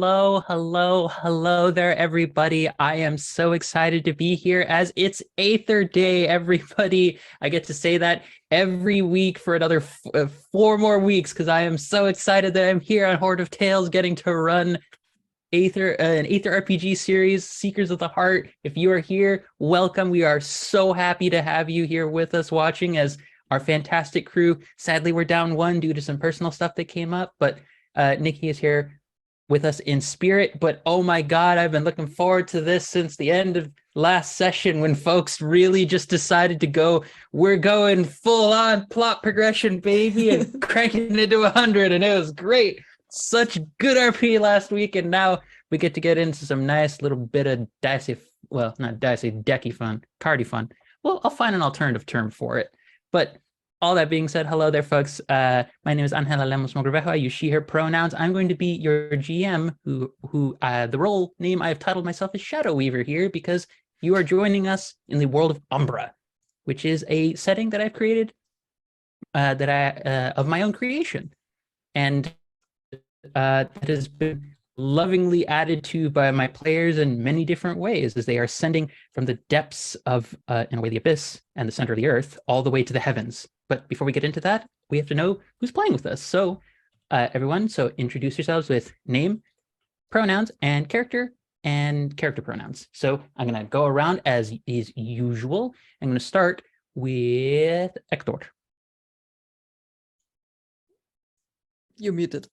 Hello there, everybody. I am so excited to be here as it's Aether Day, everybody. I get to say that every week for another 4 more weeks because I am so excited that I'm here on Horde of Tales getting to run an Aether RPG series, Seekers of the Heart. If you are here, welcome. We are so happy to have you here with us watching as our fantastic crew. Sadly, we're down one due to some personal stuff that came up, but Nikki is here with us in spirit. But oh my God, I've been looking forward to this since the end of last session when folks really just decided to go, we're going full on plot progression, baby, and cranking it to 100. And it was great. Such good RP last week. And now we get to get into some nice little bit of dicey, well, not dicey, decky fun, cardy fun. Well, I'll find an alternative term for it. But all that being said, hello there, folks. My name is Angela Lemos Mogrovejo. I use she, her pronouns. I'm going to be your GM, who the role name I've titled myself is Shadow Weaver here because you are joining us in the world of Umbra, which is a setting that I've created of my own creation. And that has been lovingly added to by my players in many different ways as they are ascending from the depths of, in a way, the abyss and the center of the earth all the way to the heavens. But before we get into that, we have to know who's playing with us. So everyone, so introduce yourselves with name, pronouns, and character pronouns. So I'm going to go around as is usual. I'm going to start with Hector. You're muted.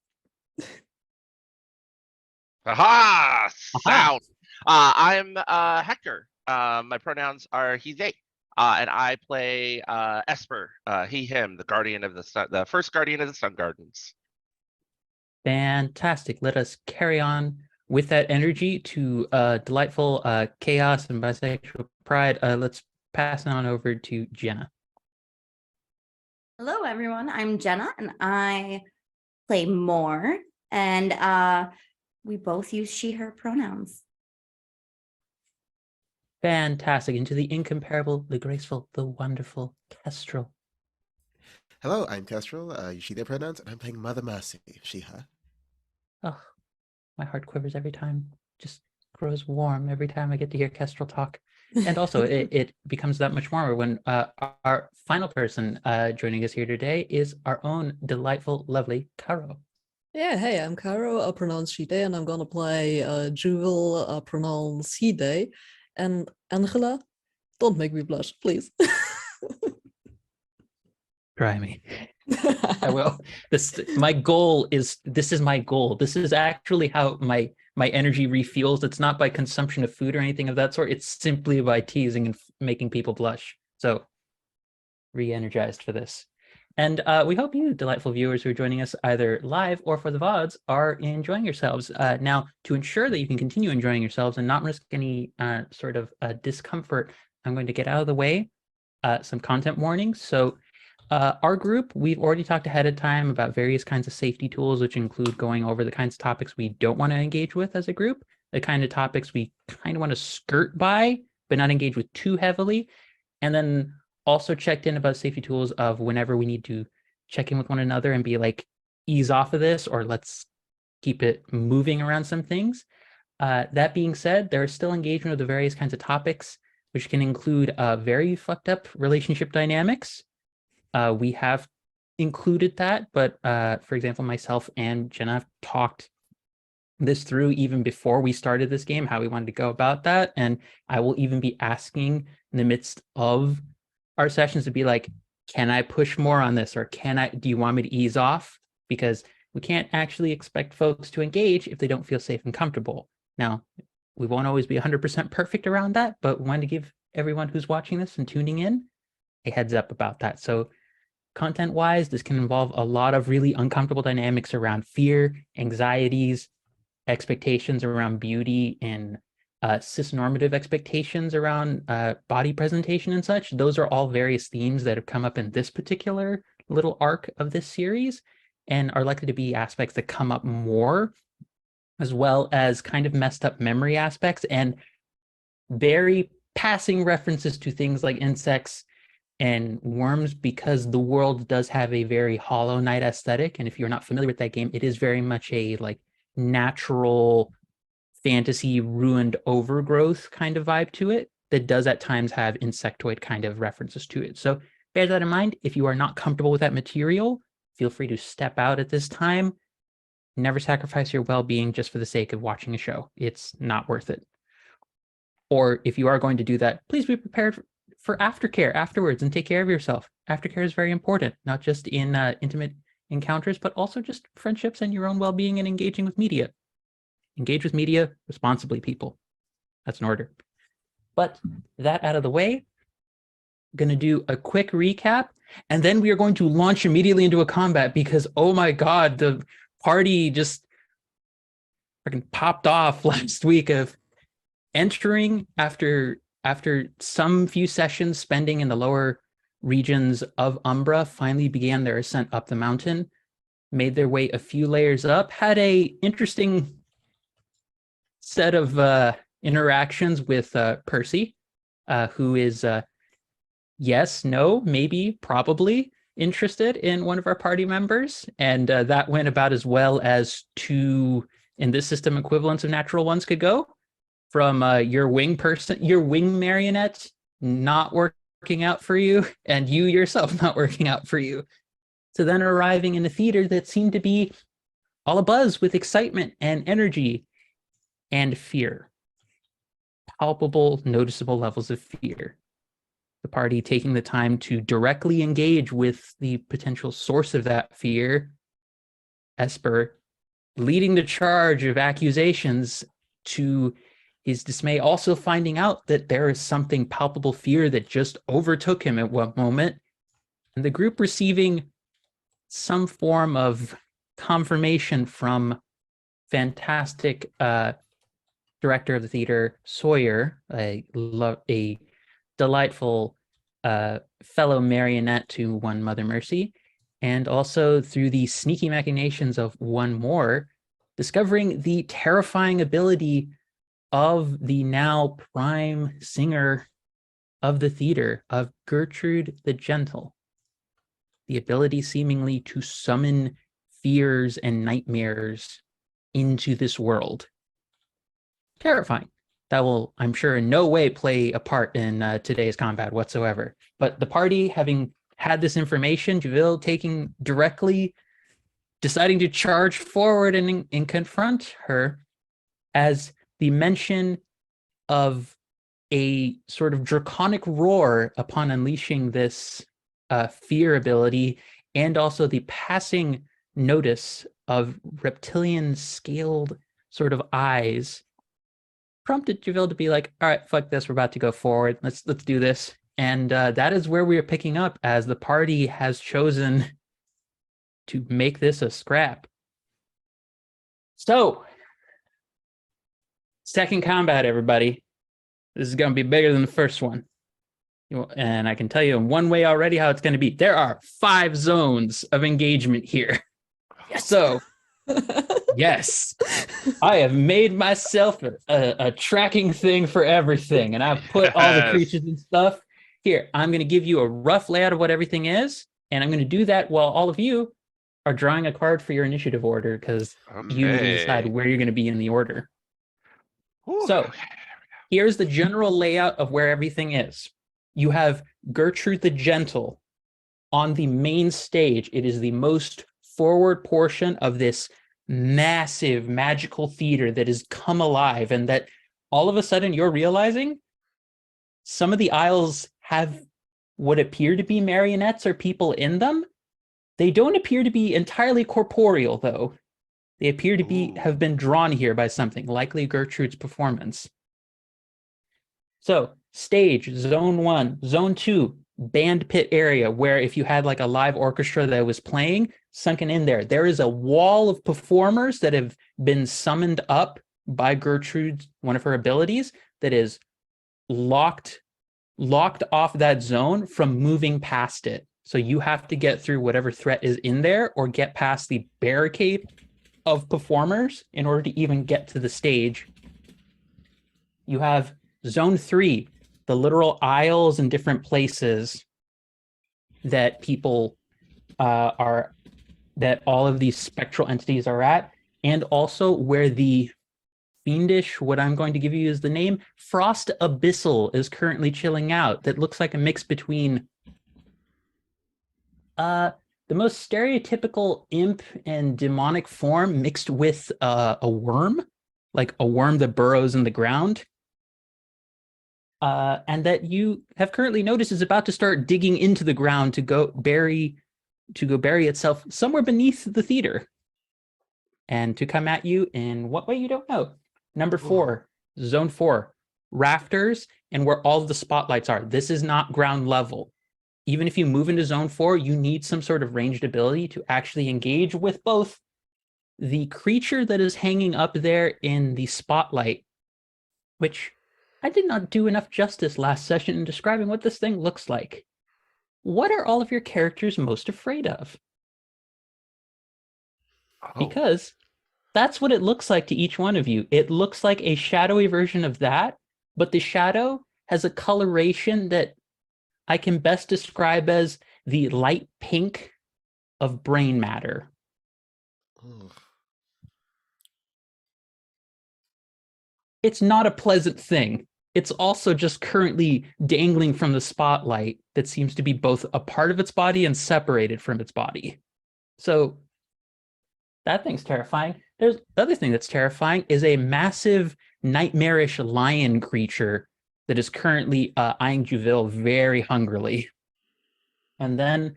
Aha! Sound. I'm Hector. My pronouns are he, they. And I play Esper, he, him, the guardian of the sun, the first guardian of the Sun Gardens. Fantastic. Let us carry on with that energy to delightful chaos and bisexual pride. Let's pass it on over to Jenna. Hello, everyone. I'm Jenna, and I play Moore, and we both use she, her pronouns. Fantastic. Into the incomparable, the graceful, the wonderful Kestrel. Hello, I'm Kestrel, she, their pronouns, and I'm playing Mother Mercy, she, her. Oh, my heart quivers every time, just grows warm every time I get to hear Kestrel talk. And also, it becomes that much warmer when our final person joining us here today is our own delightful, lovely Caro. Yeah, hey, I'm Caro, I pronounce she, they, and I'm gonna play Jewel, I pronounce he, they. And Angela, don't make me blush, please. Try me. I will. This is my goal. This is actually how my energy refuels. It's not by consumption of food or anything of that sort. It's simply by teasing and making people blush. So re-energized for this. And we hope you, delightful viewers who are joining us either live or for the VODs, are enjoying yourselves. Now, to ensure that you can continue enjoying yourselves and not risk any sort of discomfort, I'm going to get out of the way some content warnings. So our group, we've already talked ahead of time about various kinds of safety tools, which include going over the kinds of topics we don't want to engage with as a group, the kind of topics we kind of want to skirt by, but not engage with too heavily. And then also checked in about safety tools of whenever we need to check in with one another and be like, ease off of this, or let's keep it moving around some things. That being said, there is still engagement of the various kinds of topics, which can include very fucked up relationship dynamics. We have included that, but for example, myself and Jenna have talked this through even before we started this game, how we wanted to go about that. And I will even be asking in the midst of our sessions to be like, can I push more on this? Or do you want me to ease off? Because we can't actually expect folks to engage if they don't feel safe and comfortable. Now, we won't always be 100% perfect around that, but we want to give everyone who's watching this and tuning in a heads up about that. So content-wise, this can involve a lot of really uncomfortable dynamics around fear, anxieties, expectations around beauty, and cisnormative expectations around body presentation and such. Those are all various themes that have come up in this particular little arc of this series and are likely to be aspects that come up more, as well as kind of messed up memory aspects and very passing references to things like insects and worms, because the world does have a very Hollow Knight aesthetic. And if you're not familiar with that game, it is very much a like natural fantasy ruined overgrowth kind of vibe to it that does at times have insectoid kind of references to it. So bear that in mind. If you are not comfortable with that material, feel free to step out at this time. Never sacrifice your well-being just for the sake of watching a show. It's not worth it. Or if you are going to do that, please be prepared for aftercare afterwards and take care of yourself. Aftercare is very important, not just in intimate encounters, but also just friendships and your own well-being and engaging with media. Engage with media responsibly, people. That's an order. But that out of the way, I'm going to do a quick recap, and then we are going to launch immediately into a combat because, oh my God, the party just freaking popped off last week of entering after some few sessions spending in the lower regions of Umbra, finally began their ascent up the mountain, made their way a few layers up, had a interesting set of interactions with Percy, who is yes, no, maybe, probably interested in one of our party members, and that went about as well as two in this system equivalents of natural ones could go. From your wing marionette not working out for you, and you yourself not working out for you, to then arriving in a theater that seemed to be all abuzz with excitement and energy and fear. Palpable, noticeable levels of fear. The party taking the time to directly engage with the potential source of that fear, Esper leading the charge of accusations, to his dismay also finding out that there is something palpable fear that just overtook him at one moment, and the group receiving some form of confirmation from fantastic director of the theater, Sawyer, a delightful fellow marionette to one Mother Mercy, and also through the sneaky machinations of one more, discovering the terrifying ability of the now prime singer of the theater, of Gertrude the Gentle. The ability seemingly to summon fears and nightmares into this world. Terrifying. That will, I'm sure, in no way play a part in today's combat whatsoever. But the party, having had this information, Javille taking directly, deciding to charge forward and confront her, as the mention of a sort of draconic roar upon unleashing this fear ability, and also the passing notice of reptilian scaled sort of eyes, prompted Javille to be like, all right, fuck this, we're about to go forward. Let's do this. And that is where we are picking up, as the party has chosen to make this a scrap. So, second combat, everybody. This is going to be bigger than the first one. And I can tell you in one way already how it's going to be. There are 5 zones of engagement here. Yes. So, yes, I have made myself a tracking thing for everything. And I've put all the creatures and stuff here. I'm going to give you a rough layout of what everything is. And I'm going to do that while all of you are drawing a card for your initiative order, because you need to decide where you're going to be in the order. Ooh, So, okay. here's the general layout of where everything is. You have Gertrude the Gentle on the main stage. It is the most forward portion of this massive magical theater that has come alive, and that all of a sudden you're realizing some of the aisles have what appear to be marionettes or people in them. They don't appear to be entirely corporeal, though. They appear to have been drawn here by something, likely Gertrude's performance. So, stage, zone 1. Zone 2, band pit area, where if you had like a live orchestra that was playing, sunken in there, there is a wall of performers that have been summoned up by Gertrude, one of her abilities, that is locked off that zone from moving past it. So you have to get through whatever threat is in there, or get past the barricade of performers in order to even get to the stage. You have zone 3, the literal aisles and different places that people that all of these spectral entities are at. and also where the fiendish, what I'm going to give you is the name, Frost Abyssal is currently chilling out. That looks like a mix between the most stereotypical imp and demonic form mixed with a worm, like a worm that burrows in the ground. And that you have currently noticed is about to start digging into the ground to go bury itself somewhere beneath the theater. And to come at you in what way you don't know. Number 4, zone 4, rafters and where all of the spotlights are. This is not ground level. Even if you move into zone 4, you need some sort of ranged ability to actually engage with both the creature that is hanging up there in the spotlight, which I did not do enough justice last session in describing what this thing looks like. What are all of your characters most afraid of? Because that's what it looks like to each one of you. It looks like a shadowy version of that, but the shadow has a coloration that I can best describe as the light pink of brain matter. Ugh. It's not a pleasant thing. It's also just currently dangling from the spotlight that seems to be both a part of its body and separated from its body. So that thing's terrifying. There's the other thing that's terrifying is a massive nightmarish lion creature that is currently eyeing Juville very hungrily. And then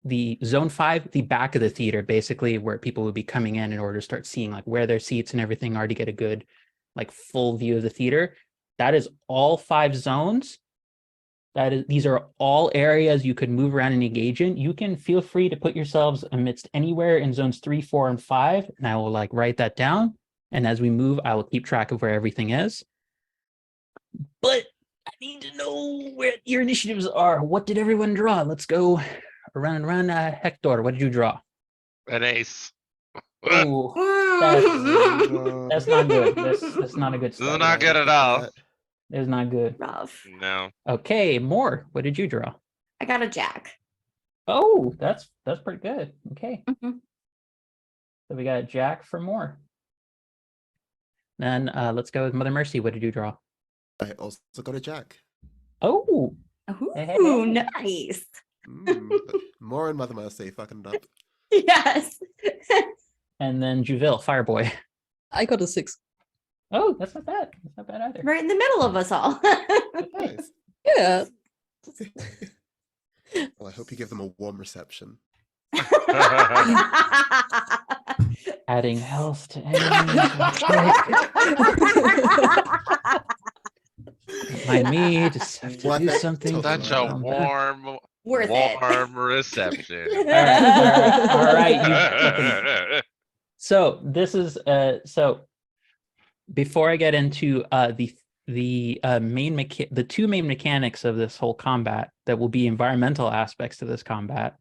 the zone 5, the back of the theater, basically where people would be coming in order to start seeing like where their seats and everything are to get a good like full view of the theater. That is all 5 zones. These are all areas you could move around and engage in. You can feel free to put yourselves amidst anywhere in zones 3, 4, and 5, and I will like write that down. And as we move, I will keep track of where everything is. But I need to know where your initiatives are. What did everyone draw? Let's go around and around. Hector, what did you draw? An ace. Oh, that's not good. That's not a good This is start. not good at all. It's not good. Rough. No. Okay, Moore, what did you draw? I got a jack. Oh, that's pretty good. Okay. Mhm. So we got Jack for Moore. Then let's go with Mother Mercy. What did you draw? I also got a jack. Oh, Ooh, Hey, hey, hey. nice. More and Mother Mercy fucking it up. Yes. and then Juville, Fireboy. I got a 6. Oh, that's not bad. That's not bad either. Right in the middle of us all. Nice. Yeah. Well, I hope you give them a warm reception. Adding health to enemies. Mind me, just have to What do the- something. Such a warm, Worth it. warm reception. All right. So this is so. Before I get into the two main mechanics of this whole combat that will be environmental aspects to this combat.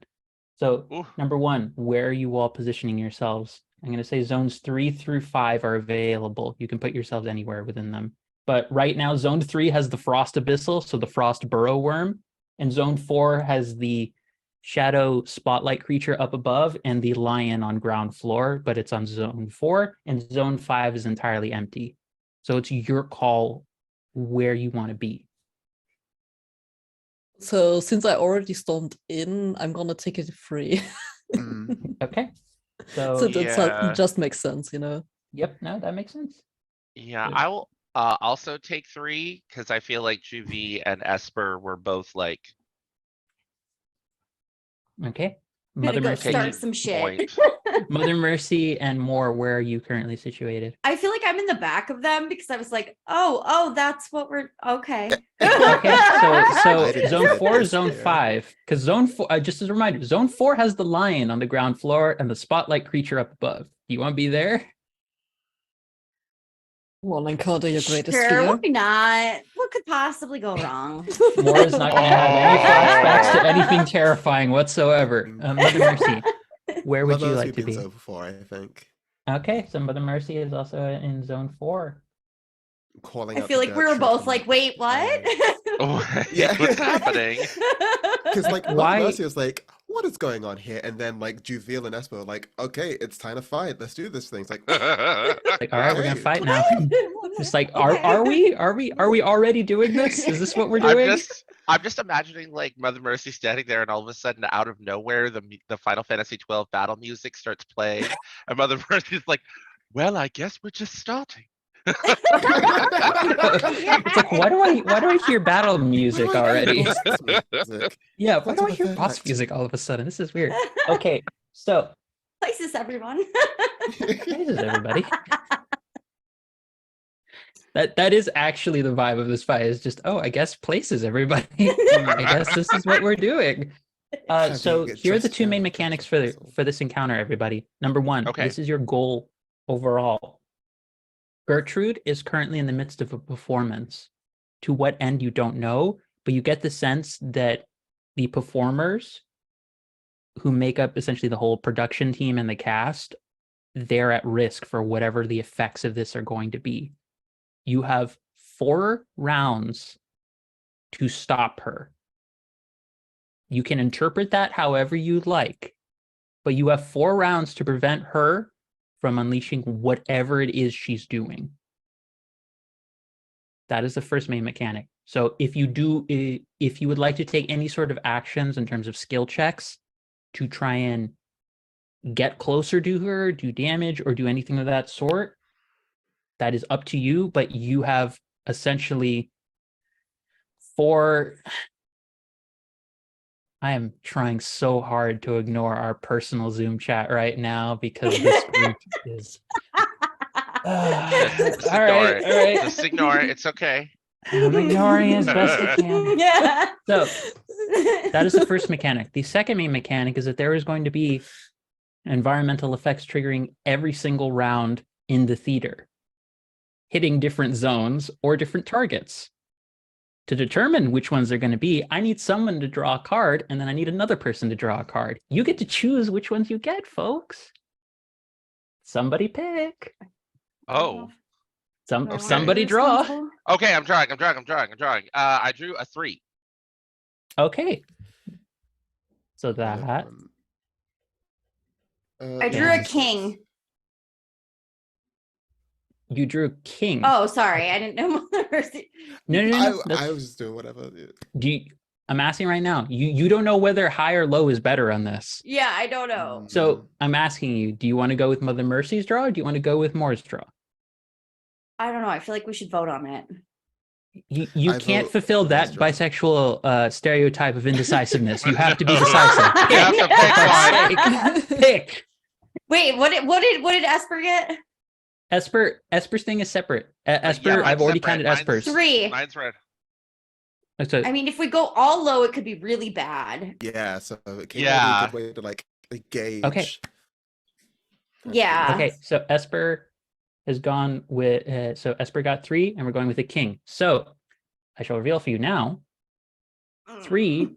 So Ooh. number 1, where are you all positioning yourselves? I'm going to say zones 3 through 5 are available. You can put yourselves anywhere within them. But right now, zone 3 has the Frost Abyssal, so the Frost Burrow Worm, and zone 4 has the Shadow Spotlight creature up above and the lion on ground floor, but it's on zone 4, and zone 5 is entirely empty. So it's your call where you want to be. So since I already stormed in, I'm gonna take it free. Mm. Okay. So, So that's Yeah. it just makes sense, you know. yep, no, that makes sense. Yeah, Good. I will also take 3 because I feel like Juvie and Esper were both like Okay. Gonna Mother go Mercy, start some shit. point. Mother Mercy and Moore, where are you currently situated? I feel like I'm in the back of them because I was like, oh, that's what we're okay. Okay, I so didn't zone get 4 this is zone here. 5, because zone 4, just as a reminder, zone 4 has the lion on the ground floor and the spotlight creature up above. Do you want to be there? Well, encounter your greatest Sure, fear. why not? What could possibly go wrong? Moore is not going to have any flashbacks to anything terrifying whatsoever. Mother Mercy, where would Mother you Mercy like to being be? over 4, I think. Okay, so Mother Mercy is also in zone 4. Calling I out feel the like we were dirt both from- like, wait, what? Oh, Yeah. what's happening? Because like Why- Mother Mercy was like, what is going on here? And then like Juviel and Espo are like, okay, it's time to fight. Let's do this thing. It's like, Like, all right, we're gonna Okay. fight now. It's like, Okay. are we already doing this? Is this what we're doing? I'm just imagining like Mother Mercy standing there, and all of a sudden, out of nowhere, the Final Fantasy 12 battle music starts playing, and Mother Mercy's like, "Well, I guess we're just starting." It's like, why do I hear battle music already? Music. Yeah, why That's do I a hear third boss act. music all of a sudden? This is weird. Okay, so Places, everyone. praises everybody. That is actually the vibe of this fight. Is just, oh, I guess places everybody. I guess this is what we're doing. So get here are the dressed two main down, mechanics dressed up. for this encounter, everybody. Number one, Okay. this is your goal overall. Gertrude is currently in the midst of a performance. To what end, you don't know, but you get the sense that the performers who make up essentially the whole production team and the cast, they're at risk for whatever the effects of this are going to be. You have 4 rounds to stop her. You can interpret that however you like, but you have 4 rounds to prevent her from unleashing whatever it is she's doing. That is the first main mechanic. So if you would like to take any sort of actions in terms of skill checks to try and get closer to her, do damage, or do anything of that sort, that is up to you, but you have essentially 4. I am trying so hard to ignore our personal Zoom chat right now because this group is. Just All ignore right, it. all right. Just ignore it. It's okay. I'm ignoring as best I can. Yeah. So that is the first mechanic. The second main mechanic is that there is going to be environmental effects triggering every single round in the theater, hitting different zones or different targets. To determine which ones they're going to be, I need someone to draw a card, and then I need another person to draw a card. You get to choose which ones you get, folks. Somebody pick. Oh, Okay. Somebody draw. okay. I'm drawing. I drew a 3. Okay. So Another that one. I drew Yeah. a king. you drew a king. Oh, sorry. I didn't know Mother Mercy. No. I was just doing whatever. I'm asking right now. You don't know whether high or low is better on this. Yeah, I don't know. So I'm asking you, do you want to go with Mother Mercy's draw or do you want to go with Moore's draw? I don't know. I feel like we should vote on it. You I can't vote fulfill that Moore's draw. bisexual stereotype of indecisiveness. You have to be decisive. You have to pick one. Pick. Wait, what did Esper get? Esper's thing is separate. Esper, mine's I've already separate. counted Mine's- Esper's. 3. Mine's red. So, I mean, if we go all low, it could be really bad. Yeah, so it came Yeah. a good way to like gauge. Okay. Yeah. okay, so Esper has gone with so Esper got 3 and we're going with a king. So I shall reveal for you now 3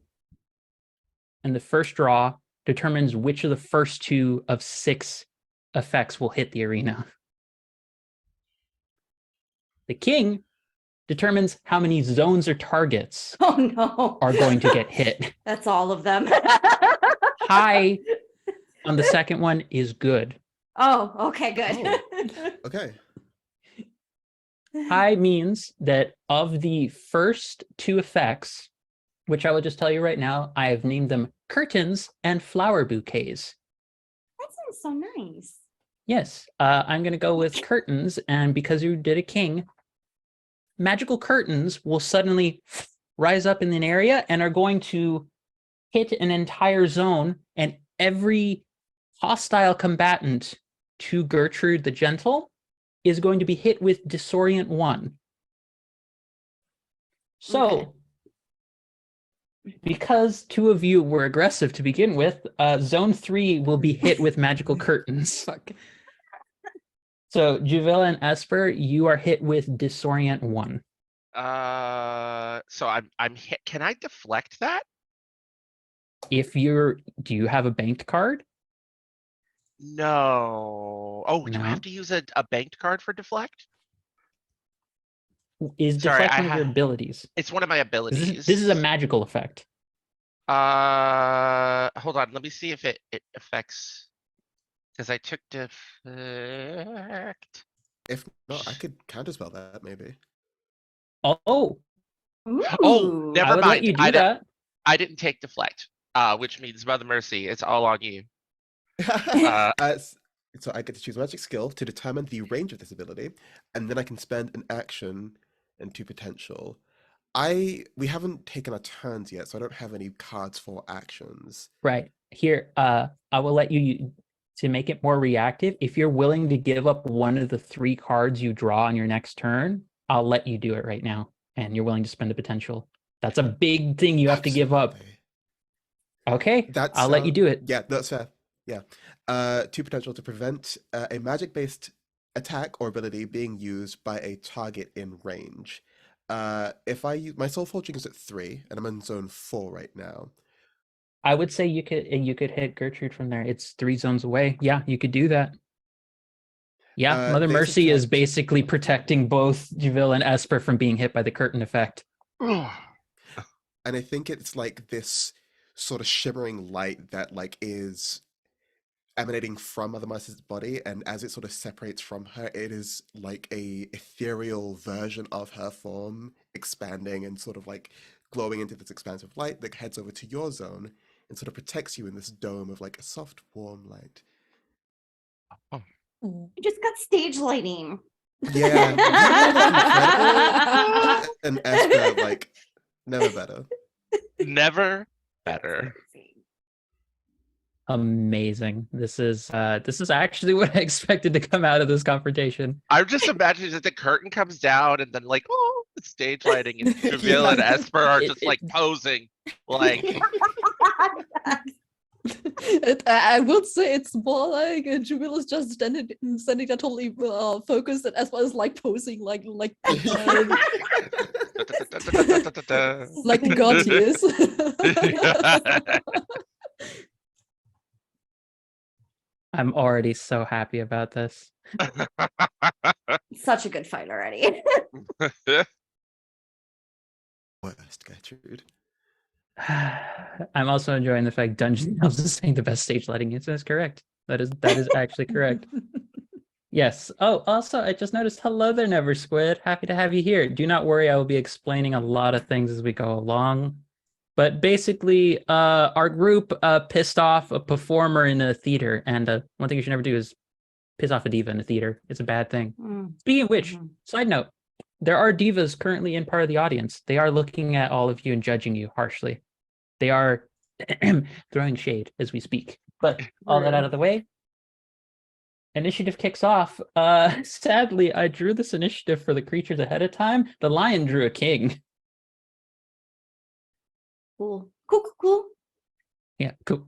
and the first draw determines which of the first 2 of 6 effects will hit the arena. The king determines how many zones or targets Oh no. are going to get hit. That's all of them. High on the second one is good. Oh, okay, good. Okay. High means that of the first 2 effects, which I will just tell you right now, I have named them curtains and flower bouquets. That sounds so nice. Yes, I'm going to go with curtains, and because you did a king, magical curtains will suddenly rise up in an area and are going to hit an entire zone, and every hostile combatant to Gertrude the Gentle is going to be hit with Disorient 1. So, Okay. because 2 of you were aggressive to begin with, Zone 3 will be hit with magical curtains. Fuck. So, Juvel and Esper, you are hit with Disorient 1. So I'm hit. Can I deflect that? Do you have a banked card? No. Oh, do I No. have to use a banked card for deflect? Is Sorry, deflect I one of your ha- abilities? It's one of my abilities. This is a magical effect. Hold on. Let me see if it affects. Because I took deflect. If not, I could counterspell that maybe. Oh, Oh, Ooh. I never would let mind. you do that. I didn't take deflect. Which means Mother Mercy. It's all on you. Uh, So I get to choose a magic skill to determine the range of this ability, and then I can spend an action and 2 potential. We haven't taken our turns yet, so I don't have any cards for actions. Right. Here, I will let you to make it more reactive. If you're willing to give up one of the 3 cards you draw on your next turn, I'll let you do it right now. And you're willing to spend a potential. That's a big thing you have to give up. Absolutely. Okay, I'll let you do it. Yeah, that's fair. Yeah. 2 potential to prevent a magic-based attack or ability being used by a target in range. If I use my soul forging is at 3, and I'm in zone 4 right now. I would say you could hit Gertrude from there. It's 3 zones away. Yeah, you could do that. Yeah, Mother This Mercy is attack- basically protecting both Javille and Esper from being hit by the curtain effect. And I think it's like this sort of shimmering light that like is emanating from Mother Mercy's body, and as it sort of separates from her, it is like a ethereal version of her form expanding and sort of like glowing into this expansive light that heads over to your zone and sort of protects you in this dome of like a soft, warm light. Oh. You just got stage lighting. Yeah, you look incredible, and Esper like never better. Never better. Amazing. This is actually what I expected to come out of this confrontation. I'm just imagining that the curtain comes down and then like, oh, the stage lighting and Javille and Esper are just like posing. Like I would say it's more like Jamil is just standing there totally focused, and Esma is like posing like like the god he is. I'm already so happy about this. Such a good fight already. Worst, Gertrude. I'm also enjoying the fact Dungeon House is saying the best stage lighting is. That's correct. That is actually correct. Yes. Oh, also, I just noticed. Hello there, Never Squid. Happy to have you here. Do not worry. I will be explaining a lot of things as we go along. But basically, our group pissed off a performer in a theater, and one thing you should never do is piss off a diva in a theater. It's a bad thing. Speaking of which, side note, there are divas currently in part of the audience. They are looking at all of you and judging you harshly. They are throwing shade as we speak. But all that out of the way, initiative kicks off. Sadly, I drew this initiative for the creatures ahead of time. The lion drew a king. Cool. Yeah, cool.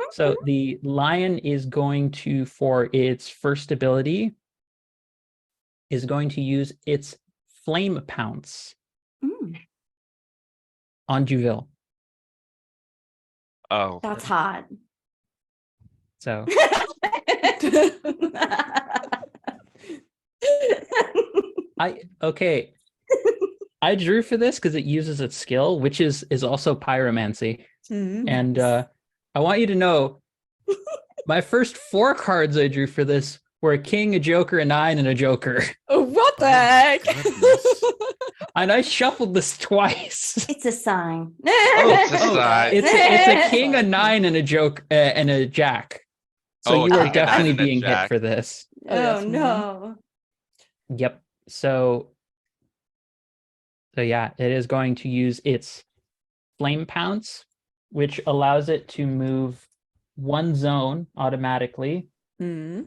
So the lion is going to, for its first ability, is going to use its flame pounce on Juville. oh, That's hot. So I drew for this because it uses its skill, which is also pyromancy. And I want you to know, my first 4 cards I drew for this were a king, a joker, a 9, and a joker. Oh, what the heck? And I shuffled this twice. It's a sign. it's a sign. It's a king, a 9, and a joke and a jack. So you a are king, a 9, definitely and a being hit jack. for this. Oh no. Yep. So yeah, it is going to use its flame pounce, which allows it to move 1 zone automatically. It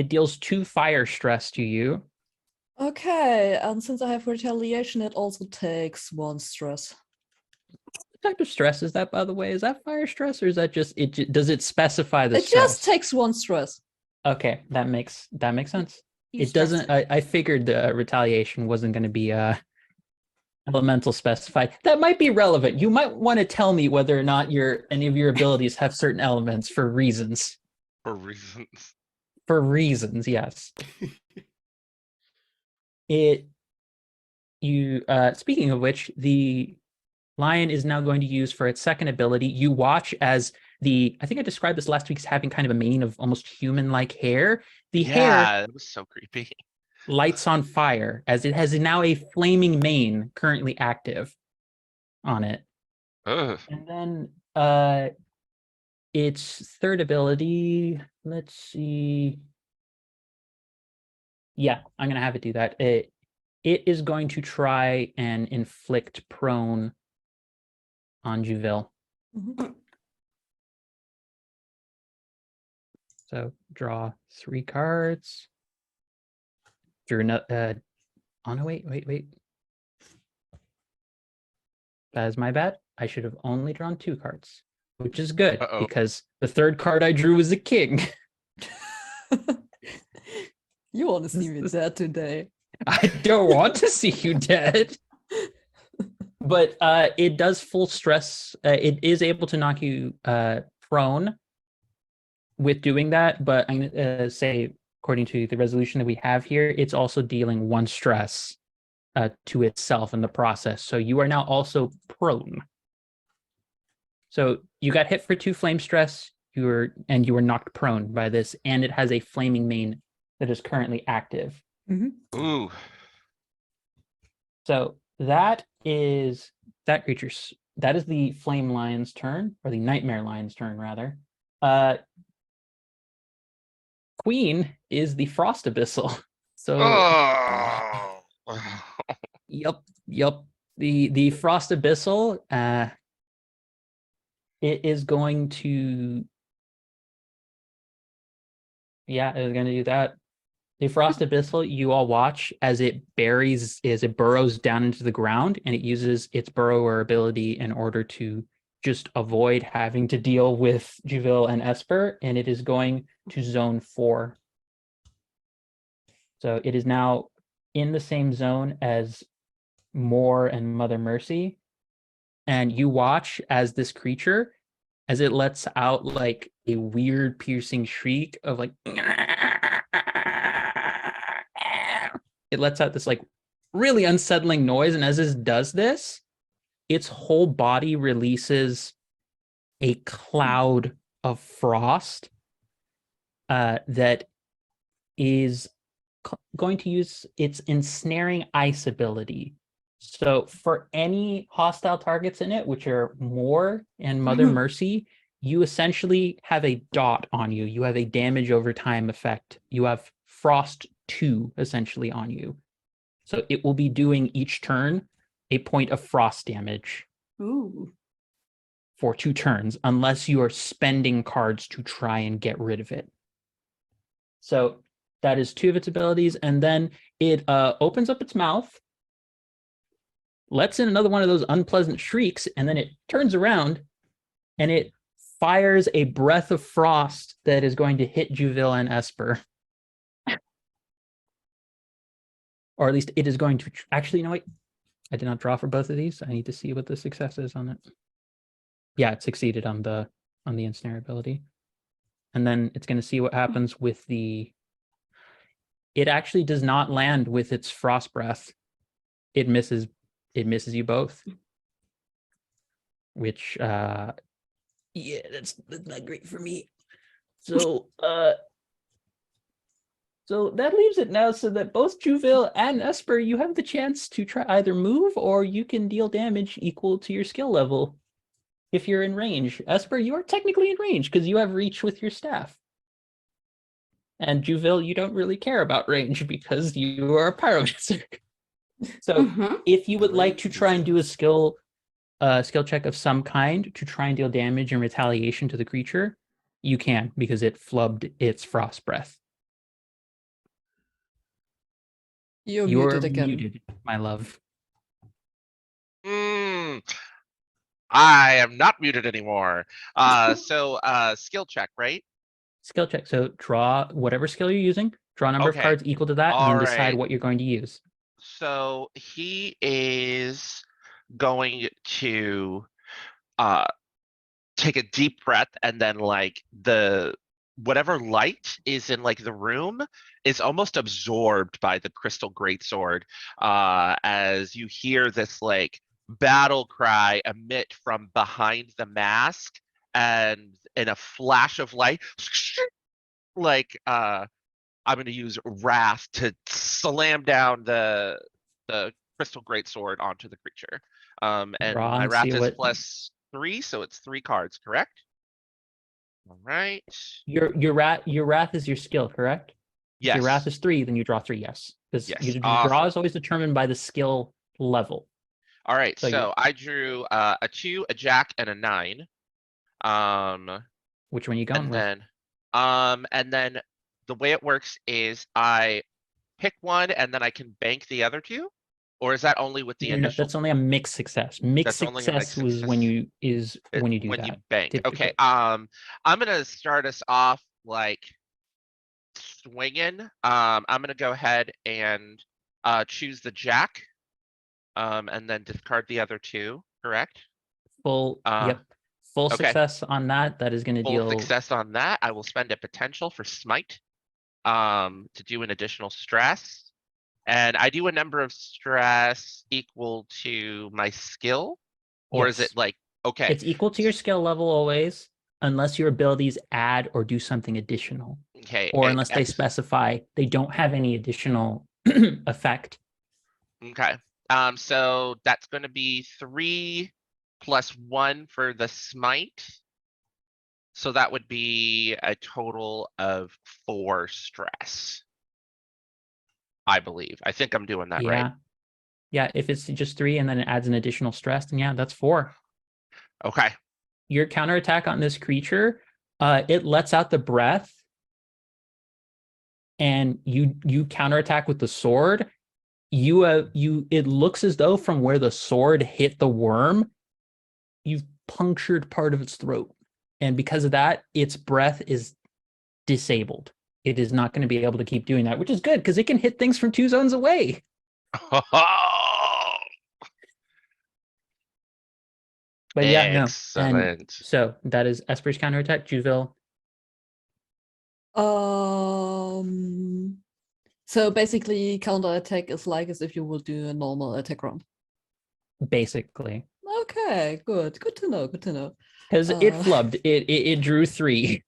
deals 2 fire stress to you. Okay, and since I have retaliation, it also takes 1 stress. What type of stress is that, by the way? Is that fire stress, or is that just does it specify the It stress? just takes 1 stress. Okay, that makes sense. You It doesn't. I figured the retaliation wasn't going to be elemental specified. That might be relevant. You might want to tell me whether or not any of your abilities have certain elements for reasons. For reasons. For reasons, yes. Speaking of which, the lion is now going to use for its second ability. You watch as I think I described this last week as having kind of a mane of almost human-like hair. The hair Yeah, it was so creepy. lights on fire as it has now a flaming mane currently active on it. Ugh. And then its third ability, let's see. Yeah, I'm going to have it do that. It is going to try and inflict prone on Juville. Mhm. So draw 3 cards. Drew another. Oh no! Wait. That is my bad. I should have only drawn 2 cards, which is good Uh-oh. because the third card I drew was a king. You want to see me This- dead today. I don't want to see you dead. But it does full stress. It is able to knock you prone with doing that. But I'm going to say, according to the resolution that we have here, it's also dealing 1 stress to itself in the process. So you are now also prone. So you got hit for 2 flame stress. You were knocked prone by this, and it has a flaming mane that is currently active. Ooh. So that is that creature's. That is the flame lion's turn, or the nightmare lion's turn, rather. Queen is the frost abyssal. So Oh. yep. The frost abyssal. It is going to. Yeah, it was going to do that. The frost abyssal, you all watch as it burrows down into the ground, and it uses its burrower ability in order to just avoid having to deal with Juville and Esper, and it is going to zone 4. So it is now in the same zone as Moore and Mother Mercy, and you watch as this creature, as it lets out like a weird piercing shriek of like it lets out this like really unsettling noise, and as it does this, its whole body releases a cloud of frost that is going to use its ensnaring ice ability. So for any hostile targets in it, which are Moore and Mother Mercy, you essentially have a dot on you. You have a damage over time effect. You have frost 2 essentially on you. So it will be doing each turn a point of frost damage Ooh. for 2 turns, unless you are spending cards to try and get rid of it. So that is 2 of its abilities, and then it opens up its mouth, lets in another one of those unpleasant shrieks, and then it turns around and it fires a breath of frost that is going to hit Juville and Esper. Or at least it is going to actually, no, wait. I did not draw for both of these. I need to see what the success is on it. Yeah, it succeeded on the ensnare ability. And then it's going to see what happens with the. It actually does not land with its frost breath. It misses you both. Which yeah, that's not great for me. So so that leaves it now so that both Juville and Esper, you have the chance to try either move, or you can deal damage equal to your skill level if you're in range. Esper, you are technically in range because you have reach with your staff. And Juville, you don't really care about range because you are a pyromancer. So if you would like to try and do a skill check of some kind to try and deal damage and retaliation to the creature, you can, because it flubbed its frost breath. You're You're muted again. muted, my love. I am not muted anymore. So skill check, right? Skill check. So draw whatever skill you're using, draw a number of Okay. cards equal to that, and then decide Alright. what you're going to use. So he is going to take a deep breath, and then like whatever light is in like the room is almost absorbed by the crystal greatsword as you hear this like battle cry emit from behind the mask, and in a flash of light, like I'm going to use Wrath to slam down the crystal greatsword onto the creature. And Draw my and Wrath see is what- +3, so it's 3 cards, correct? All right. Your wrath is your skill, correct? If Yes. your wrath is 3, then you draw 3, yes. Because Yes, your draw awesome. is always determined by the skill level. All right, So you- so I drew a 2, a jack, and a 9. Which one you going with? And then the way it works is I pick one and then I can bank the other 2, or is that only with the No, initial? that's only a mixed success. Mixed That's only a mixed success was when success? you do when that. you bank. Okay. typically. I'm gonna start us off like swinging. I'm gonna go ahead and choose the jack, and then discard the other 2. Correct. Full Uh, full okay. success on that. That is going to Full deal success on that. I will spend a potential for smite, to do an additional stress. And I do a number of stress equal to my skill, or is it Yes. like, okay, It's equal to your skill level always, unless your abilities add or do something additional, okay, or unless they specify they don't have any additional effect. okay. So that's going to be 3 + 1 for the smite. So that would be a total of 4 stress. I believe. I think I'm doing that Yeah. right. Yeah, if it's just 3 and then it adds an additional stress, then yeah, that's 4. Okay. Your counterattack on this creature, it lets out the breath, and you counterattack with the sword. It looks as though from where the sword hit the worm, you've punctured part of its throat. And because of that, its breath is disabled. It is not going to be able to keep doing that, which is good because it can hit things from 2 zones away. But yeah, no. And Excellent. so that is Esper's counterattack. Juvil. So basically, counterattack is like as if you would do a normal attack round. Basically. Okay, good to know. Good to know. Because it flubbed. It drew 3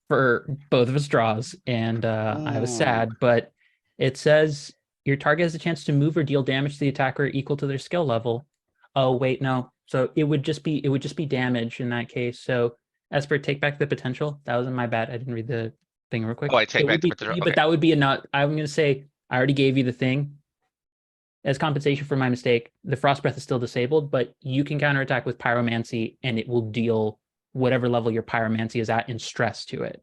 for both of its draws, and I was sad, but it says your target has a chance to move or deal damage to the attacker equal to their skill level. Oh wait, no. So it would just be damage in that case. So Esper, take back the potential. That wasn't my bad. I didn't read the thing real quick. Oh, I take It back would the be potential, 3, okay. but that would be enough. I'm gonna say I already gave you the thing. As compensation for my mistake, the frost breath is still disabled, but you can counterattack with pyromancy, and it will deal whatever level your pyromancy is at in stress to it.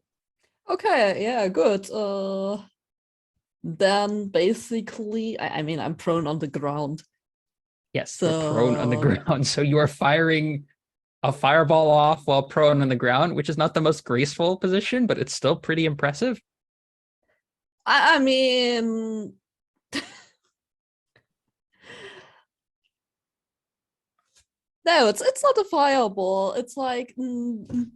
Okay, yeah, good. Then basically, I mean, I'm prone on the ground. Yes, you're prone on the ground. So you are firing a fireball off while prone on the ground, which is not the most graceful position, but it's still pretty impressive. I mean, no, it's not a fireball. It's like the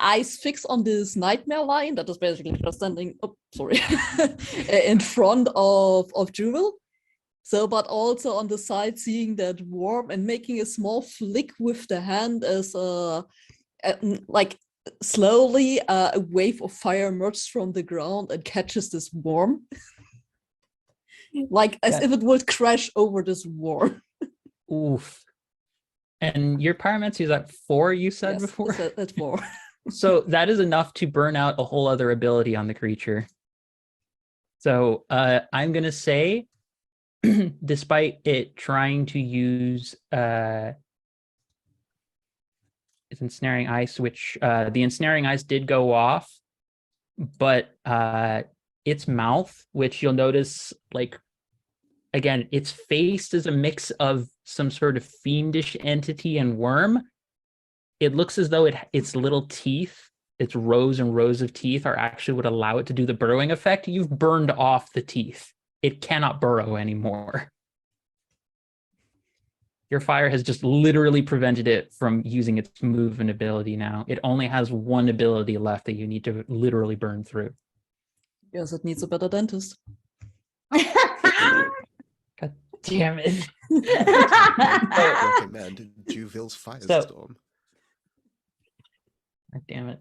ice fix on this nightmare line that is basically just standing. Oh, sorry, in front of Jewel. So, but also on the side, seeing that worm and making a small flick with the hand as like slowly a wave of fire emerges from the ground and catches this worm. Like as if it would crash over this worm. Oof. And your pyromancy is at 4, you said Yes, before? At 4. So that is enough to burn out a whole other ability on the creature. So I'm going to say, despite it trying to use its ensnaring ice, which the ensnaring ice did go off, but its mouth, which you'll notice, like, again, its face is a mix of some sort of fiendish entity and worm. It looks as though its little teeth, its rows and rows of teeth, are actually what allow it to do the burrowing effect. You've burned off the teeth. It cannot burrow anymore. Your fire has just literally prevented it from using its movement ability now. It only has 1 ability left that you need to literally burn through. Yes, it needs a better dentist. damn it. Recommend Juville's So- Firestorm. God damn it.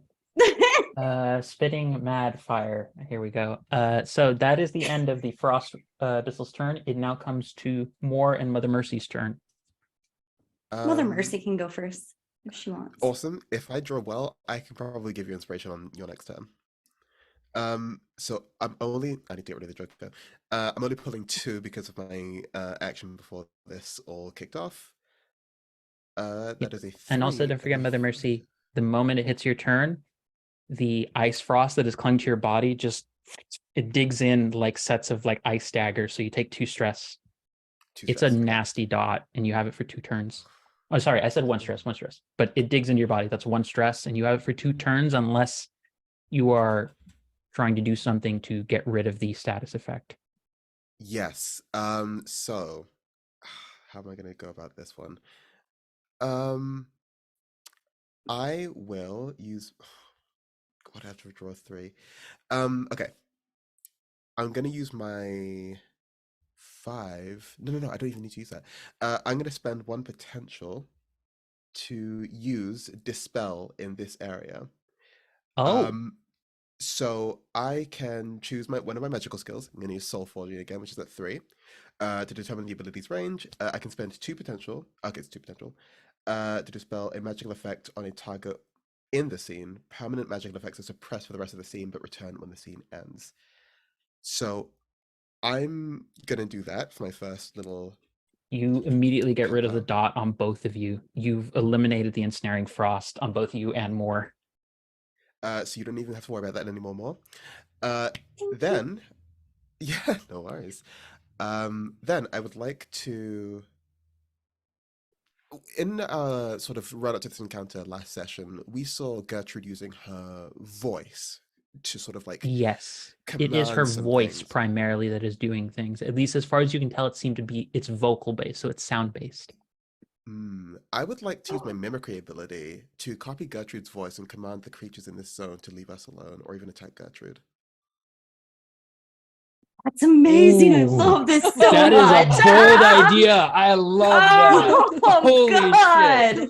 Spitting mad fire. Here we go. So that is the end of the Frost Dissel's turn. It now comes to Moore and Mother Mercy's turn. Mother Um, Mercy can go first if she wants. Awesome. If I draw well, I can probably give you inspiration on your next turn. So I need to get rid of the Joker. I'm only pulling 2 because of my action before this all kicked off. That is a 3. And also don't forget, a Mother Mercy, the moment it hits your turn, the ice frost that is clung to your body it digs in like sets of like ice daggers. So you take 2 stress. 2 It's a stress, okay. nasty dot, and you have it for 2 turns. Oh, sorry, I said 1 stress, but it digs into your body. That's 1 stress, and you have it for 2 turns unless you are trying to do something to get rid of the status effect. Yes. So how am I gonna go about this one? I will use God, I have to draw 3. Okay. I'm gonna use my 5. No, I don't even need to use that. I'm gonna spend 1 potential to use Dispel in this area. Oh, So I can choose one of my magical skills. I'm going to use Soul Forging again, which is at 3. To determine the ability's range, I can spend 2 potential. Okay, it's 2 potential. To dispel a magical effect on a target in the scene. Permanent magical effects are suppressed for the rest of the scene, but return when the scene ends. So I'm gonna do that for my first little. you immediately get rid of the Confirm. dot on both of you. You've eliminated the ensnaring frost on both you and Moore. So you don't even have to worry about that anymore. More. Thank you. Then, yeah, no worries. Then I would like to, in sort of run up to this encounter last session, we saw Gertrude using her voice to sort of like Yes, it is her command some voice things. primarily that is doing things. At least as far as you can tell, it's vocal based, so it's sound based. I would like to use my mimicry ability to copy Gertrude's voice and command the creatures in this zone to leave us alone or even attack Gertrude. That's amazing. I Ooh, love this so That is much. a bold idea. I love that. Oh, Holy God. shit.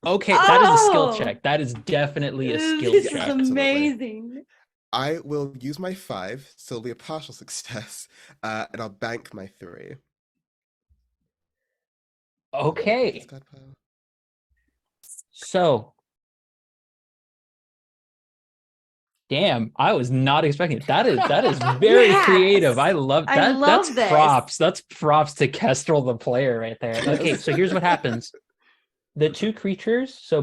Okay, that is a skill Oh. check. That is definitely a skill This check. is amazing. I will use my 5, so it'll be a partial success, and I'll bank my 3. Okay, Discard pile. so damn, I was not expecting it. That is very Yes. creative. I love that. I love That's this. props. That's props to Kestrel the player right there. Okay, so here's what happens. The 2 creatures, so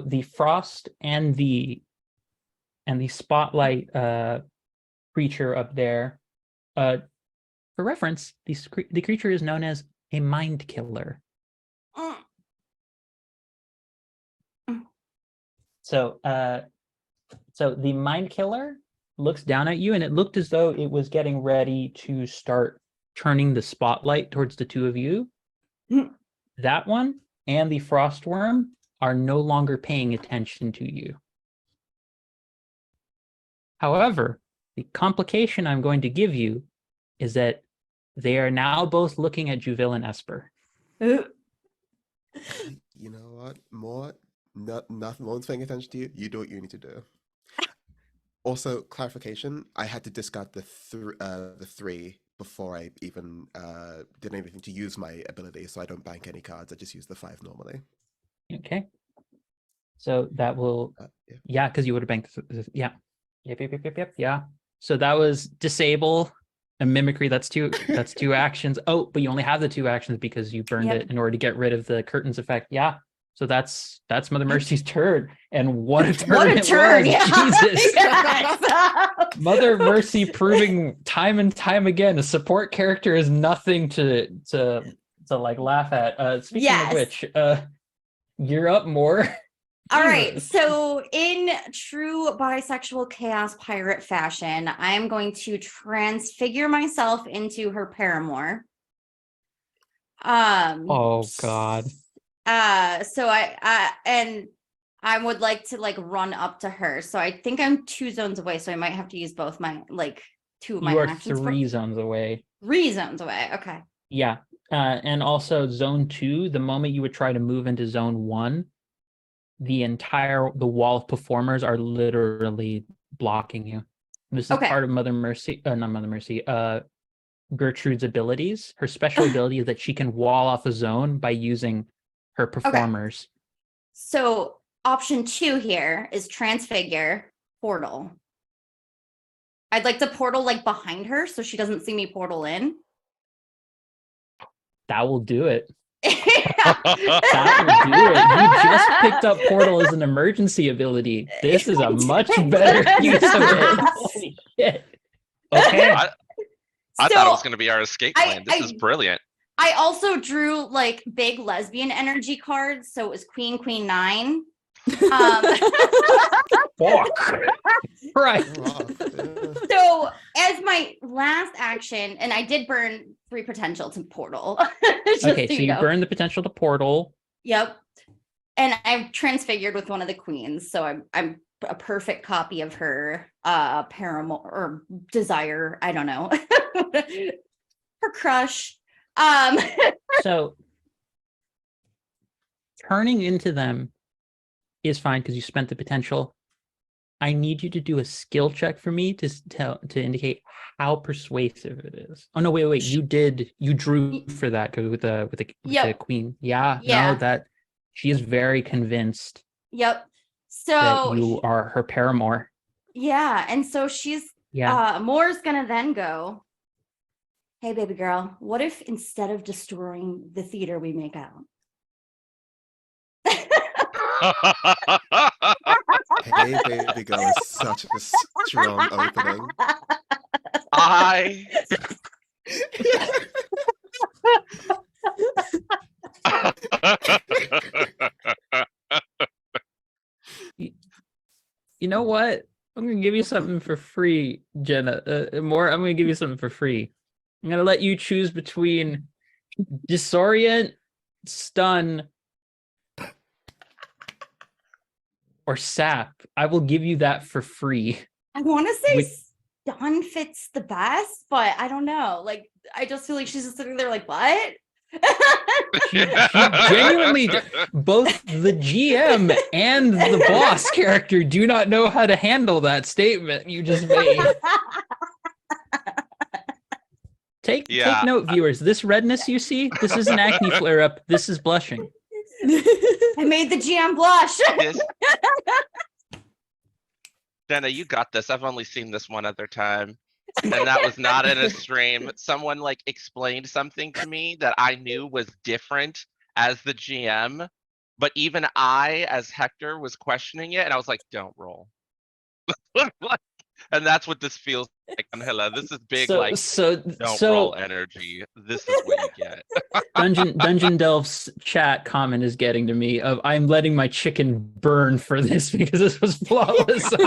the frost and the spotlight creature up there, for reference, the creature is known as a mind killer. Mm. So the mind killer looks down at you, and it looked as though it was getting ready to start turning the spotlight towards the 2 of you. That one and the frost worm are no longer paying attention to you. However, the complication I'm going to give you is that they are now both looking at Juville and Esper. Ooh. You know what? No one's paying attention to you. You do what you need to do. Also, clarification: I had to discard the 3 before I even did anything to use my ability, so I don't bank any cards. I just use the 5 normally. Okay. So that will, yeah, because you would have banked. Yeah. Yep. Yeah. So that was disable and mimicry. That's 2 actions. Oh, but you only have the 2 actions because you burned Yep. it in order to get rid of the curtains effect. Yeah. So that's Mother Mercy's turn, and what a turn! What a it turn! was. Yeah. Jesus. Yes. Mother Mercy proving time and time again a support character is nothing to like laugh at. Speaking Yes. of which, you're up more. All right. So in true bisexual chaos pirate fashion, I'm going to transfigure myself into her paramour. Oh God. So I would like to like run up to her. So I think I'm 2 zones away. So I might have to use both my 2 of my You are actions. 3 zones away. 3 zones away. Okay. Yeah. And also zone 2, the moment you would try to move into zone 1, the wall of performers are literally blocking you. This is Okay. part of not Mother Mercy, Gertrude's abilities. Her special ability is that she can wall off a zone by using her performers. So option 2 here is transfigure portal. I'd like to portal like behind her so she doesn't see me portal in. That will do it. That will do it. You just picked up portal as an emergency ability. This is a much better use of it. Holy shit. Okay. I thought it was going to be our escape plan. This is brilliant. I also drew like big lesbian energy cards, so it was Queen, Queen 9. Fuck. Right. So as my last action, and I did burn 3 potential to portal. Okay, so you burn the potential to portal. Yep. And I've transfigured with one of the queens, so I'm a perfect copy of her paramour or desire. I don't know. Her crush. So turning into them is fine because you spent the potential. I need you to do a skill check for me to indicate how persuasive it is. Oh no, wait, you drew for that with the queen. Yeah, no, that she is very convinced. Yep. So that you are her paramour. Yeah, and so she's Moore's gonna then go, hey baby girl, what if instead of destroying the theater we make out? Hey baby girl is such a strong opening. You know what? I'm gonna give you something for free, Jenna. I'm gonna give you something for free. I'm gonna let you choose between disorient, stun, or sap. I will give you that for free. I want to say stun fits the best, but I don't know. Like, I just feel like she's just sitting there like, what? She genuinely, both the GM and the boss character do not know how to handle that statement you just made. Take note, viewers. This redness you see, this is an acne flare-up. This is blushing. I made the GM blush. Jenna, you got this. I've only seen this one other time. And that was not in a stream. Someone like explained something to me that I knew was different as the GM, but even I, as Hector, was questioning it, and I was like, "Don't roll." And that's what this feels like, Angela. This is big, don't roll energy. This is what you get. Dungeon Delve's chat comment is getting to me of I'm letting my chicken burn for this because this was flawless. Okay,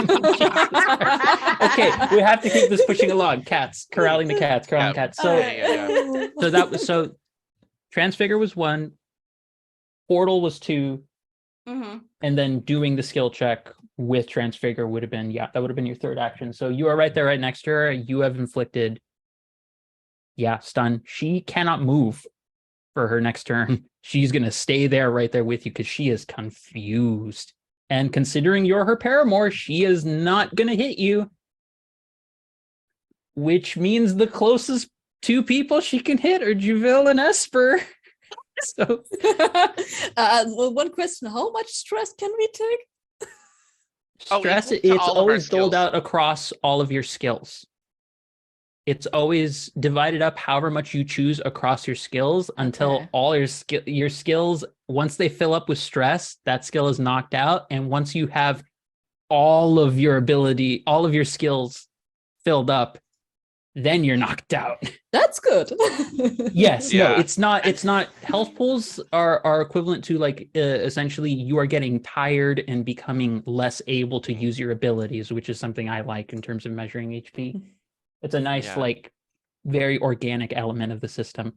we have to keep this pushing along. Corralling the cats. So Transfigure was 1, Portal was 2, and then doing the skill check with Transfigure would have been, that would have been your 3rd action. So you are right there, right next to her. You have inflicted, stun. She cannot move for her next turn. She's going to stay there right there with you because she is confused. And considering you're her paramour, she is not going to hit you. Which means the closest 2 people she can hit are Juville and Esper. So, one question: how much stress can we take? Stress, it's always doled out across all of your skills. It's always divided up however much you choose across your skills until all your skills, once they fill up with stress, that skill is knocked out. And once you have all of your skills filled up, then you're knocked out. That's good. Yes, no, it's not. Health pools are equivalent to like essentially you are getting tired and becoming less able to use your abilities, which is something I like in terms of measuring HP. It's a nice very organic element of the system.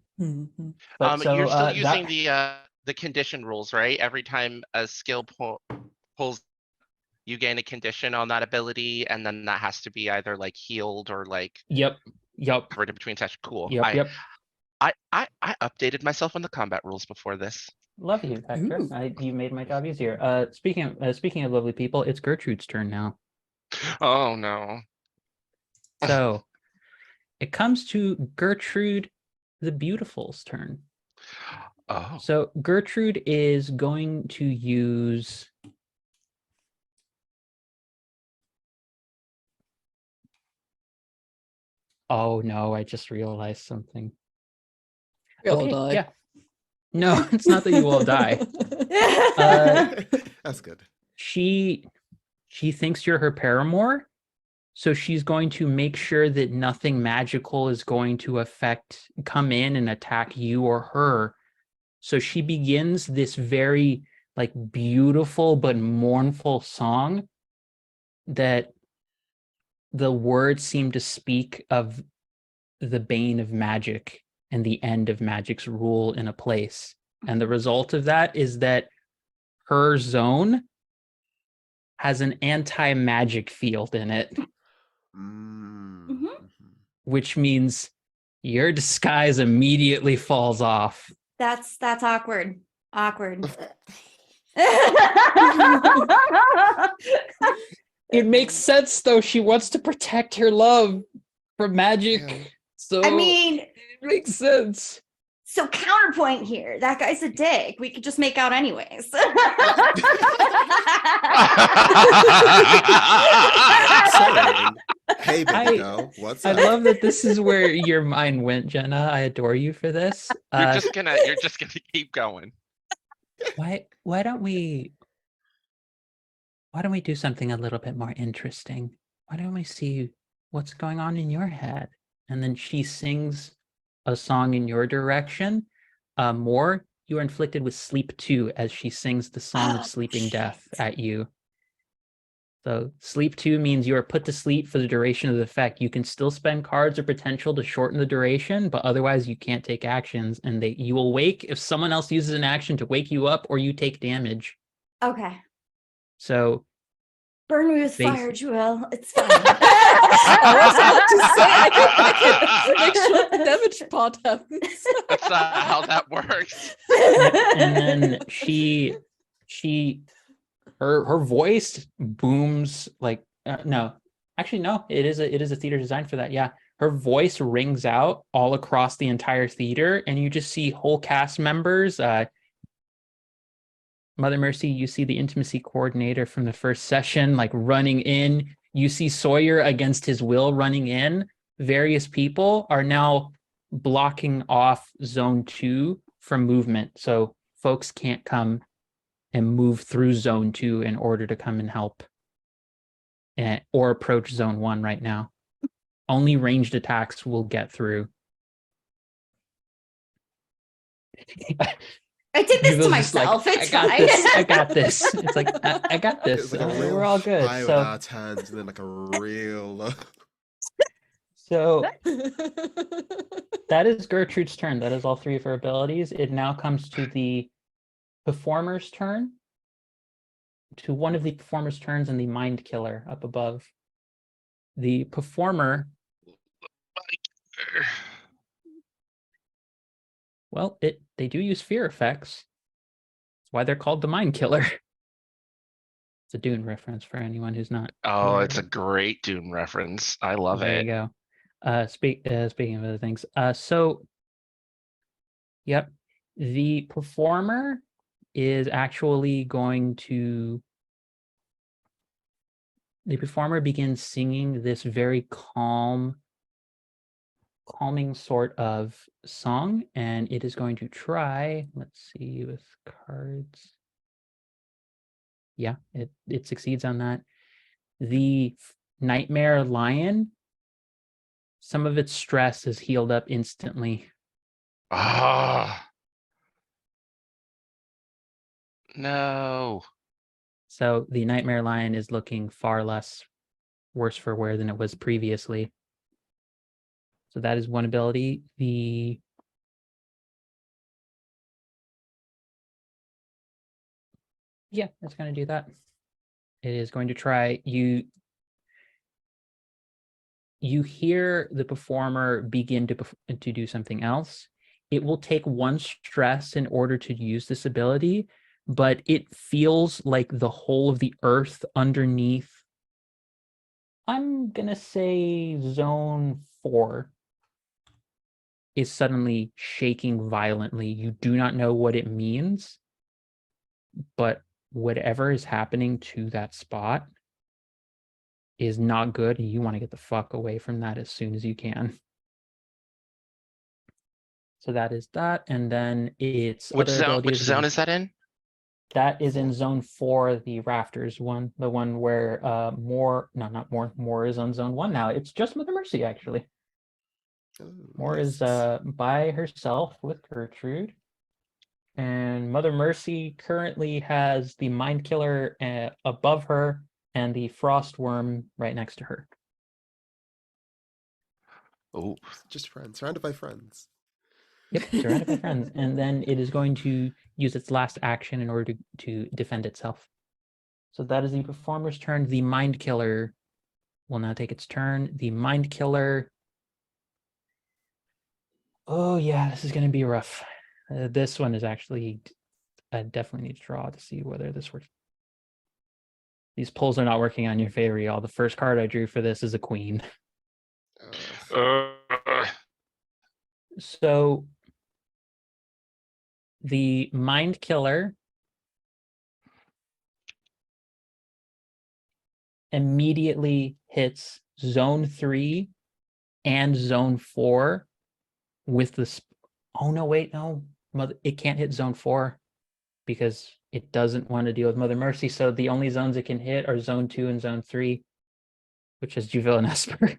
But you're still using the condition rules, right? Every time a skill pulls, you gain a condition on that ability, and then that has to be either like healed or like. Yep. Yup. covered in between attacks. Cool. Yep. I updated myself on the combat rules before this. Love you, Hector. Ooh. You made my job easier. Speaking of lovely people, it's Gertrude's turn now. Oh no. So it comes to Gertrude the Beautiful's turn. Oh. So Gertrude is going to use. Oh no, I just realized something. We all Okay, die. yeah. No, it's not that you all die. That's good. She thinks you're her paramour, so she's going to make sure that nothing magical is going to come in and attack you or her. So she begins this very like beautiful but mournful song that the words seem to speak of the bane of magic and the end of magic's rule in a place. And the result of that is that her zone has an anti-magic field in it, Mm-hmm. which means your disguise immediately falls off. That's awkward. Awkward. It makes sense though. She wants to protect her love from magic. Yeah. So I mean, it makes sense. so counterpoint here. That guy's a dick. We could just make out anyways. Sorry. Hey, baby girl. What's I up? love that this is where your mind went, Jenna. I adore you for this. You're just gonna keep going. Why don't we do something a little bit more interesting? Why don't we see what's going on in your head? And then she sings a song in your direction. More, you are inflicted with sleep 2 as she sings the song of sleeping death at you. So sleep 2 means you are put to sleep for the duration of the effect. You can still spend cards or potential to shorten the duration, but otherwise you can't take actions, and you will wake if someone else uses an action to wake you up or you take damage. Okay. So Burn me with Base- fire, Joel. It's fine. I was about to say I can make sure the damage part happens. That's how that works. and then her voice booms like no, it is a theater designed for that. Yeah, her voice rings out all across the entire theater, and you just see whole cast members. Mother Mercy, you see the intimacy coordinator from the first session like running in. You see Sawyer against his will running in. Various people are now blocking off zone 2 from movement, so folks can't come and move through zone 2 in order to come and help or approach zone 1 right now. Only ranged attacks will get through. I did this to Jubel's just like, myself. It's I got fine. this. I got this. It's like I got this. It's like a real We're all good. high So with our turns, and then like a real low. so that is Gertrude's turn. That is all 3 of her abilities. It now comes to the performer's turn. To one of the performer's turns and the mind killer up above. The performer, well, they do use fear effects. That's why they're called the mind killer. It's a Dune reference for anyone who's not. Oh, aware it's of a it. great Dune reference. I love There it. you go. Speaking of other things, so yep, the performer is actually going to. The performer begins singing this very calming sort of song, and it is going to try. Let's see with cards. Yeah, it succeeds on that. The nightmare lion. Some of its stress is healed up instantly. Ah. No. So the nightmare lion is looking far less worse for wear than it was previously. So that is one ability. Yeah, it's going to do that. It is going to try you. you hear the performer begin to do something else. It will take 1 stress in order to use this ability, but it feels like the whole of the earth underneath, I'm gonna say zone 4, is suddenly shaking violently. You do not know what it means, but whatever is happening to that spot is not good, and you want to get the fuck away from that as soon as you can. So that is that, and then its Which other zone? ability Which zone is that in? that is in zone 4, the rafters one, the one where Moore is on zone 1 now. It's just Mother Mercy, actually. Oh, Moore is nice. by herself with Gertrude. And Mother Mercy currently has the Mind Killer above her and the Frost Worm right next to her. Oh, Just friends, surrounded by friends. Yep, surrounded by friends. And then it is going to use its last action in order to defend itself. So that is the performer's turn. The Mind Killer will now take its turn. The Mind Killer. Oh, yeah, this is going to be rough. This one is actually, I definitely need to draw to see whether this works. These pulls are not working on your favor, y'all. The first card I drew for this is a queen. So the Mind Killer immediately hits zone 3 and zone 4 with this. Oh, no, wait, no. It can't hit zone 4 because it doesn't want to deal with Mother Mercy. So the only zones it can hit are zone 2 and zone 3, which is Juville and Esper.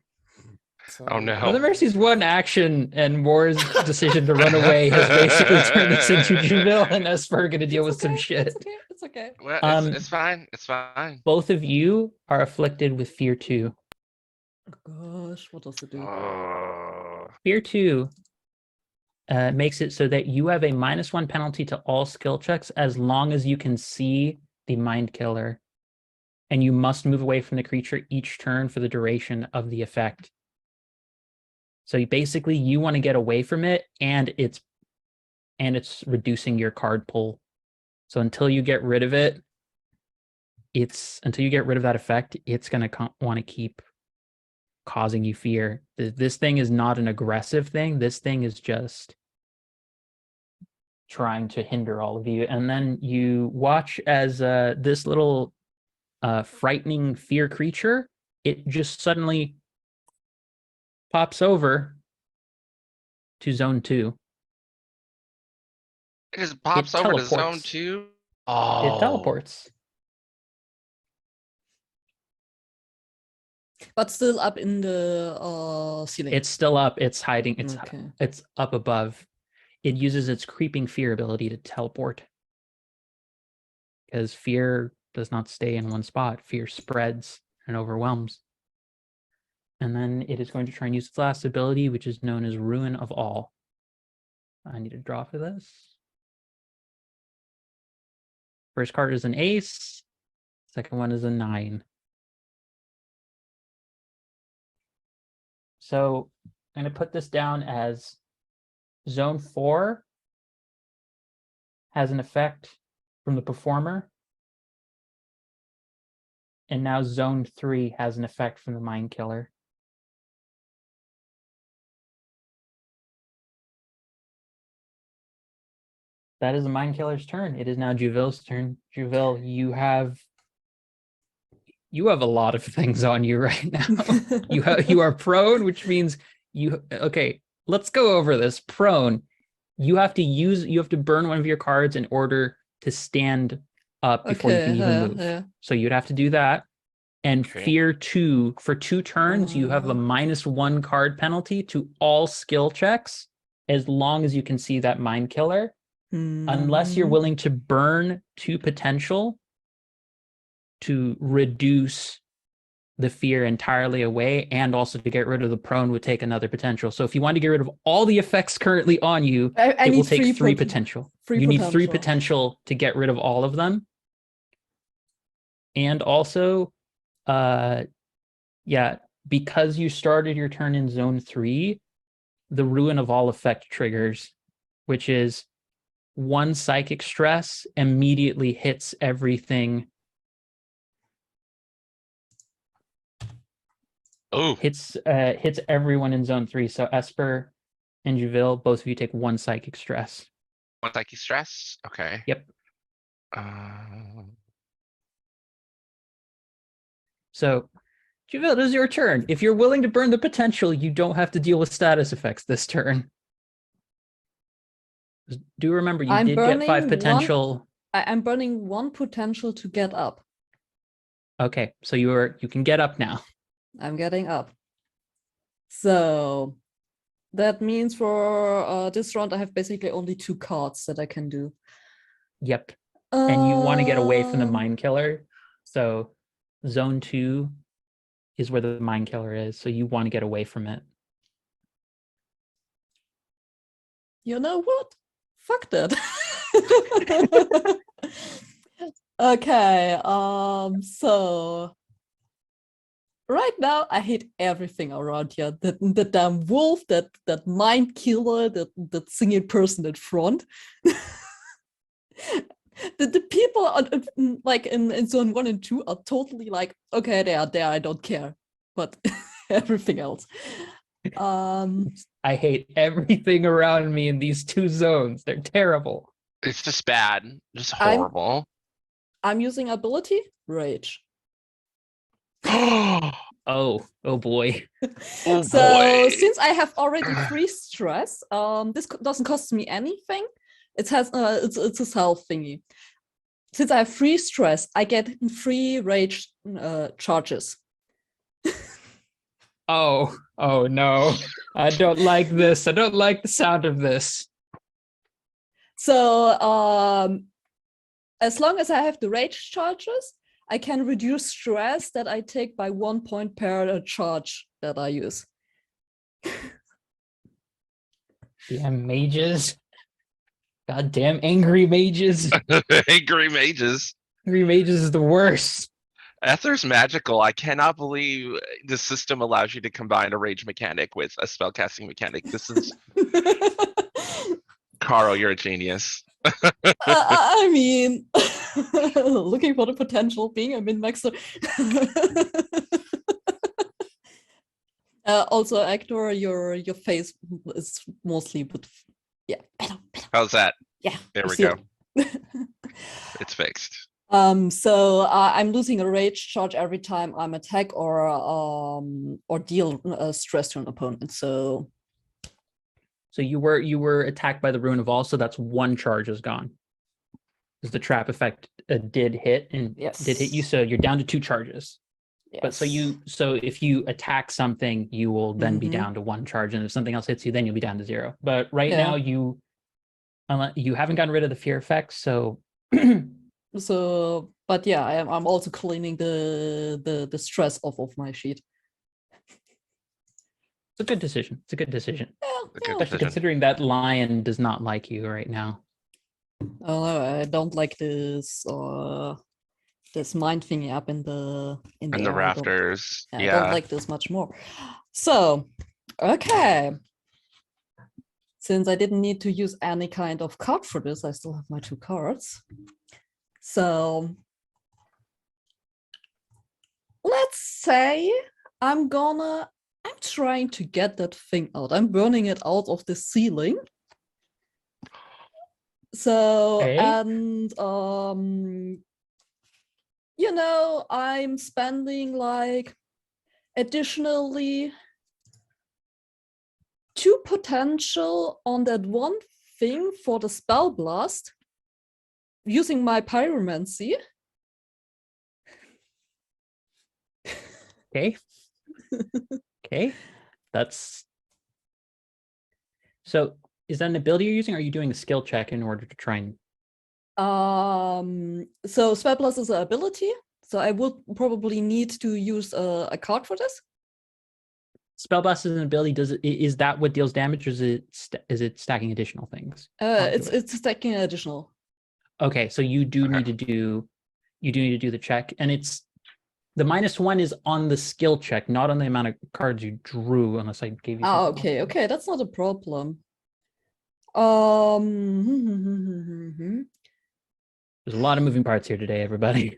Oh, no. Mother Mercy's one action and Moore's decision to run away has basically turned this into Juville and Esper going to deal with some shit. It's okay. Well, it's fine. It's fine. Both of you are afflicted with Fear 2. Oh gosh, what does it do? Fear 2 makes it so that you have a -1 penalty to all skill checks as long as you can see the Mind Killer, and you must move away from the creature each turn for the duration of the effect. So you want to get away from it, and it's reducing your card pull. So until you get rid of it, until you get rid of that effect, it's going to want to keep causing you fear. This thing is not an aggressive thing. This thing is just trying to hinder all of you. And then you watch as this little frightening fear creature, it just suddenly pops over to zone 2. It just pops over to zone teleports. 2. It teleports. But still up in the ceiling. It's still up. It's hiding. Okay. It's up above. It uses its creeping fear ability to teleport. Because fear does not stay in one spot. Fear spreads and overwhelms. And then it is going to try and use its last ability, which is known as Ruin of All. I need to draw for this. First card is an ace. Second one is a 9. So I'm going to put this down as zone 4 has an effect from the performer. And now zone 3 has an effect from the Mind Killer. That is the Mind Killer's turn. It is now Juville's turn. Juville, you have a lot of things on you right now. you are prone, which means okay, let's go over this. Prone, you have to burn one of your cards in order to stand up before you can even move. Yeah. So you'd have to do that. And Okay. Fear 2, for 2 turns, you have a -1 card penalty to all skill checks as long as you can see that Mind Killer. Unless you're willing to burn 2 potential to reduce the fear entirely away, and also to get rid of the prone would take another potential. So if you want to get rid of all the effects currently on you, it will take 3 potential. You need 3 potential to get rid of all of them. And also, because you started your turn in zone 3, the Ruin of All effect triggers, which is 1 psychic stress immediately hits everything. Oh, Hits everyone in zone 3. So Esper and Juville, both of you take 1 psychic stress. 1 psyche stress. Okay. Yep. Uh, So Juville, it is your turn. If you're willing to burn the potential, you don't have to deal with status effects this turn. Do remember you I'm did get 5 burning potential. I'm burning 1 potential to get up. Okay, so you can get up now. I'm getting up. So that means for this round, I have basically only 2 cards that I can do. Yep. And you want to get away from the Um, Mind Killer. So zone 2 is where the Mind Killer is. So you want to get away from it. You know what? Fuck that. Okay, so right now I hate everything around here. The damn wolf, that mind killer, that singing person in front. The people like in zone 1 and 2 are totally like, okay, they are there, I don't care. But everything else. I hate everything around me in these 2 zones. They're terrible. it's just bad. Just I'm- horrible. I'm using ability Rage. Oh boy. Oh So boy. since I have already 3 stress, this doesn't cost me anything. It has it's a self thingy. Since I have 3 stress, I get 3 rage charges. Oh no. I don't like this. I don't like the sound of this. So as long as I have the rage charges, I can reduce stress that I take by 1 point per charge that I use. Damn mages. Goddamn angry mages. Angry mages. Angry mages is the worst. Aether's magical. I cannot believe the system allows you to combine a rage mechanic with a spellcasting mechanic. This is Carl, you're a genius. I mean, looking for the potential, being a min-maxer. Also, Actor, your face is mostly with, yeah, better. How's that? Yeah, There you we see go. it. It's fixed. So I'm losing a rage charge every time I'm attack or deal stress to an opponent. So you were attacked by the Ruin of All, so that's 1 charge is gone. Because the trap effect did hit and did hit you, so you're down to 2 charges. yes. But so if you attack something, you will then be down to 1 charge, and if something else hits you, then you'll be down to 0. But right now you haven't gotten rid of the fear effects, so So, but yeah, I'm also cleaning the stress off of my sheet. it's a good decision. It's a good decision. A good Especially decision. considering that lion does not like you right now. Oh no, I don't like this this mind thingy up in the And the air. rafters. I Yeah. don't like this much more. So, okay. Since I didn't need to use any kind of card for this, I still have my 2 cards. So let's say I'm trying to get that thing out. I'm burning it out of the ceiling. So, Okay. and you know, I'm spending like additionally 2 potential on that one thing for the spell blast using my pyromancy. Okay. Okay. That's so is that an ability you're using, or are you doing a skill check in order to try and So spell blast is an ability, so I would probably need to use a card for this. spell blast is an ability? Is that what deals damage, or is it stacking additional things? onto it? It's stacking additional. Okay, so you do Okay. need to do the check, and it's The -1 is on the skill check, not on the amount of cards you drew, unless I gave you. Ah, something else. okay, that's not a problem. There's a lot of moving parts here today, everybody.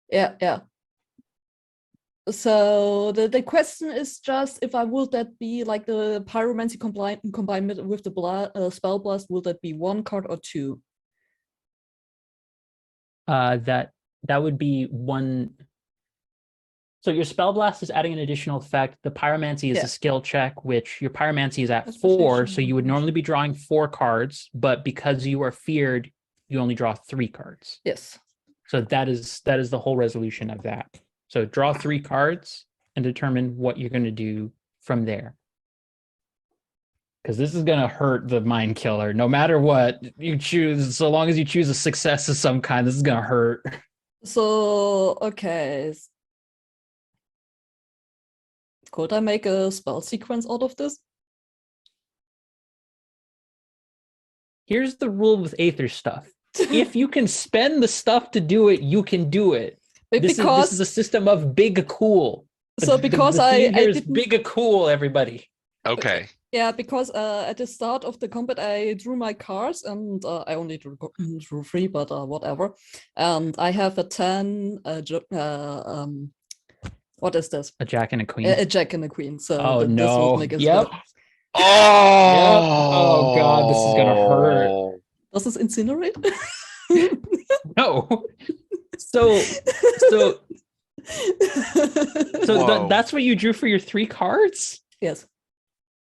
Yeah. So the question is just if I would that be like the pyromancy combined with the spell blast, will that be 1 card or 2? That would be 1. So your spell blast is adding an additional effect. The pyromancy is Yeah. a skill check, which your pyromancy is at That's 4. precision, So you would normally be drawing 4 cards, but because you are feared, you only draw 3 cards. Yes. So that is the whole resolution of that. So draw 3 cards and determine what you're going to do from there. Because this is going to hurt the mind killer. No matter what you choose, so long as you choose a success of some kind, this is going to hurt. So, okay. Could I make a spell sequence out of this? Here's the rule with Aether stuff. If you can spend the stuff to do it, you can do it. This is a system of big cool. So because the theme here is didn't- big cool, everybody. Okay. Yeah, because at the start of the combat, I drew my cards, and I only drew 3, but whatever. And I have a 10. What is this? A jack and a queen. A jack and a queen. So Oh, this no. would make it Yep. spell. Oh. God, this is gonna hurt. Does this incinerate? No. So Whoa. that's what you drew for your 3 cards? Yes.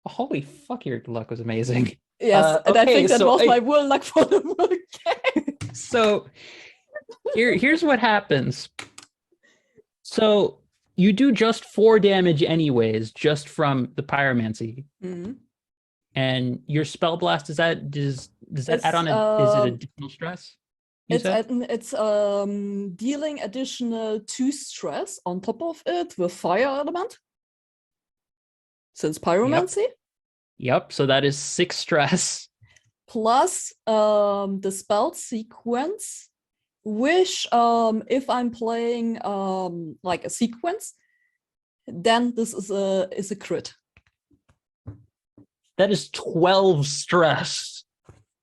Holy fuck, your luck was amazing. Yes, and I okay, think that so was my will luck for the game. So here's what happens. So you do just 4 damage anyways, just from the pyromancy. Mhm. And your spell blast, does that It's, add on is it additional stress? you said? It's dealing additional 2 stress on top of it with fire element. Since pyromancy. Yep, so that is 6 stress. Plus the spell sequence, which if I'm playing like a sequence, then this is a crit. That is 12 stress.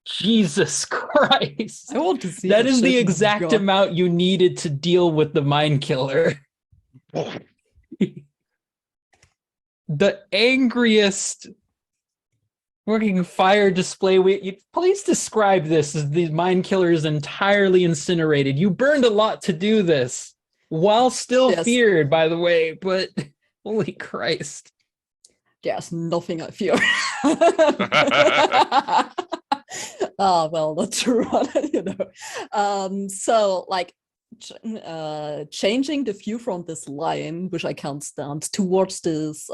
Jesus Christ. I want to see That is the shit. exact God. amount you needed to deal with the mind killer. The angriest working fire display. Please describe this as the mind killer is entirely incinerated. You burned a lot to do this while still Yes. feared, by the way, but holy Christ. There's nothing I fear. Well, that's true, you know. So like changing the view from this line, which I can't stand, towards this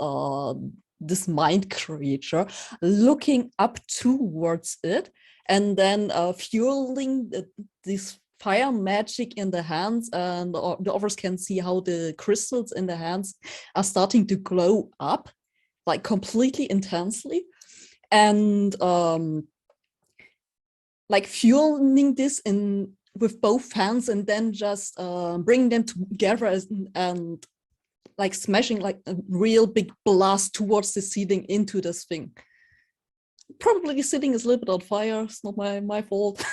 mind creature, looking up towards it, and then fueling this fire magic in the hands, and the others can see how the crystals in the hands are starting to glow up, like completely intensely, and like fueling this in with both hands, and then just bring them together and like smashing like a real big blast towards the ceiling into this thing. Probably the ceiling is a little bit on fire. It's not my fault.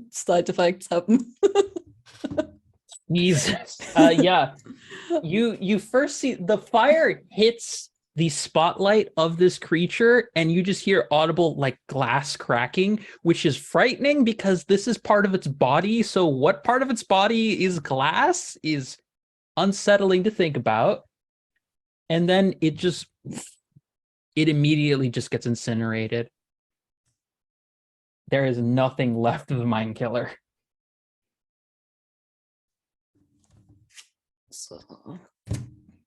Side effects happen. Jesus. Yeah. You first see the fire hits the spotlight of this creature, and you just hear audible like glass cracking, which is frightening because this is part of its body. So what part of its body is glass is unsettling to think about. And then it immediately just gets incinerated. There is nothing left of the mind killer. So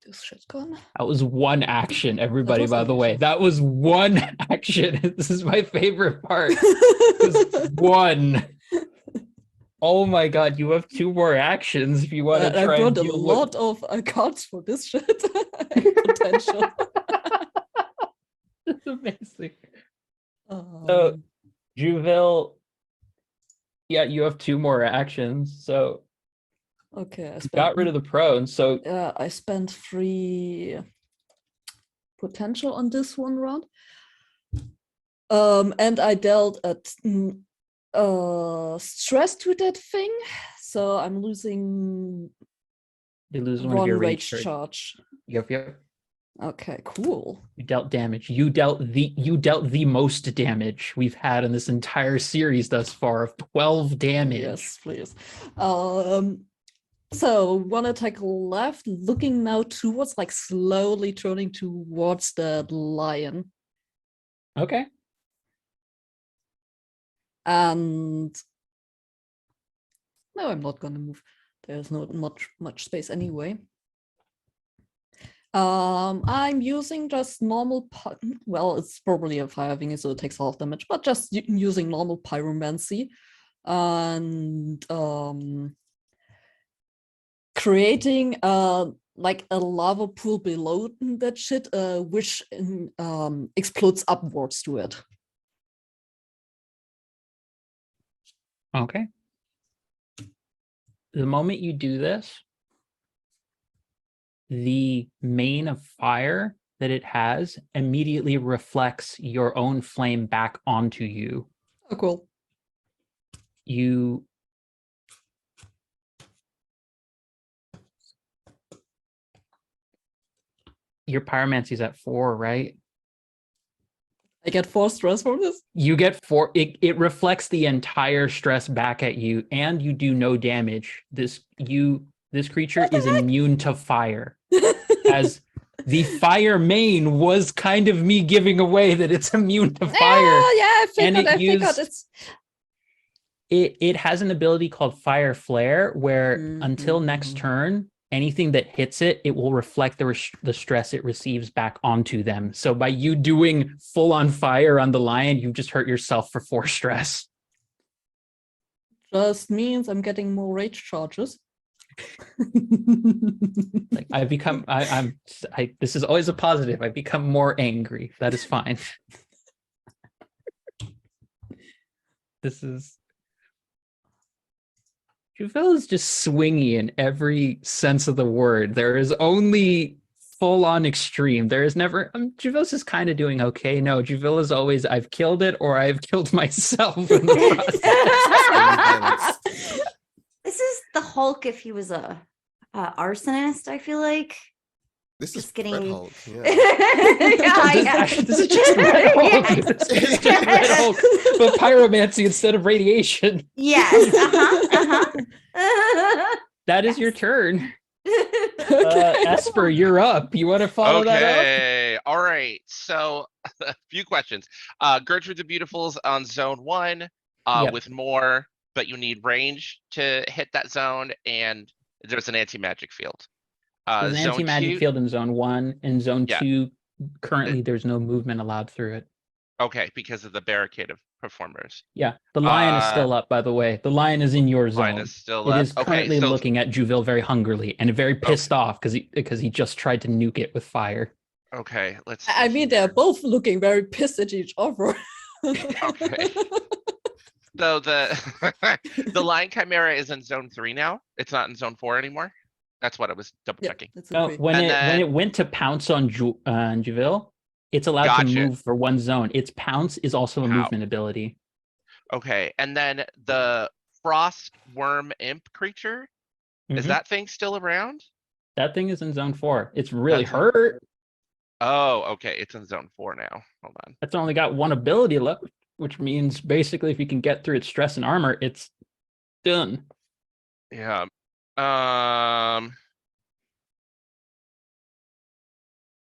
this shit's gone. That was one action, everybody, was by an the way. action. That was one action. This is my favorite part. It was one. Oh my god, you have 2 more actions if you want to I try and brought a deal lot of cards for this shit. Potential. That's amazing. So, Juville, yeah, you have 2 more actions. So Okay, I Got rid of the prone, so I spent 3 potential on this one round. And I dealt stress to that thing, so I'm losing you lose one of 1 your rage rage charge. Yep. Okay, cool. You dealt damage. You dealt the most damage we've had in this entire series thus far of 12 damage. Yes, please. So 1 attack left, looking now towards, like slowly turning towards the lion. Okay. And no, I'm not gonna move. There's not much space anyway. I'm using just normal, well, it's probably a fire thingy, so it takes half damage, but just using normal pyromancy and creating like a lava pool below that shit, which explodes upwards to it. Okay. The moment you do this, the mane of fire that it has immediately reflects your own flame back onto you. Oh, cool. Your pyromancy is at 4, right? I get 4 stress from this? You get 4. It reflects the entire stress back at you, and you do no damage. This creature is immune to fire. As the fire mane was kind of me giving away that it's immune to fire. I figured it's... It has an ability called Fire Flare, where until next turn, anything that hits it, it will reflect the stress it receives back onto them. So by you doing full on fire on the lion, you just hurt yourself for 4 stress. Just means I'm getting more rage charges. Like this is always a positive. I become more angry. That is fine. Juvel is just swingy in every sense of the word. There is only full on extreme. There is never. Juvel's is kind of doing okay. No, Juvel is always I've killed it or I've killed myself in the process. This is the Hulk if he was a arsonist, I feel like. This Just is getting... Red Hulk. Yeah. This is just Red Hulk. Yes. This is just Red Hulk, but pyromancy instead of radiation. Yes. That is your turn. Esper, you're up. You want to follow that up? Okay. All right. So a few questions. Gertrude the Beautiful's on zone 1 Yep. with more, but you need range to hit that zone, and there's an anti-magic field. There's an Zone anti-magic 2 field in zone 1. In zone Yeah. 2, currently there's no movement allowed through it. Okay, because of the barricade of performers. Yeah, the lion is still up, by the way. The lion is in your Lion zone. is still It up. is currently so looking at Juvel very hungrily and very pissed off because he just tried to nuke it with fire. okay, let's I see mean, they're here. both looking very pissed at each other. Okay. So the lion chimera is in zone 3 now. It's not in zone 4 anymore. That's what I was double Yeah, checking. that's No, okay. when And it went to pounce on Juvel, it's allowed to Gotcha. move for one zone. Its pounce is also a Wow. movement ability. Okay, and then the frost worm imp creature, is Mhm. that thing still around? That thing is in zone 4. It's really That's in- hurt. Oh, okay, it's in zone 4 now. Hold on. It's only got 1 ability left, which means basically if you can get through its stress and armor, it's done. Yeah.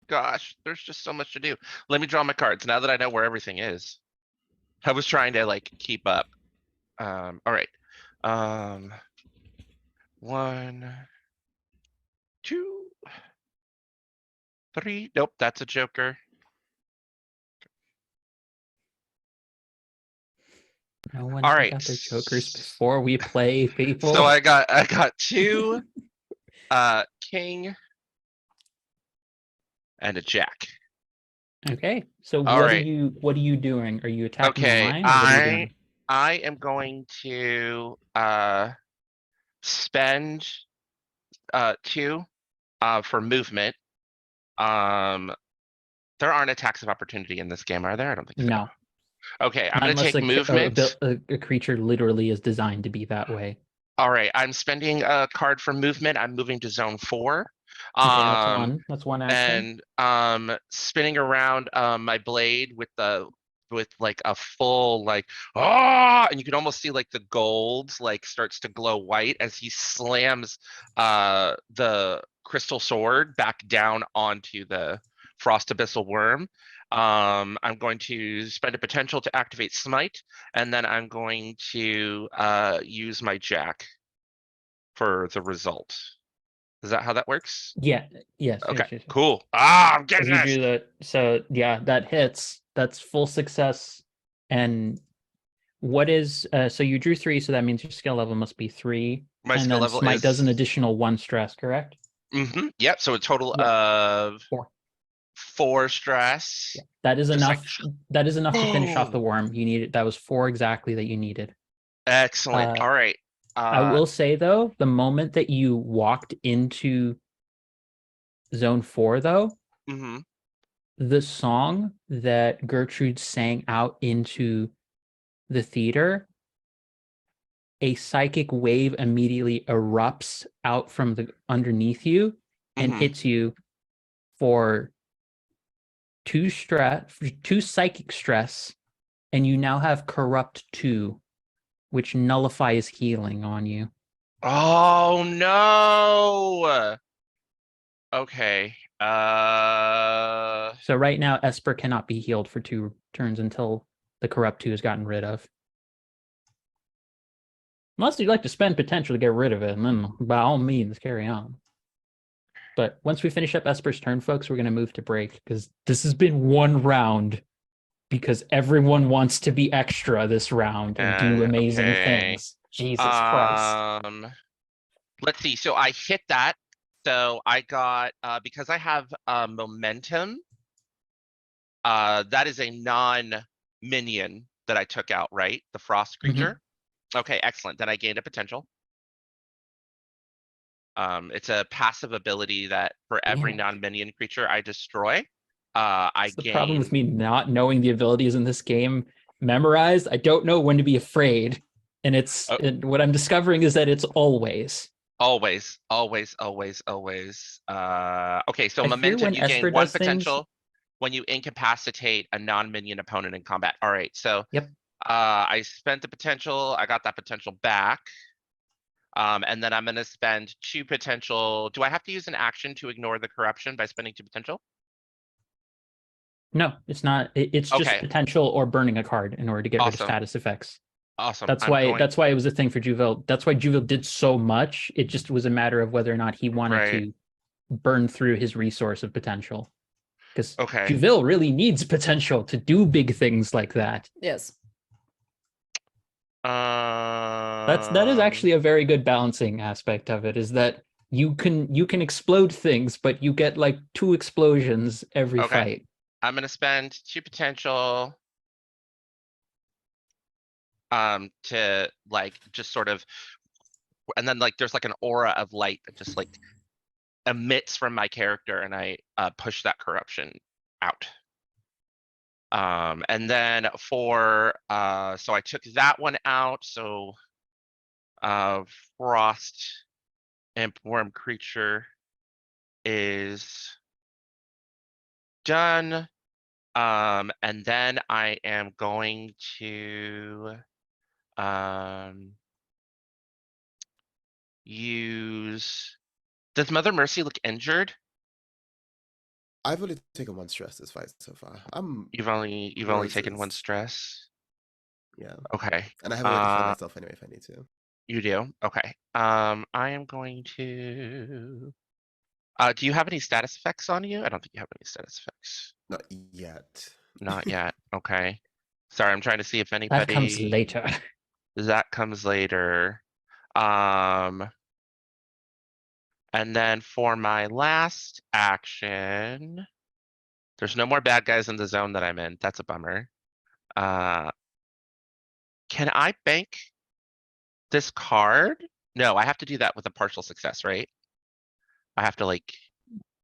Gosh, there's just so much to do. Let me draw my cards now that I know where everything is. I was trying to like keep up. All right. 1, 2, 3. Nope, that's a joker. No one All take right. out their chokers before we play, people. So I got 2 king and a jack. Okay, so All right. what are you doing? Are you attacking the Okay, line? Or what are you doing? I am going to spend 2 for movement. There aren't attacks of opportunity in this game, are there? I don't think so. No, Okay, I'm not gonna unless take movement. a creature literally is designed to be that way. All right, I'm spending a card for movement. I'm moving to zone 4. Okay, that's one. That's one action. And spinning around my blade with like a full like and you can almost see like the gold like starts to glow white as he slams the crystal sword back down onto the frost abyssal worm. I'm going to spend a potential to activate smite, and then I'm going to use my jack for the result. Is that how that works? Yeah. Yes. Okay, Yes. cool. I'm getting You this. drew that. So yeah, that hits. That's full success. And what is so you drew 3, so that means your skill level must be 3. My and skill then level smite is does an additional 1 stress, correct? Yep. So a total Yeah. of 4. 4 stress. Yeah. That is Just like- enough. That is enough to finish off the worm. You needed. That was 4 exactly that you needed. Excellent. All right. I will say though, the moment that you walked into zone 4, though, mhm. the song that Gertrude sang out into the theater, a psychic wave immediately erupts out from the underneath you and Mhm. hits you for 2 psychic stress, and you now have corrupt 2, which nullifies healing on you. Oh no. Okay. So right now, Esper cannot be healed for 2 turns until the corrupt 2 is gotten rid of. Unless you'd like to spend potential to get rid of it, and then by all means, carry on. But once we finish up Esper's turn, folks, we're going to move to break, because this has been one round, because everyone wants to be extra this round and do amazing things. Jesus Christ. Let's see. So I hit that. So I got because I have momentum. That is a non-minion that I took out, right? The frost creature. Okay, excellent. Then I gained a potential. It's a passive ability that for every Yeah. non-minion creature I destroy, That's the problem with me not knowing the abilities in this game memorized. I don't know when to be afraid. And what I'm discovering is that it's always. Always. Okay, so I fear momentum, when you Esper gain 1 does things- potential when you incapacitate a non-minion opponent in combat. All right, so Yep. I spent the potential, I got that potential back. And then I'm gonna spend 2 potential. Do I have to use an action to ignore the corruption by spending 2 potential? No, it's not. It's just Okay. potential or burning a card in order to get rid of Awesome. status effects. Awesome. That's why it was a thing for Juvel. That's why Juvel did so much. It just was a matter of whether or not he wanted to burn through his resource of potential. Because Juvel really needs potential to do big things like that. Yes. That is actually a very good balancing aspect of it, is that you can explode things, but you get like 2 explosions every fight. I'm gonna spend 2 potential to like just sort of, and then like there's like an aura of light that just like emits from my character, and I push that corruption out. And then for so I took that one out. So frost imp worm creature is done. And then I am going to use. Does Mother Mercy look injured? I've only taken 1 stress this fight so far. You've only taken 1 stress. Yeah. Okay. And I have a way to heal myself anyway if I need to. You do? Okay. I am going to. Do you have any status effects on you? I don't think you have any status effects. Not yet. Not yet. Okay. Sorry, I'm trying to see if anybody. That comes later. That comes later. And then for my last action, there's no more bad guys in the zone that I'm in. That's a bummer. Can I bank this card No, I have to do that with a partial success, right? I have to like.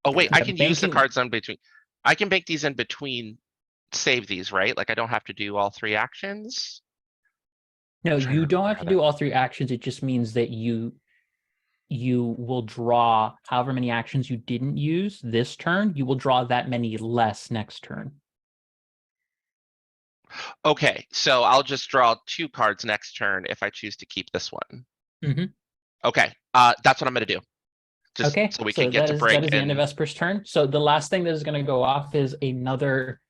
Oh wait, I Yeah, can use the banking- cards on between. I can bank these in between. Save these, right? Like I don't have to do all 3 actions. No, I'm trying you to don't remember have how to do all 3 actions. It just means that you will draw however many actions you didn't use this turn. You will draw that many less next turn. Okay, so I'll just draw 2 cards next turn if I choose to keep this one. Mhm. Okay, that's what I'm gonna do. Just Okay, so we so can get to that break is the end of and Esper's turn. So the last thing that is going to go off is another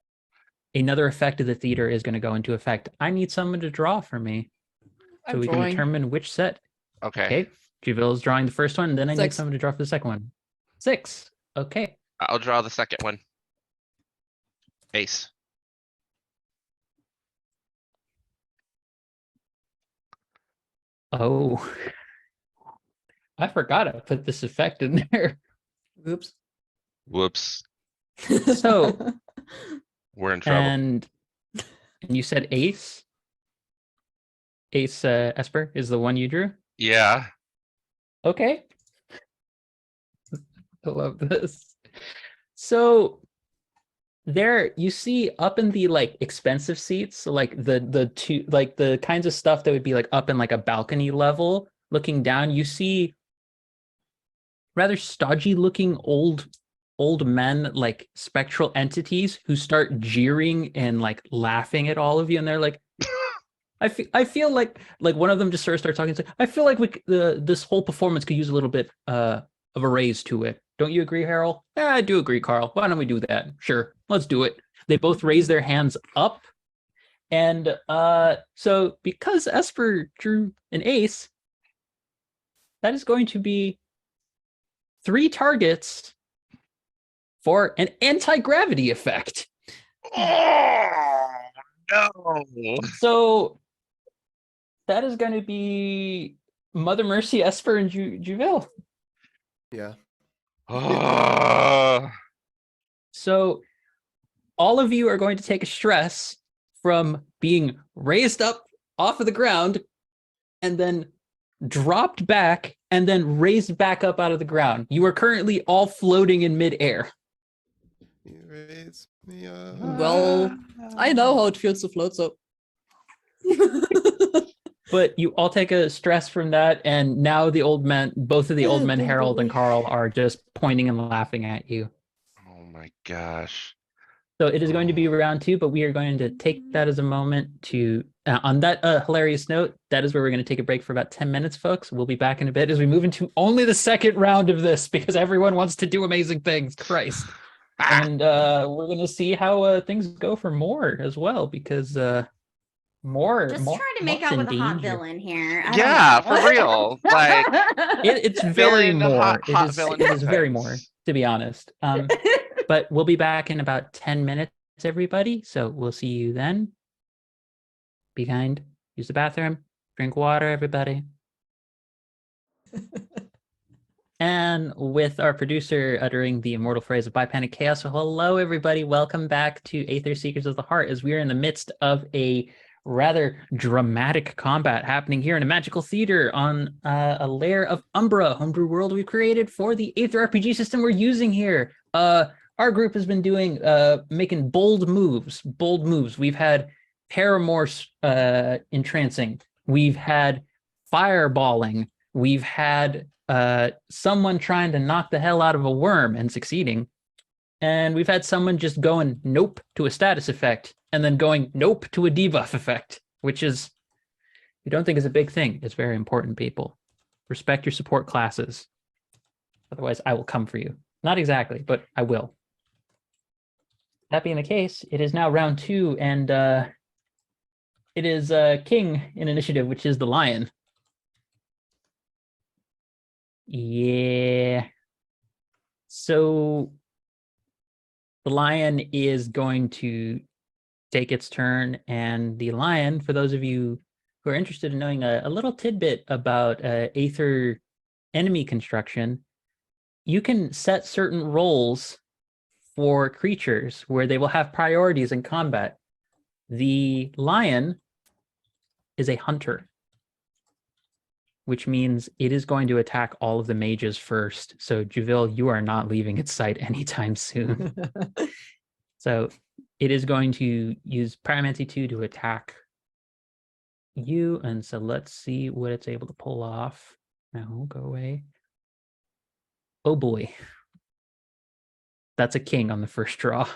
effect of the theater is going to go into effect. I need someone to draw for me, so I'm we can drawing. determine which set. okay. Okay, Juville is drawing the first one, and then I need 6. someone to draw for the second one. 6. Okay. I'll draw the second one. Ace. Oh, I forgot I put this effect in there. Oops. Whoops. So, We're in trouble. and you said ace. Ace Esper is the one you drew. Yeah. Okay. I love this. So there you see up in the like expensive seats, so like the two like the kinds of stuff that would be like up in like a balcony level, looking down, you see rather stodgy looking old men, like spectral entities who start jeering and like laughing at all of you, and they're like, I feel like one of them just sort of starts talking. It's like, I feel like this whole performance could use a little bit of a raise to it. Don't you agree, Harold? Yeah, I do agree, Carl. Why don't we do that? Sure, let's do it. They both raise their hands up, and so because Esper drew an ace, that is going to be 3 targets for an anti-gravity effect. Oh no. So that is going to be Mother Mercy, Esper, and Juville. Yeah. Oh. So all of you are going to take a stress from being raised up off of the ground and then dropped back and then raised back up out of the ground. You are currently all floating in midair. You raise me up. Well, I know how it feels to float, so. But you all take a stress from that, and now the old men, both of the old men, Harold and Carl, are just pointing and laughing at you. Oh my gosh. So it is going to be round 2, but we are going to take that as a moment to, on that hilarious note, that is where we're going to take a break for about 10 minutes, folks. We'll be back in a bit as we move into only the second round of this, because everyone wants to do amazing things. Christ. And we're going to see how things go for more as well, because more. Just trying to make More's out in with a hot danger. villain here. I Yeah, don't know. for real. Like It's very villain, more. hot It villain is very things. more, to be honest. But we'll be back in about 10 minutes, everybody. So we'll see you then. Be kind. Use the bathroom. Drink water, everybody. And with our producer uttering the immortal phrase of Bipanic Chaos. So hello, everybody. Welcome back to Aether Seekers of the Heart, as we are in the midst of a rather dramatic combat happening here in a magical theater on a layer of Umbra, homebrew world we've created for the Aether RPG system we're using here. Our group has been doing making bold moves. We've had Paramorse entrancing. We've had fireballing. We've had someone trying to knock the hell out of a worm and succeeding. And we've had someone just going nope to a status effect and then going nope to a debuff effect, which is, you don't think is a big thing. It's very important, people. Respect your support classes. Otherwise, I will come for you. Not exactly, but I will. That being the case, it is now round 2, and it is King in initiative, which is the lion. Yeah. So the lion is going to take its turn, and the lion, for those of you who are interested in knowing a little tidbit about Aether enemy construction, you can set certain roles for creatures where they will have priorities in combat. The lion is a hunter. which means it is going to attack all of the mages first. So Juvil, you are not leaving its sight anytime soon. So it is going to use Pyromancy 2 to attack you. And so let's see what it's able to pull off. No, go away. Oh boy. That's a king on the first draw.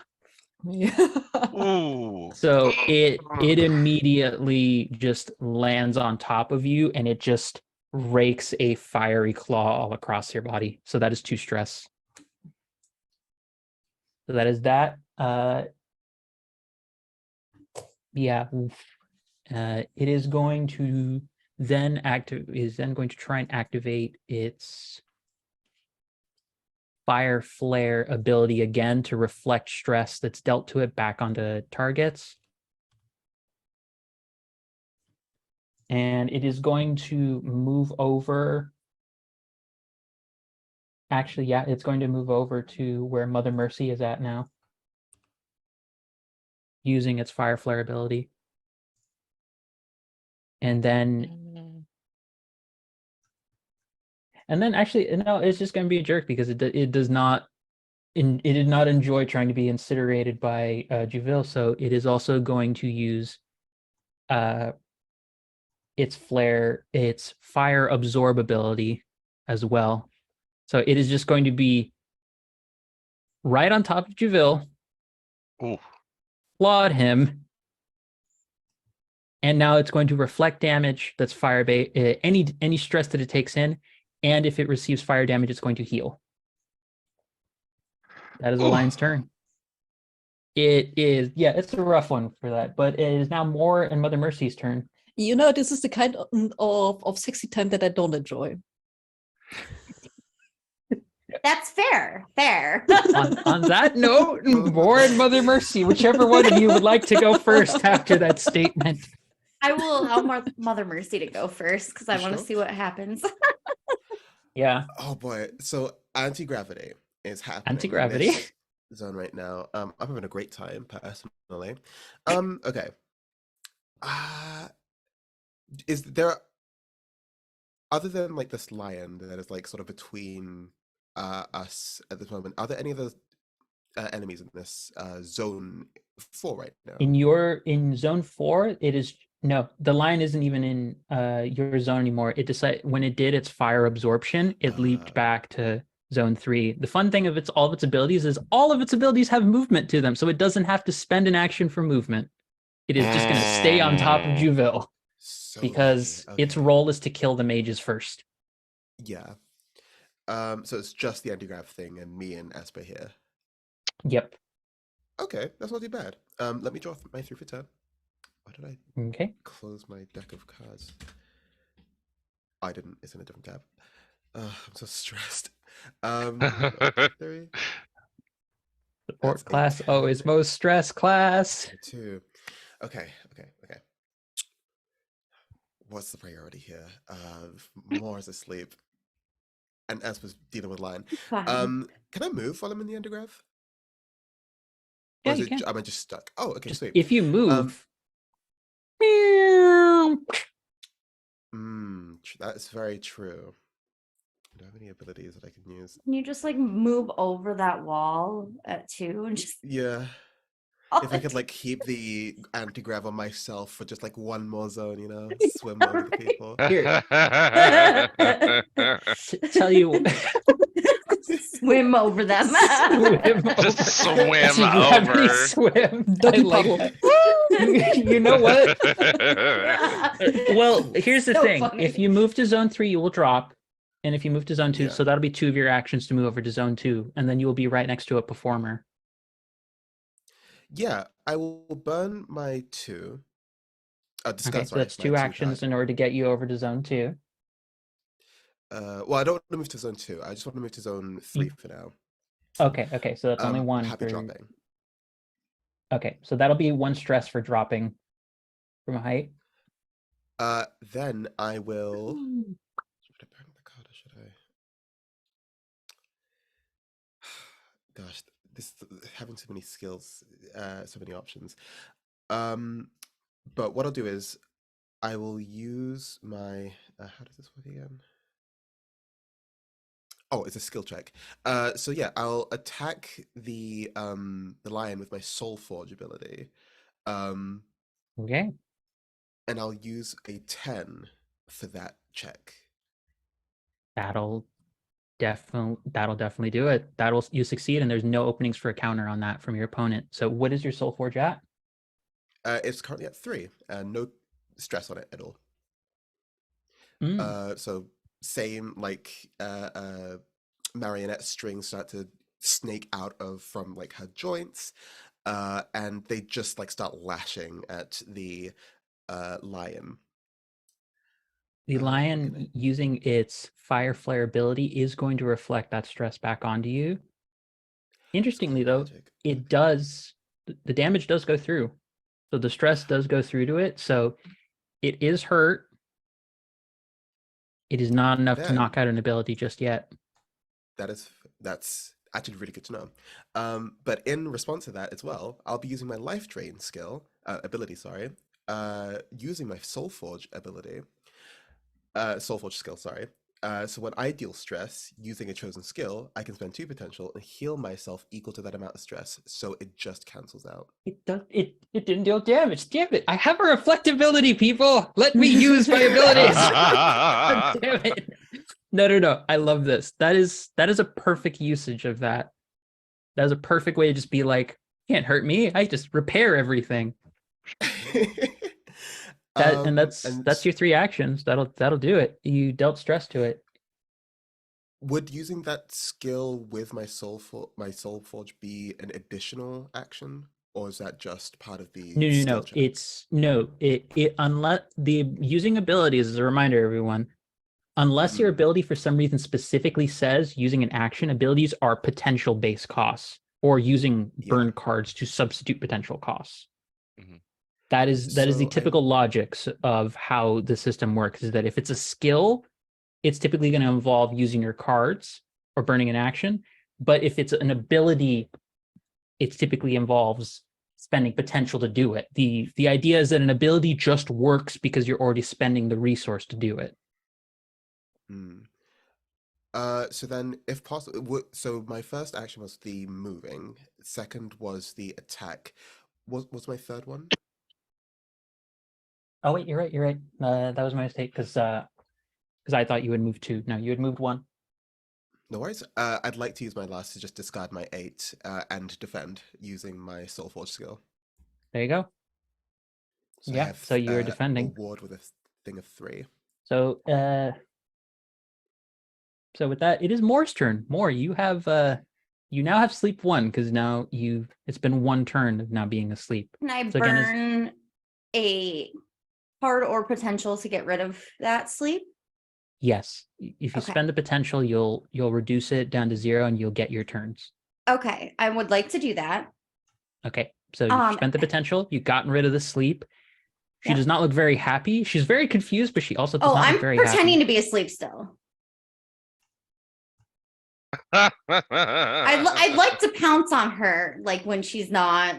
Ooh. So it immediately just lands on top of you and it just rakes a fiery claw all across your body. So that is 2 stress. So that is that. Yeah. It is going to then going to try and activate its fire flare ability again to reflect stress that's dealt to it back onto targets. And it is going to move over. Actually, yeah, it's going to move over to where Mother Mercy is at now, using its fire flare ability. And then actually, no, it's just going to be a jerk because it did not enjoy trying to be incinerated by Juvil, so it is also going to use its fire absorb ability as well. So it is just going to be right on top of Juvil, clawed him, and now it's going to reflect damage that's fire any stress that it takes in, and if it receives fire damage, it's going to heal. That is the lion's turn. It is, yeah, it's a rough one for that, but it is now Moore and Mother Mercy's turn. You know, this is the kind of sexy time that I don't enjoy. That's fair. Fair. On that note, Moore and Mother Mercy, whichever one of you would like to go first after that statement. I'll Mother Mercy to go first because I want to see what happens. Yeah. Oh boy. So anti-gravity is happening. Anti-gravity. In this zone right now. I'm having a great time personally. Okay. Is there, other than like this lion that is like sort of between us at this moment, are there any other enemies in this zone 4 right now? In zone 4, it is no, the lion isn't even in your zone anymore. It decided when it did its fire absorption, it leaped back to zone 3. The fun thing of all of its abilities is all of its abilities have movement to them, so it doesn't have to spend an action for movement. It is just going to stay on top of Juvil because its role is to kill the mages first. Yeah. So it's just the anti-grav thing and me and Esper here. Yep. Okay, that's not too bad. Let me draw my 3 for turn. Why did I close my deck of cards? I didn't. It's in a different tab. I'm so stressed. 3. Support class always most stress class. 2. Okay. What's the priority here? More is asleep. And Esper's dealing with lion. Can I move while I'm in the undergraph? Yeah, you can. Am I just stuck? Oh, okay, sweet. If you move. That is very true. I don't have any abilities that I can use. Can you just like move over that wall at 2 and just if I could like keep the anti-grav on myself for just like one more zone, you know, swim over the people. Here. Tell you swim over them. Just swim over. Swim. Doggy paddle. You know what? Well, here's the So thing. funny. If you move to zone 3, you will drop. And if you move to zone 2, Yeah. so that'll be 2 of your actions to move over to zone 2. And then you will be right next to a performer. Yeah, I will burn my 2. Discuss, Okay, so that's 2 actions in order to get you over to zone 2. Well, I don't want to move to zone 2. I just want to move to zone 3 for now. Okay, so that's only 1. Happy dropping. Okay, so that'll be 1 stress for dropping from a height. Then I will. Should I burn the card or should I? Gosh, this having so many skills, so many options. But what I'll do is I will use my. How does this work again? Oh, it's a skill check. So yeah, I'll attack the lion with my Soul Forge ability, Okay. and I'll use a 10 for that check. That'll definitely do it. You succeed, and there's no openings for a counter on that from your opponent. So what is your Soul Forge at? It's currently at 3, and no stress on it at all. Mm. So same like marionette strings start to snake out from like her joints, and they just like start lashing at the lion. The We're lion gonna- using its fire flare ability is going to reflect that stress back onto you. Interestingly, though, Magic. it does the damage does go through. So the stress does go through to it. So it is hurt. It is not enough to Then- knock out an ability just yet. That's actually really good to know. But in response to that as well, I'll be using my life drain ability, sorry, using my Soul Forge ability, Soul Forge skill, sorry. So when I deal stress using a chosen skill, I can spend 2 potential and heal myself equal to that amount of stress. So it just cancels out. It didn't deal damage. Damn it. I have a reflectability, people. Let me use my abilities. God damn it. No. I love this. That is a perfect usage of that. That is a perfect way to just be like, can't hurt me. I just repair everything. And that's your 3 actions. That'll do it. You dealt stress to it. Would using that skill with my Soul Forge be an additional action, or is that just part of the skill No. check? It unless the using abilities, as a reminder, everyone, unless your ability for some reason specifically says using an action, abilities are potential base costs or using burn cards to substitute potential costs. Mhm. That is the So typical logic of how the system works, is that if it's a skill, it's typically going to involve using your cards or burning an action. But if it's an ability, it typically involves spending potential to do it. The idea is that an ability just works because you're already spending the resource to do it. So then, if possible, so my first action was the moving. Second was the attack. What's my third one? Oh wait, you're right. That was my mistake because I thought you had moved 2. No, you had moved 1. No worries. I'd like to use my last to just discard my 8 and defend using my Soul Forge skill. There you go. So I Yeah, have, so you're defending. a ward with a thing of 3. So so with that, it is Moore's turn. Moore, you now have sleep 1 because now it's been 1 turn of now being asleep. Can I So again, burn a card or potential to get rid of that sleep? Yes. If you Okay. spend the potential, you'll reduce it down to 0 and you'll get your turns. Okay, I would like to do that. Okay. So you spent the potential, you've gotten rid of the sleep. She does not look very happy. She's very confused, but she also does not I'm look very pretending happy. to be asleep still. I'd like to pounce on her like when she's not.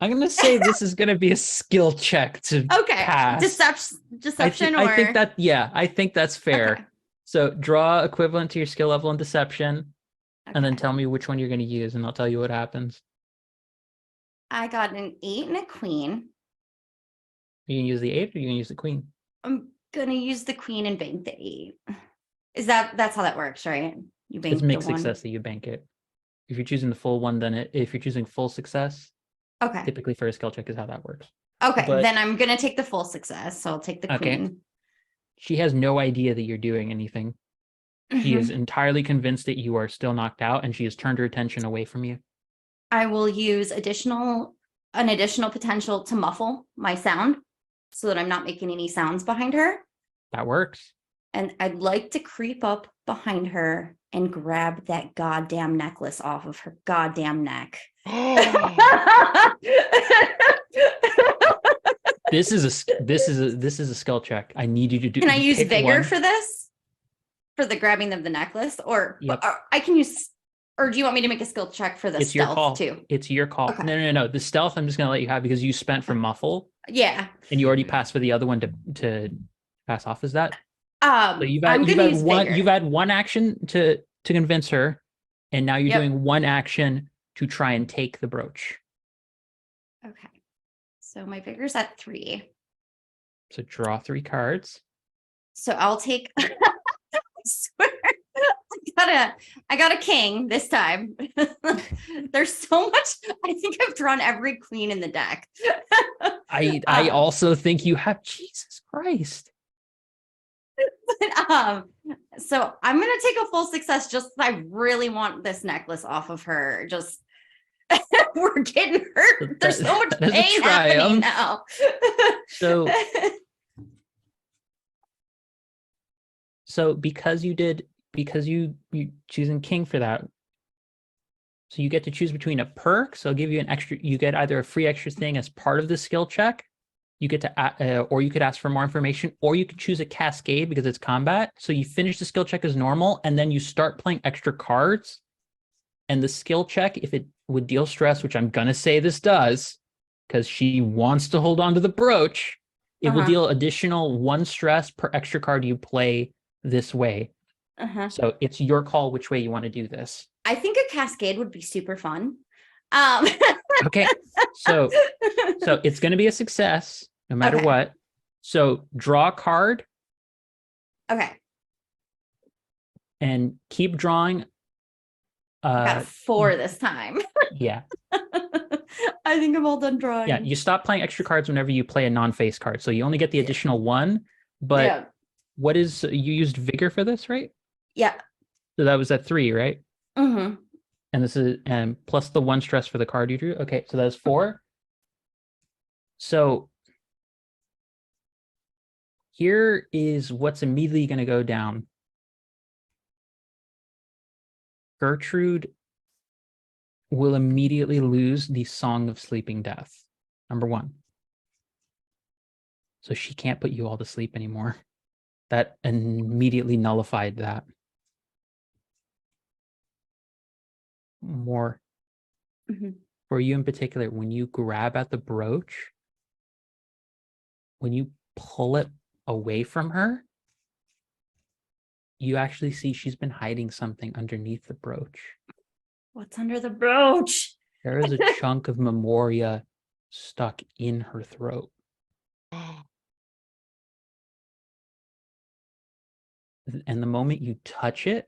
I'm gonna say this is gonna be a skill check to pass. Deception I think that's fair. Okay. So draw equivalent to your skill level in deception, and then Okay. tell me which one you're gonna use, and I'll tell you what happens. I got an 8 and a queen. You can use the 8 or you can use the queen. I'm gonna use the queen and bank the 8. That's how that works, right? You bank It's mixed the 1. success that you bank it. If you're choosing the full one, then if you're choosing full success, Okay. typically for a skill check is how that works. Okay, But- then I'm gonna take the full success. So I'll take the Okay. queen. She has no idea that you're doing anything. She Mhm. is entirely convinced that you are still knocked out, and she has turned her attention away from you. I will use an additional potential to muffle my sound so that I'm not making any sounds behind her. That works. And I'd like to creep up behind her and grab that goddamn necklace off of her goddamn neck. This is a skill check. I need you to do. Can I use pick vigor one. for this? For the grabbing of the necklace? Or Yep. I can use Or do you want me to make a skill check for the It's your stealth call. too? It's your call. Okay. No. The stealth I'm just gonna let you have because you spent for muffle Yeah. and you already passed for the other one to pass off as that. So I'm you've gonna had use one vigor. you've had one action to convince her, and now you're Yep. doing one action to try and take the brooch. Okay. So my vigor's at 3. So draw 3 cards. So I'll take I swear I got a king this time. There's so much. I think I've drawn every queen in the deck. I also think you have Jesus Christ. So I'm gonna take a full success just 'cause I really want this necklace off of her. Just we're getting hurt. There's so much That is a pain happening triumph. now. So because you choosing king for that, so you get to choose between a perk. So I'll give you an extra. You get either a free extra thing as part of the skill check. You get to, or you could ask for more information, or you could choose a cascade because it's combat. So you finish the skill check as normal, and then you start playing extra cards. And the skill check, if it would deal stress, which I'm gonna say this does, because she wants to hold on to the brooch, it will deal additional 1 stress per extra card you play this way. So it's your call which way you want to do this. I think a cascade would be super fun. Okay, so it's going to be a success no matter Okay. what. So draw a card Okay. and keep drawing. I got a 4 this time. Yeah. I think I'm all done drawing. Yeah, you stop playing extra cards whenever you play a non-face card. So you only get the additional 1, but Yeah. what is, you used vigor for this, right? Yeah. So that was at 3, right? Mm-hmm. And this is, and plus the 1 stress for the card you drew. Okay, so that's 4. So here is what's immediately going to go down. Gertrude will immediately lose the Song of Sleeping Death, number 1. So she can't put you all to sleep anymore. That immediately nullified that. More for you in particular, when you grab at the brooch, when you pull it away from her, you actually see she's been hiding something underneath the brooch. What's under the brooch? There is a chunk of Memoria stuck in her throat. And the moment you touch it,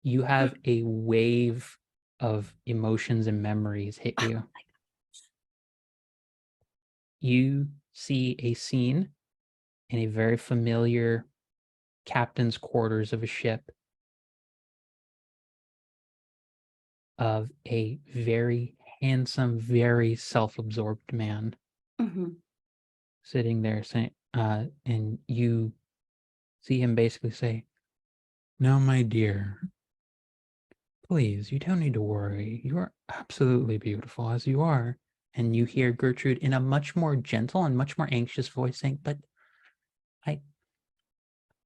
you have a wave of emotions and memories hit you. You see a scene in a very familiar captain's quarters of a ship of a very handsome, very self-absorbed man sitting there saying, and you see him basically say, "No, my dear, please, you don't need to worry. You are absolutely beautiful as you are." And you hear Gertrude in a much more gentle and much more anxious voice saying, "But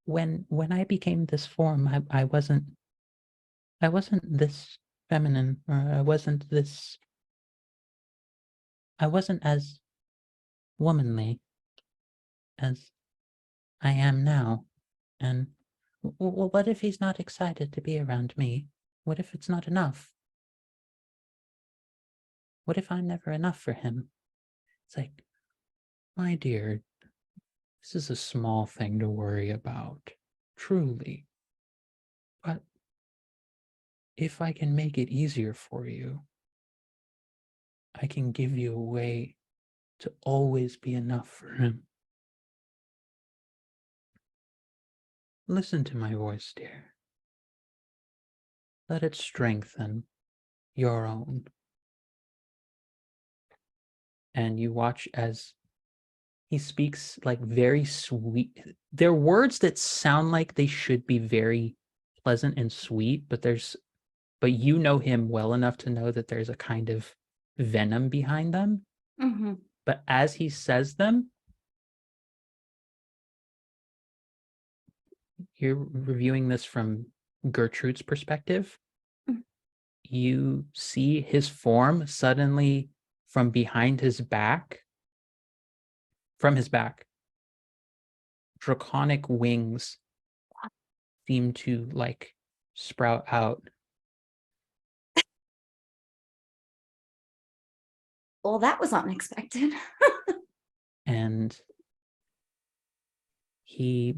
when I became this form, I wasn't this feminine, or I wasn't as womanly as I am now. And well, what if he's not excited to be around me? What if it's not enough? What if I'm never enough for him?" It's like, my dear, this is a small thing to worry about, truly. But if I can make it easier for you, I can give you a way to always be enough for him. Listen to my voice, dear. Let it strengthen your own. And you watch as he speaks like very sweet. They're words that sound like they should be very pleasant and sweet, but you know him well enough to know that there's a kind of venom behind them. But as he says them, you're reviewing this from Gertrude's perspective. you see his form suddenly from behind his back, draconic wings seem to like sprout out. Well, that was unexpected. And he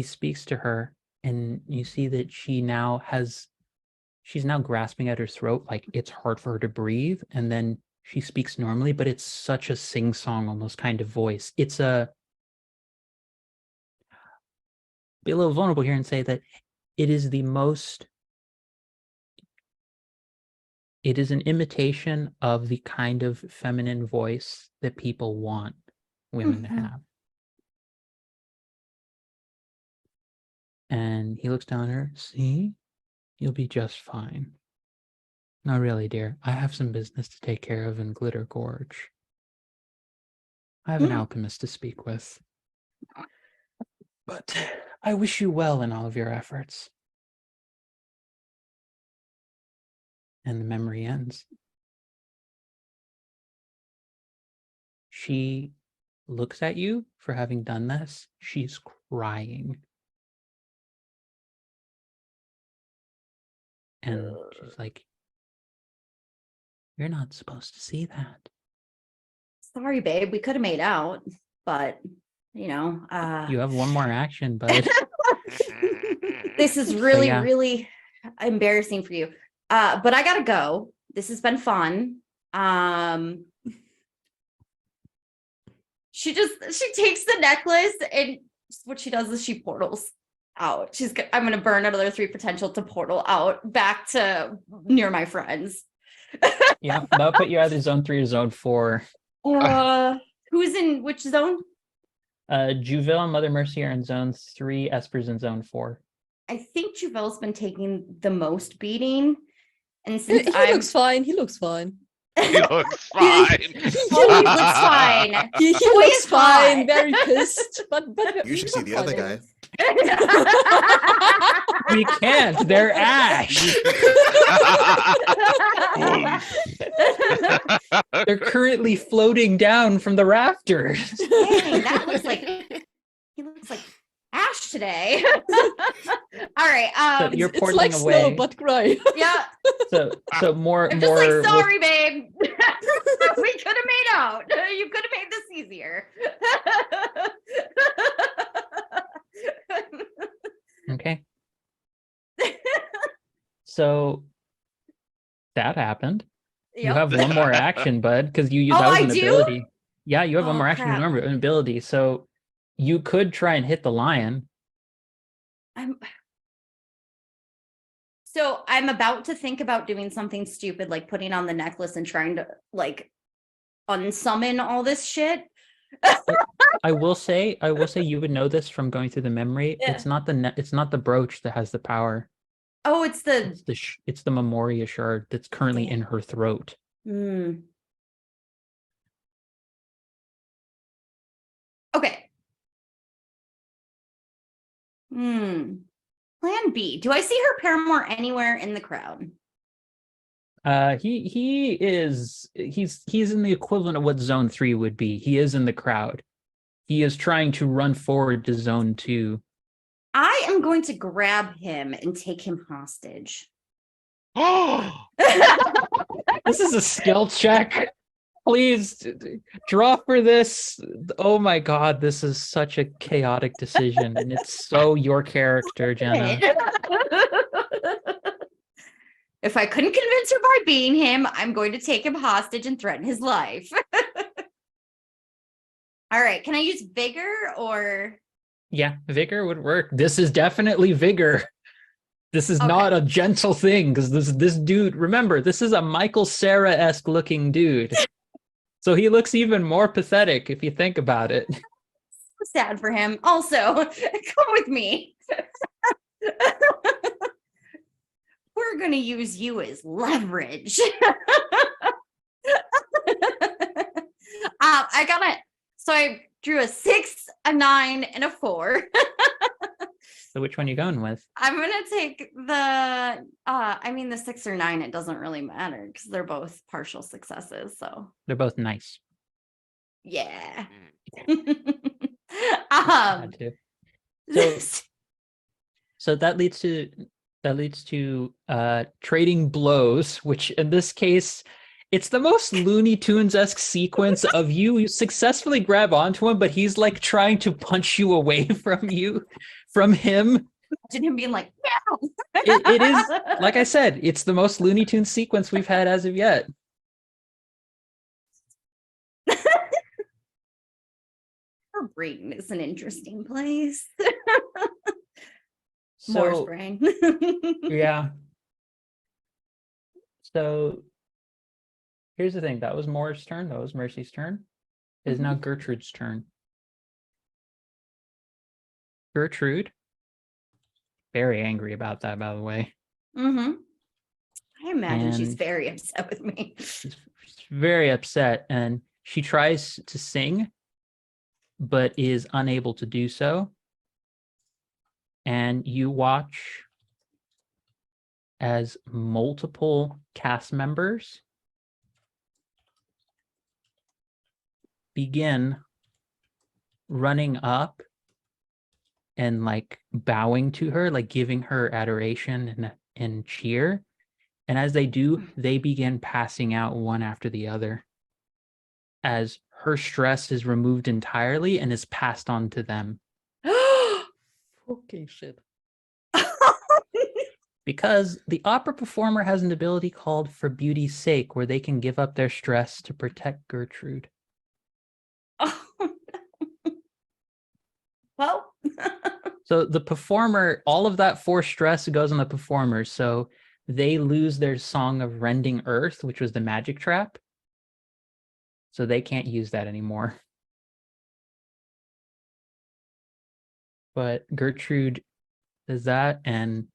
speaks to her, and you see that she's now grasping at her throat, like it's hard for her to breathe, and then she speaks normally, but it's such a sing-song almost kind of voice. Be a little vulnerable here and say that it is an imitation of the kind of feminine voice that people want women to have. And he looks down at her. See, you'll be just fine. No, really, dear. I have some business to take care of in Glitter Gorge. I have an alchemist to speak with. But I wish you well in all of your efforts. And the memory ends. She looks at you for having done this. She's crying. And she's like, you're not supposed to see that. Sorry, babe. We could have made out, but You have one more action, but this is really, yeah. really embarrassing for you. But I gotta go. This has been fun. She takes the necklace, and what she does is she portals out. I'm gonna burn another 3 potential to portal out back to near my friends. Yeah, that'll put you either zone 3 or zone 4. Who's in which zone? Juville and Mother Mercy are in zone 3, Esper's in zone 4. I think Juville's been taking the most beating. And since He looks fine. He looks fine. He looks fine. He looks fine. He Boy looks is fine. hot. Very pissed. But You should see the other guy. We can't. They're ash. They're currently floating down from the rafters. Dang, that looks like he looks like ash today. All right. So you're it's portaling like away. snow, but gray. Yeah. So more I'm just more. like, sorry, babe. We could have made out. You could have made this easier. Okay. So that happened. You Yep. have one more action, bud, because you Oh, that was I an do? ability. Yeah, you have one Oh, more action. crap. Remember, an ability. So you could try and hit the lion. So I'm about to think about doing something stupid, like putting on the necklace and trying to like unsummon all this shit. I will say you would know this from going through the memory. Yeah. It's not the brooch that has the power. Oh, it's the It's the Memoria shard that's currently in her throat. Okay. Plan B. Do I see her paramour anywhere in the crowd? He's in the equivalent of what zone 3 would be. He is in the crowd. He is trying to run forward to zone 2. I am going to grab him and take him hostage. This is a skill check. Please draw for this. Oh my god, this is such a chaotic decision, and it's so your character, Jenna. If I couldn't convince her by being him, I'm going to take him hostage and threaten his life. All right, can I use vigor or? Yeah, vigor would work. This is definitely vigor. This is not a gentle thing, because this dude, remember, this is a Michael Cera-esque looking dude. So he looks even more pathetic if you think about it. So sad for him. Also, come with me. We're going to use you as leverage. So I drew a 6, a 9, and a 4. So which one you going with? I'm gonna take the I mean the 6 or 9, it doesn't really matter because they're both partial successes. So They're both nice. yeah. Had to. So that leads to trading blows, which in this case, it's the most Looney Tunes-esque sequence of you successfully grab onto him, but he's like trying to punch you away from him. Imagine him being like, no. It is, like I said, it's the most Looney Tunes sequence we've had as of yet. Her brain is an interesting place. So, Moore's brain. yeah. So here's the thing. That was Moore's turn. That was Mercy's turn. It is now Gertrude's turn. Gertrude, very angry about that, by the way. I imagine she's And very upset with me. she's very upset, and she tries to sing, but is unable to do so. And you watch as multiple cast members begin running up and like bowing to her, like giving her adoration and cheer. And as they do, they begin passing out one after the other as her stress is removed entirely and is passed on to them. Okay, shit. Because the opera performer has an ability called For Beauty's Sake, where they can give up their stress to protect Gertrude. Oh, no. Well, So the performer, all of that forced stress goes on the performers. So they lose their song of Rending Earth, which was the magic trap. So they can't use that anymore. But Gertrude does that, and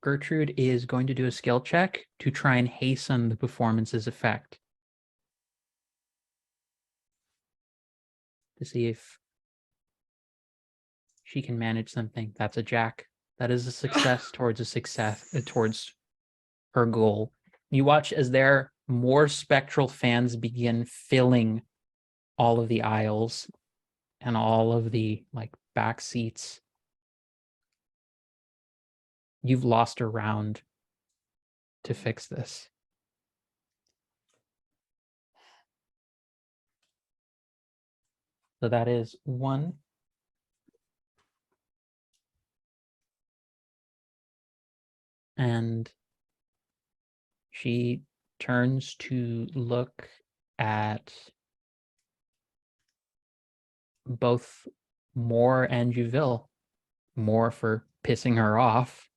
Gertrude is going to do a skill check to try and hasten the performance's effect. To see if she can manage something. That's a jack. That is a success towards her goal. You watch as there more spectral fans begin filling all of the aisles and all of the like back seats. You've lost a round to fix this. So that is 1. And she turns to look at both Moore and Juville. Moore for pissing her off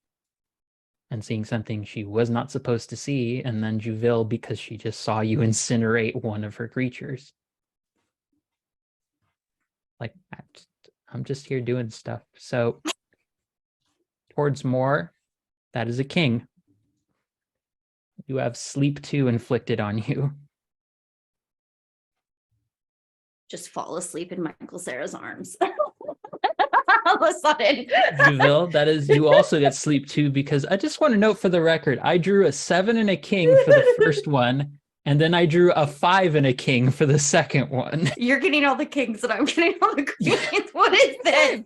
and seeing something she was not supposed to see, and then Juville because she just saw you incinerate one of her creatures. Like, I'm just here doing stuff. So towards Moore, that is a king. You have Sleep 2 inflicted on you. just fall asleep in Michael Sarah's arms. All of a sudden. Juville, that is, you also get Sleep 2, because I just want to note for the record, I drew a 7 and a king for the first one, and then I drew a 5 and a king for the second one. You're getting all the kings and I'm getting all the queens. What is this?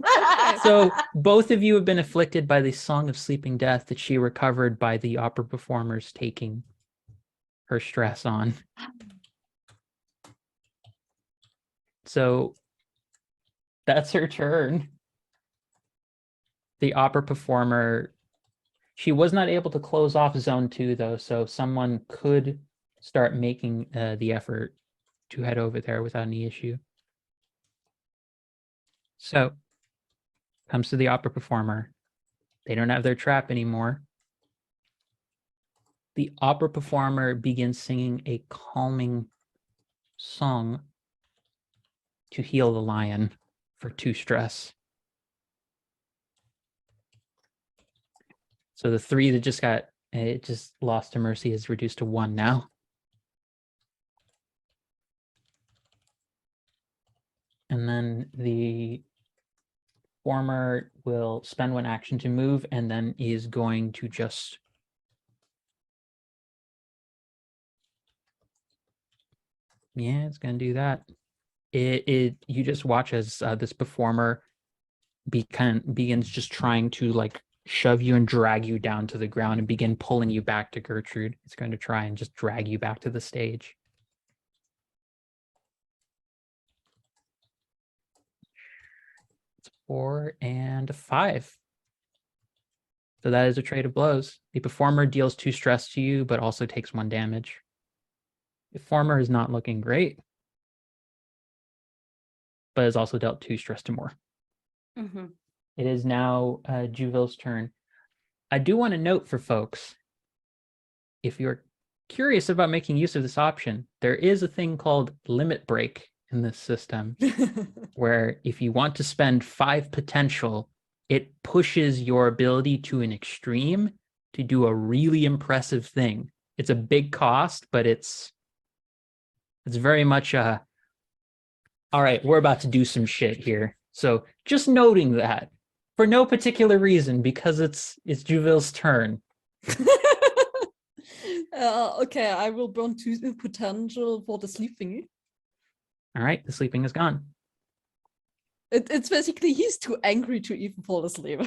So both of you have been afflicted by the Song of Sleeping Death that she recovered by the opera performers taking her stress on. So that's her turn. The opera performer, she was not able to close off zone 2 though, so someone could start making the effort to head over there without any issue. So comes to the opera performer. They don't have their trap anymore. The opera performer begins singing a calming song to heal the lion for 2 stress. So the 3 that just lost to mercy is reduced to 1 now. And then the performer will spend 1 action to move and then is going to just it's going to do that. You just watch as this performer begins just trying to like shove you and drag you down to the ground and begin pulling you back to Gertrude. It's going to try and just drag you back to the stage. It's 4 and a 5. So that is a trade of blows. The performer deals 2 stress to you, but also takes 1 damage. The performer is not looking great, but has also dealt 2 stress to more. Mm-hmm. It is now Juvil's turn. I do want to note for folks, if you're curious about making use of this option, there is a thing called limit break in this system, where if you want to spend 5 potential, it pushes your ability to an extreme to do a really impressive thing. It's a big cost, but it's very much all right, we're about to do some shit here. So just noting that for no particular reason, because it's Juvil's turn. Okay, I will burn 2 potential for the sleep thingy. All right, the sleeping is gone. It's basically he's too angry to even fall asleep.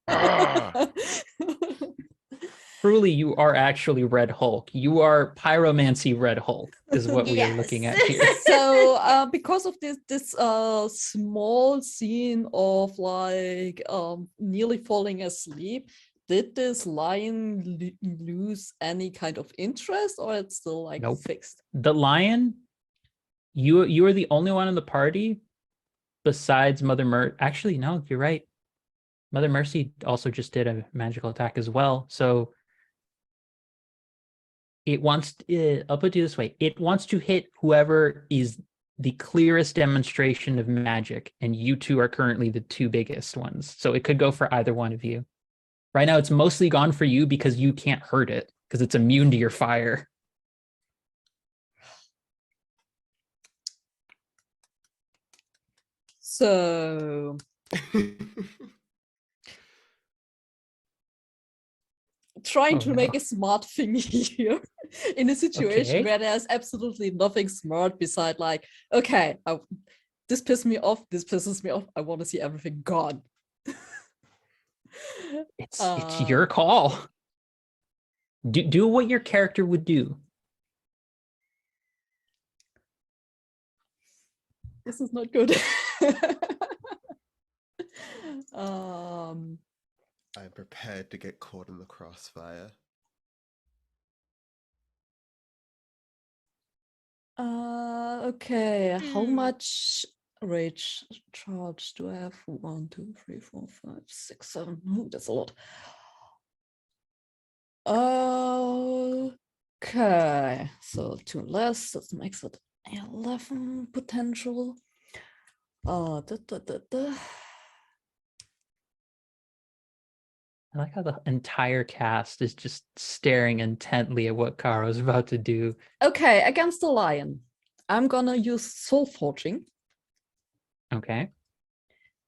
Ah. Truly, you are actually Red Hulk. You are pyromancy Red Hulk, is what we are looking at here. So because of this small scene of like nearly falling asleep, did this lion lose any kind of interest, or it's still like Nope. fixed? The lion, you are the only one in the party besides Mother Mercy. Actually, no, you're right. Mother Mercy also just did a magical attack as well. So it wants, I'll put it this way, it wants to hit whoever is the clearest demonstration of magic, and you two are currently the 2 biggest ones. So it could go for either one of you. Right now, it's mostly gone for you because you can't hurt it, because it's immune to your fire. So trying to make a smart thing here in a situation where there's absolutely nothing smart beside like, okay, this pisses me off, this pisses me off, I want to see everything gone. It's your call. Do what your character would do. This is not good. I'm prepared to get caught in the crossfire. Okay, how much rage charge do I have? 1, 2, 3, 4, 5, 6, 7. Ooh, that's a lot. Okay, so 2 less, that makes it 11 potential. I like how the entire cast is just staring intently at what Karo's about to do. Okay, against the lion, I'm gonna use soul forging. Okay.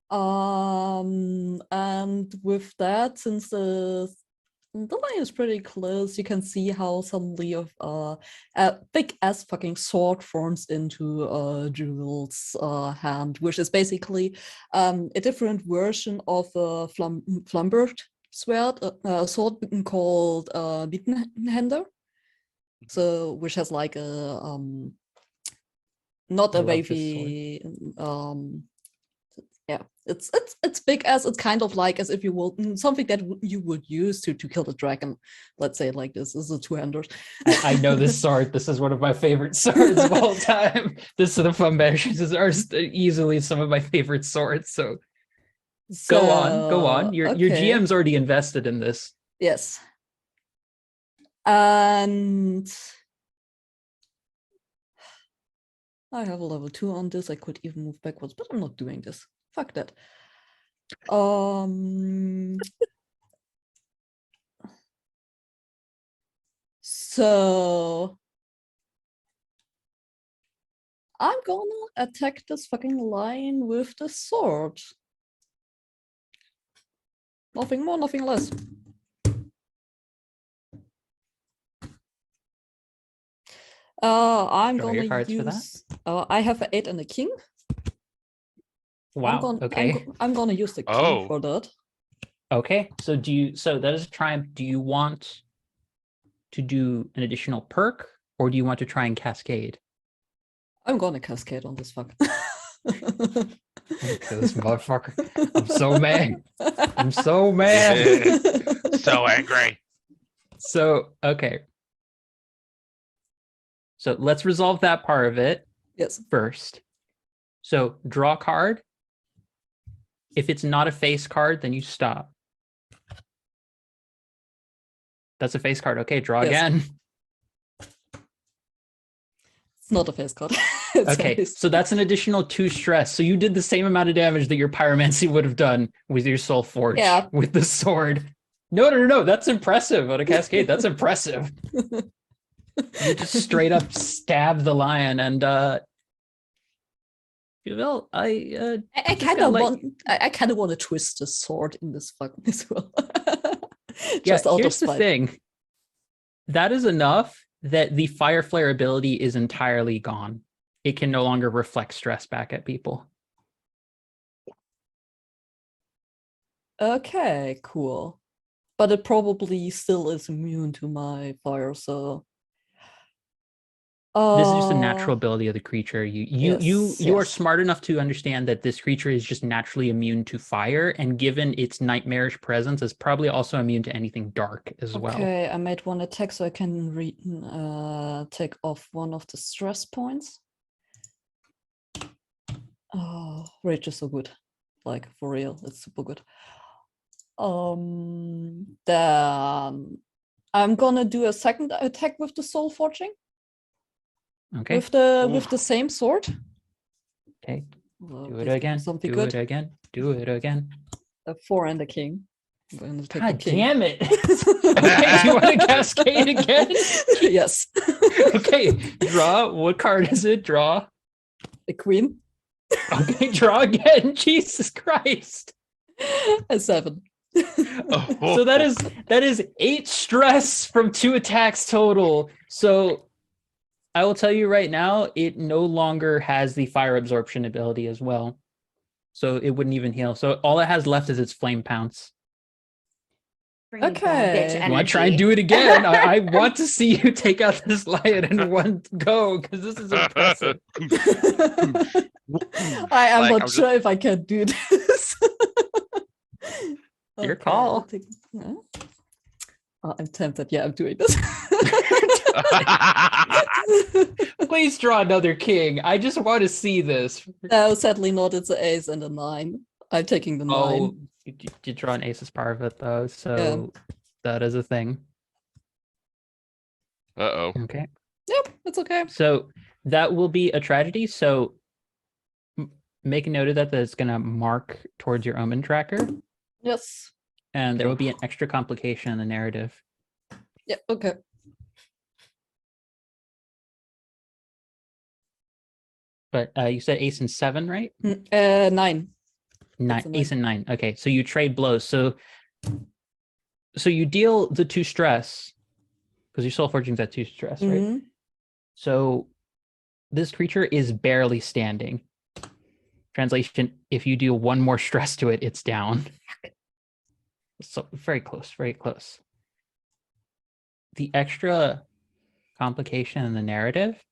And with that, since the line is pretty close, you can see how suddenly a big ass fucking sword forms into Jules' hand, which is basically a different version of a Flamberg sword called Bittenhänder. So which has like a not a wavy yeah, it's big as it's kind of like as if you will something that you would use to kill the dragon. Let's say it like this. This is a 2-hander. I know this sword. This is one of my favorite swords of all time. This is the Flamberges are easily some of my favorite swords. So go on. Your GM's already invested in this. Yes. And I have a level 2 on this. I could even move backwards, but I'm not doing this. Fuck that. So I'm gonna attack this fucking lion with the sword. Nothing more, nothing less. I'm Draw your gonna cards for that. use. I have an 8 and a king. Wow. Okay. I'm gonna use the king Oh. for that. Okay. So that is a triumph. Do you want to do an additional perk, or do you want to try and cascade? I'm gonna cascade on this fuck. Okay, this motherfucker. I'm so mad. I'm so mad. So angry. So, okay. So let's resolve that part of it Yes. first. So draw a card. If it's not a face card, then you stop. That's a face card. Okay, draw Yes. again. It's not a face card. It's Okay, face. so that's an additional 2 stress. So you did the same amount of damage that your pyromancy would have done with your soul forge. Yeah. With the sword. No. That's impressive on a cascade. That's impressive. You just straight up stab the lion, and well, I just kind got, of like- want. I kind of want to twist the sword in this fuck as well. yeah, Just out of here's the spite. thing. That is enough that the fire flare ability is entirely gone. It can no longer reflect stress back at people. Okay, cool. But it probably still is immune to my fire, so. This is just a natural ability of the creature. You are yes. smart enough to understand that this creature is just naturally immune to fire, and given its nightmarish presence, is probably also immune to anything dark as well. Okay, I made 1 attack, so I can take off 1 of the stress points. Oh, rage is so good. Like, for real, it's super good. Then I'm gonna do a second attack with the soul forging. Okay. With the same sword. Okay. Well, Do it please again. Something Do good. it again. Do it again. A 4 and a king. I'm gonna take God the king. damn it. Okay, do you want to cascade again? Yes. Okay, draw. What card is it? Draw. A queen. Okay, draw again. Jesus Christ. A 7. So that is 8 stress from 2 attacks total. So I will tell you right now, it no longer has the fire absorption ability as well. So it wouldn't even heal. So all it has left is its flame pounce. Bring bad Okay. bitch You want to try and energy. do it again? I want to see you take out this lion in one go, because this is impressive. I am Like, not I'm sure if I can do this. Your Okay, call. I'll take- Oh, I'm tempted. Yeah, I'm doing this. Please draw another king. I just want to see this. No, sadly not. It's an ace and a 9. I'm taking the 9. Oh, you draw an ace as part of it, though, so that is a thing. Uh-oh. Okay. Yep, it's okay. So that will be a tragedy. So make a note of that it's going to mark towards your omen tracker, Yes. and there will be an extra complication in the narrative. Yeah, okay. But you said ace and 7, right? 9. That's a Ace and 9. Okay, so you trade blows. So you deal the 2 stress, because your soul fortune's at 2 stress, right? Mhm. So this creature is barely standing. Translation, if you deal 1 more stress to it, it's down. So very close, very close. The extra complication in the narrative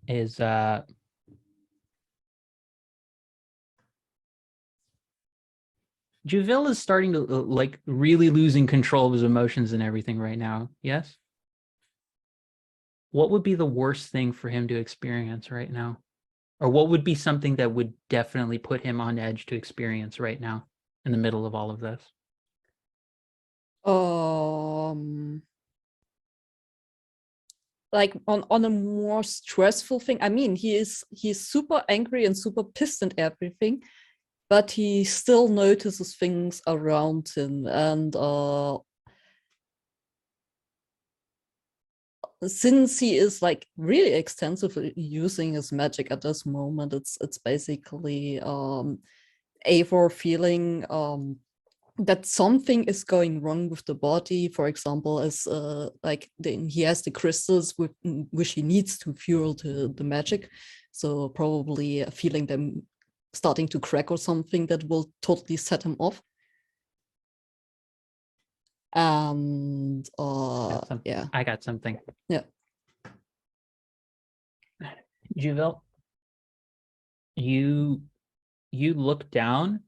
is Juville is starting to like really losing control of his emotions and everything right now. Yes? What would be the worst thing for him to experience right now? Or what would be something that would definitely put him on edge to experience right now in the middle of all of this? Like on a more stressful thing. I mean, he's super angry and super pissed and everything, but he still notices things around him, and since he is like really extensively using his magic at this moment, it's basically Eivor feeling that something is going wrong with the body. For example, as he has the crystals which he needs to fuel the magic. So probably feeling them starting to crack or something that will totally set him off. And yeah, I got something. Yeah. Juvel, you look down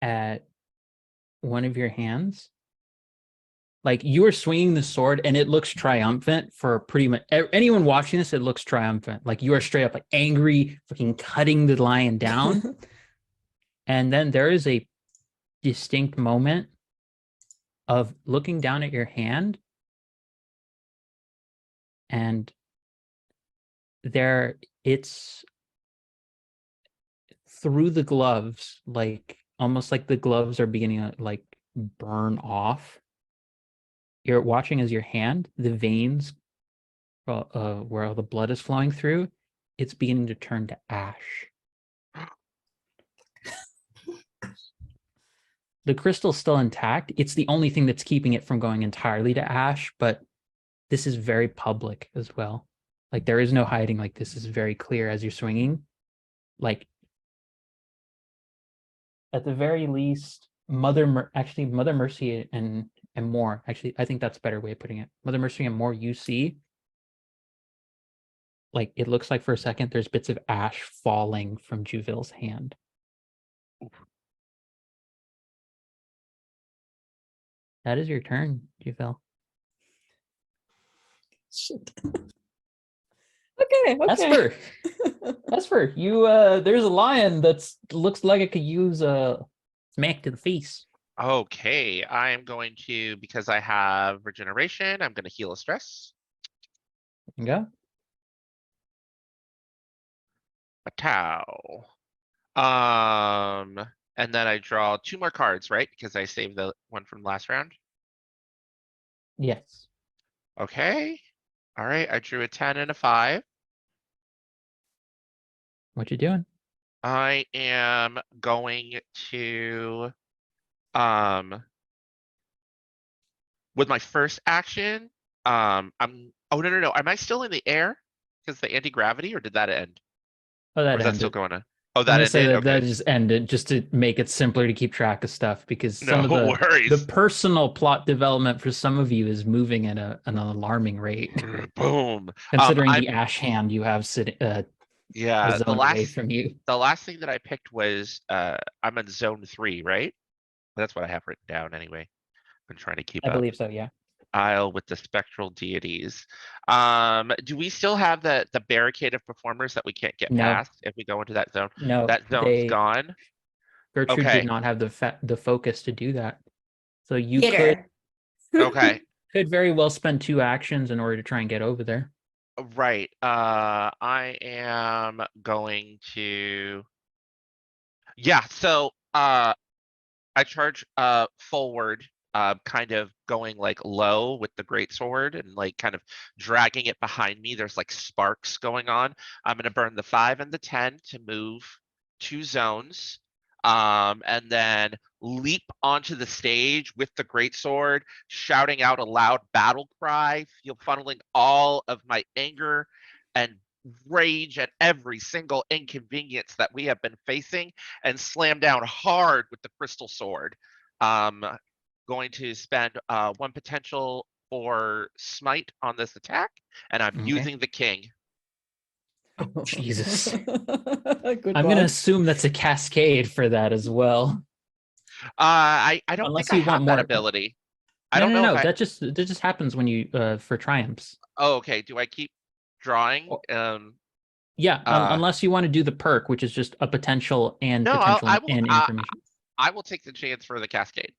at one of your hands. Like, you are swinging the sword and it looks triumphant for pretty much anyone watching this. It looks triumphant. Like, you are straight up like angry, fucking cutting the lion down. And then there is a distinct moment of looking down at your hand, and it's through the gloves, like almost like the gloves are beginning to like burn off. You're watching as your hand, the veins where all the blood is flowing through, it's beginning to turn to ash. The crystal's still intact. It's the only thing that's keeping it from going entirely to ash, but this is very public as well. Like, there is no hiding. Like, this is very clear as you're swinging. Like, at the very least, Mother Mercy and more. Actually, I think that's a better way of putting it. Mother Mercy and more, you see, like, it looks like for a second there's bits of ash falling from Juvil's hand. That is your turn, Juvel. Shit. Okay. Esper, you there's a lion that's looks like it could use a smack to the face. Okay, I am going to, because I have regeneration, I'm going to heal a stress. Yeah. A towel. And then I draw 2 more cards, right? Because I saved the one from last round. Yes. Okay. All right, I drew a 10 and a 5. What you doing? I am going to, with my first action, oh, no. Am I still in the air? Because the anti-gravity, or did that end? Oh, that Or is that ended. still going on? Oh, I'm that gonna ended? say that Okay. that just ended just to make it simpler to keep track of stuff, because No some of the worries. personal plot development for some of you is moving at an alarming rate, Boom. considering I'm, the ash hand you have sitting yeah, a zone away from you. the last thing that I picked was, I'm in zone 3, right? That's what I have written down anyway. I'm trying to keep I up. believe so, yeah. Isle with the spectral deities. Do we still have the barricade of performers that we can't get No. past if we go into that zone? No, That zone's gone. Gertrude Okay. did not have the focus to do that. So you Get her. Okay. could very well spend 2 actions in order to try and get over there. Right. I am going to. Yeah. So I charge forward, kind of going like low with the great sword and like kind of dragging it behind me. There's like sparks going on. I'm gonna burn the 5 and the 10 to move 2 zones. And then leap onto the stage with the great sword, shouting out a loud battle cry, funneling all of my anger and rage at every single inconvenience that we have been facing, and slam down hard with the crystal sword. Going to spend 1 potential for smite on this attack, and I'm Okay. using the king. Oh, Jesus. Good I'm gonna one. assume that's a cascade for that as well. I don't Unless think you I want have that more- ability. I don't know. No. If That just happens when you for triumphs. Oh, okay. Do I keep drawing? Yeah, unless you want to do the perk, which is just a potential and No, potential I will. and information. I will take the chance for the cascade.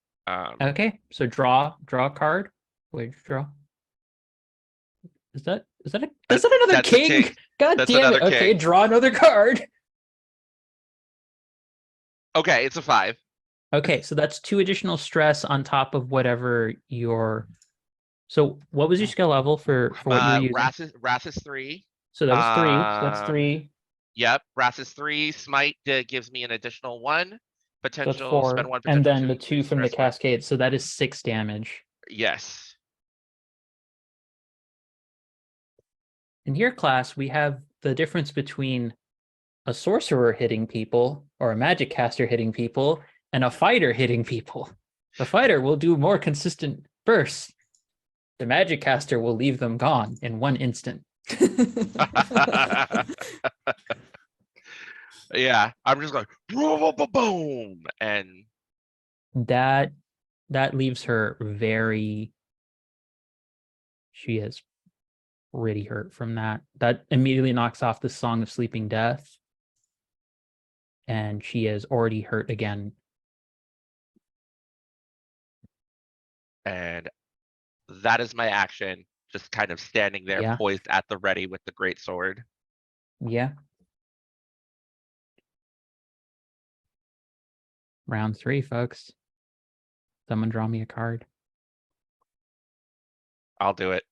Okay, so draw a card. Wait, draw. Is that another That's a king? king. God That's damn it! another Okay, king. draw another card. Okay, it's a 5. Okay, so that's 2 additional stress on top of whatever your. So what was your skill level for what you were using? Wrath is 3. So that was 3. So that's 3. Yep. Wrath is 3. Smite gives me an additional 1 So that's potential. 4. Spend 1 And potential then to the 2 increase from the rest point. cascade. So that is 6 damage. Yes. In your class, we have the difference between a sorcerer hitting people or a magic caster hitting people and a fighter hitting people. The fighter will do more consistent bursts. The magic caster will leave them gone in 1 instant. Yeah, I'm just like boom, boom, boom, and That leaves her very. She is pretty hurt from that. That immediately knocks off the Song of Sleeping Death, and she is already hurt again. and that is my action. Just kind of standing there, Yeah. poised at the ready with the great sword. Yeah. Round 3, folks. Someone draw me a card. I'll do it.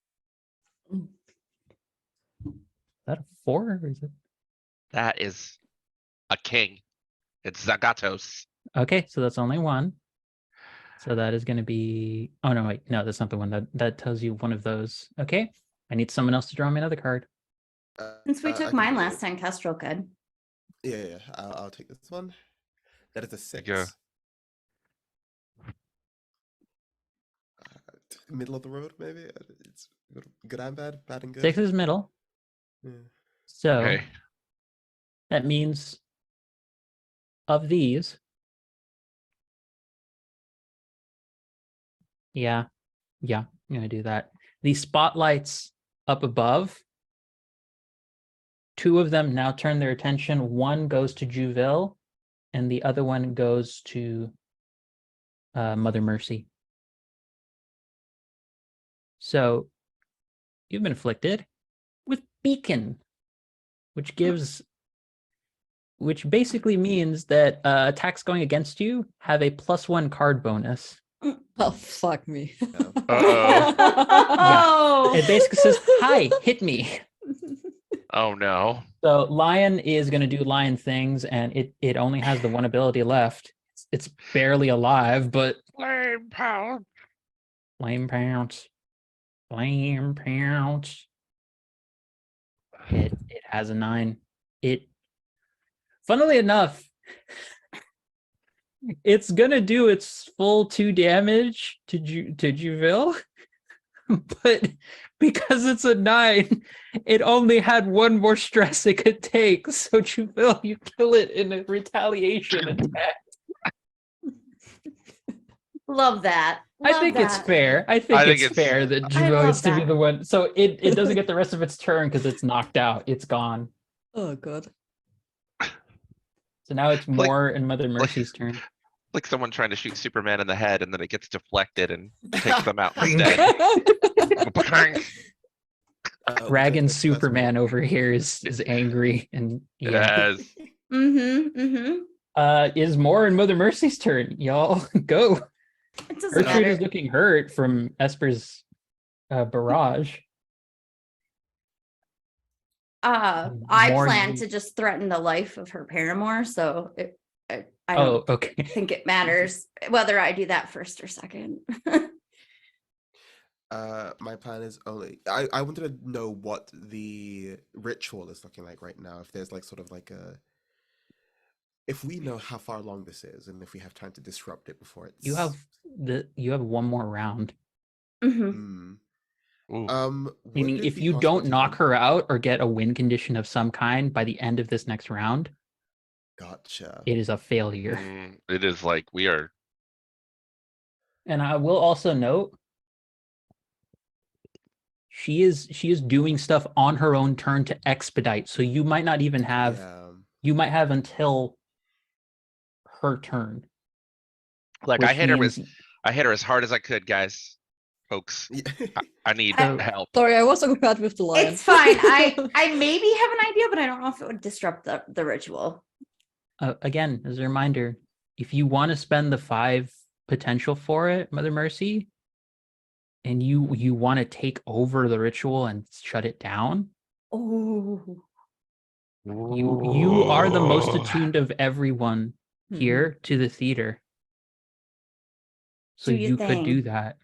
Is that a 4 or is it? That is a king. It's Zagatos. Okay, so that's only 1. So that is going to be. Oh no, wait, no, that's not the one. That tells you one of those. Okay, I need someone else to draw me another card. Since we I took can mine do last it. time, Kestrel could. Yeah. I'll take this one. That is a 6. Yeah. Middle of the road, maybe. It's good and bad, bad and good. 6 is middle. Yeah. So Okay. that means of these. Yeah, I'm gonna do that. These spotlights up above. 2 of them now turn their attention. 1 goes to Juville, and the other one goes to Mother Mercy. So you've been afflicted with Beacon, which basically means that attacks going against you have a +1 card bonus. Oh, fuck me. Yeah. Uh-oh. It basically says, "Hi, hit me." Oh no. So Lion is going to do lion things, and it only has the 1 ability left. It's barely alive, but Flame pound. flame pounce. Flame pounce. It has a 9. Funnily enough, it's gonna do its full 2 damage to Juville, but because it's a 9, it only had 1 more stress it could take. So Juville, you kill it in a retaliation attack. Love that. I think it's fair. I think it's fair that Juville love gets to be that. the one. So it doesn't get the rest of its turn because it's knocked out. It's gone. Oh god. So now it's Like- Moore and Mother Mercy's turn. Like someone trying to shoot Superman in the head and then it gets deflected and takes them out instead. Dragon Superman over here is angry and Yes. is Moore and Mother Mercy's turn. Y'all go. It doesn't Gertrude matter. is looking hurt from Esper's barrage. I More plan need- to just threaten the life of her paramour, so I don't okay. think it matters whether I do that first or second. My plan is only I wanted to know what the ritual is looking like right now. If there's like sort of like a if we know how far along this is and if we have time to disrupt it before it's You have 1 more round. Mhm. Ooh. Meaning would it if be you possible don't to knock run- her out or get a win condition of some kind by the end of this next round, Gotcha. it is a failure. It is like we are. And I will also note she is doing stuff on her own turn to expedite. So you might not even have Yeah. you might have until her turn. Like I which hit her means- as hard as I could, guys. Folks, I need I- help. Sorry, I was occupied with the lion. It's fine. I maybe have an idea, but I don't know if it would disrupt the ritual. Again, as a reminder, if you want to spend the 5 potential for it, Mother Mercy, and you want to take over the ritual and shut it down, Oh, You are the most attuned of everyone here to the theater. So Do your you could do thing. that.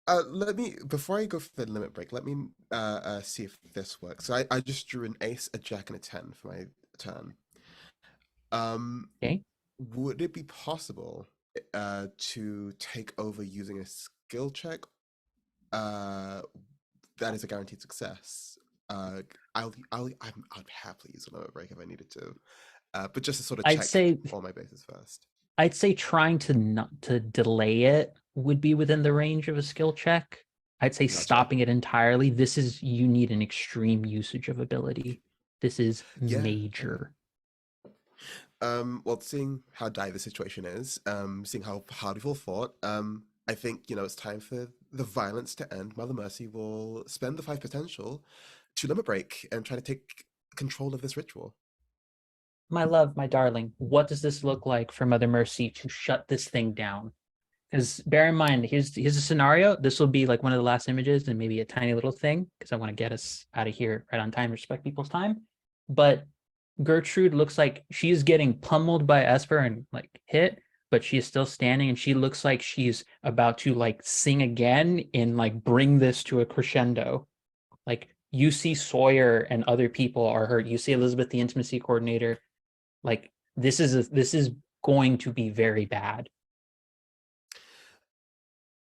Let me, before I go for the limit break, let me see if this works. So I just drew an ace, a jack, and a 10 for my turn. Okay. Would it be possible to take over using a skill check that is a guaranteed success? I'd happily use a limit break if I needed to, but just to sort of I'd check say all my bases first. I'd say trying to not to delay it would be within the range of a skill check. I'd say Gotcha. stopping it entirely. You need an extreme usage of ability. This is Yeah, major. Well, seeing how dire the situation is, seeing how hard we've all fought, I think, it's time for the violence to end. Mother Mercy will spend the 5 potential to limit break and try to take control of this ritual. My love, my darling, what does this look like for Mother Mercy to shut this thing down? Because bear in mind, here's a scenario. This will be like one of the last images and maybe a tiny little thing because I want to get us out of here right on time, respect people's time. But Gertrude looks like she's getting pummeled by Esper and like hit, but she is still standing and she looks like she's about to like sing again and like bring this to a crescendo. Like you see Sawyer and other people are hurt. You see Elizabeth, the intimacy coordinator. Like this is going to be very bad.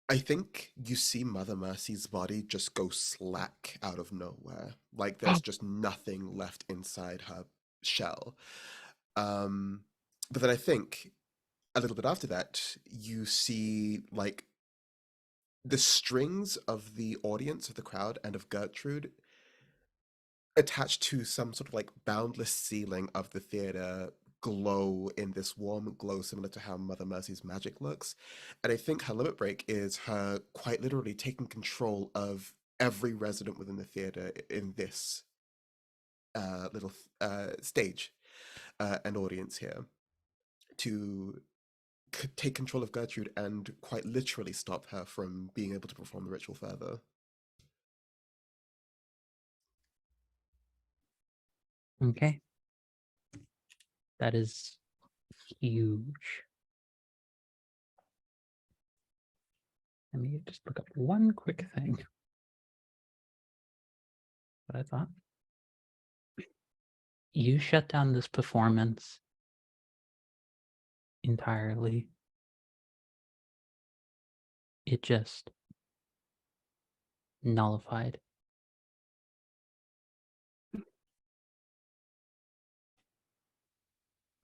I think you see Mother Mercy's body just go slack out of nowhere. Like there's just nothing left inside her shell. But then I think a little bit after that, you see like the strings of the audience, of the crowd, and of Gertrude attached to some sort of like boundless ceiling of the theater glow in this warm glow similar to how Mother Mercy's magic looks. And I think her limit break is her quite literally taking control of every resident within the theater in this little stage and audience here to take control of Gertrude and quite literally stop her from being able to perform the ritual further. Okay. That is huge. Let me just look up one quick thing. What I thought. You shut down this performance entirely. It just nullified.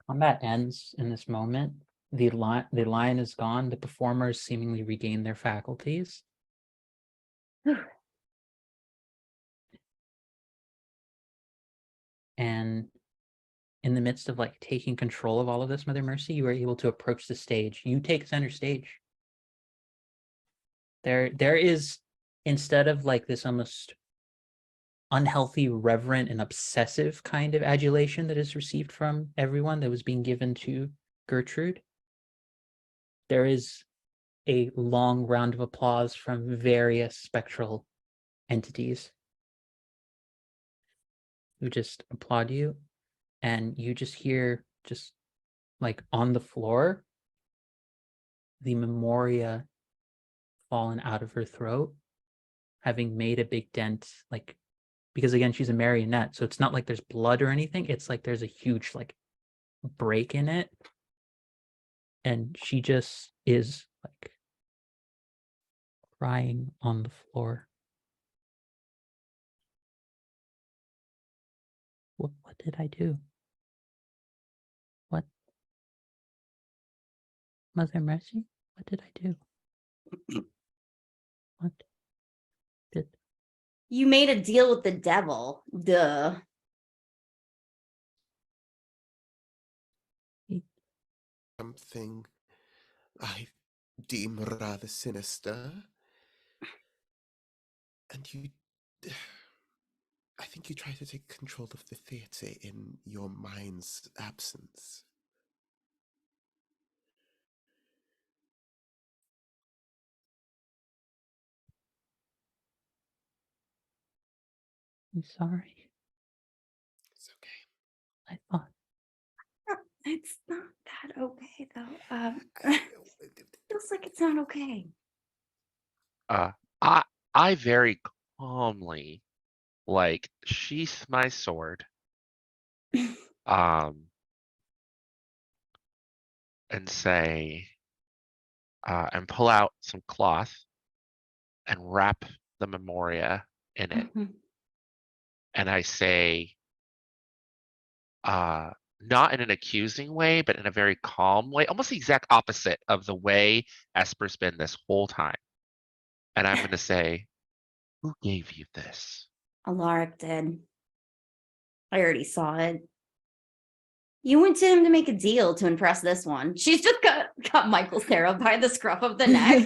Combat ends in this moment. The lion is gone. The performers seemingly regain their faculties. And in the midst of like taking control of all of this, Mother Mercy, you are able to approach the stage. You take center stage. There is, instead of like this almost unhealthy, reverent, and obsessive kind of adulation that is received from everyone that was being given to Gertrude, there is a long round of applause from various spectral entities who just applaud you, and you just hear, just like on the floor, the memoria fallen out of her throat, having made a big dent, like, because again, she's a marionette, so it's not like there's blood or anything. It's like there's a huge like break in it, and she just is like crying on the floor. What did I do? What? Mother Mercy? What did I do? What did... You made a deal with the devil. Duh. Something I deem rather sinister. And you, I think you try to take control of the theatre in your mind's absence. I'm sorry. It's okay. I thought It's not that okay though. Uh, Feels like it's not okay. I very calmly like sheath my sword, and say, and pull out some cloth and wrap the memoria in it. Mhm. And I say, not in an accusing way, but in a very calm way, almost the exact opposite of the way Esper's been this whole time. And I'm going to say, who gave you this? Alaric did. I already saw it. You went to him to make a deal to impress this one. She's just got Michael Sarah by the scruff of the neck.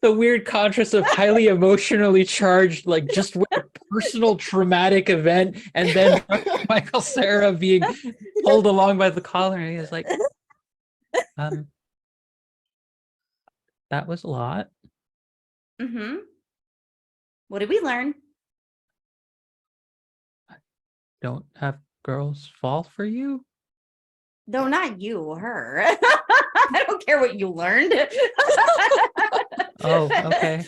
the weird contrast of highly emotionally charged, like just with a personal traumatic event, and then Michael Sarah being pulled along by the collar. And he was like, that was a lot. Mm-hmm. What did we learn? Don't have girls fall for you. No, not you, her. I don't care what you learned. Oh, okay.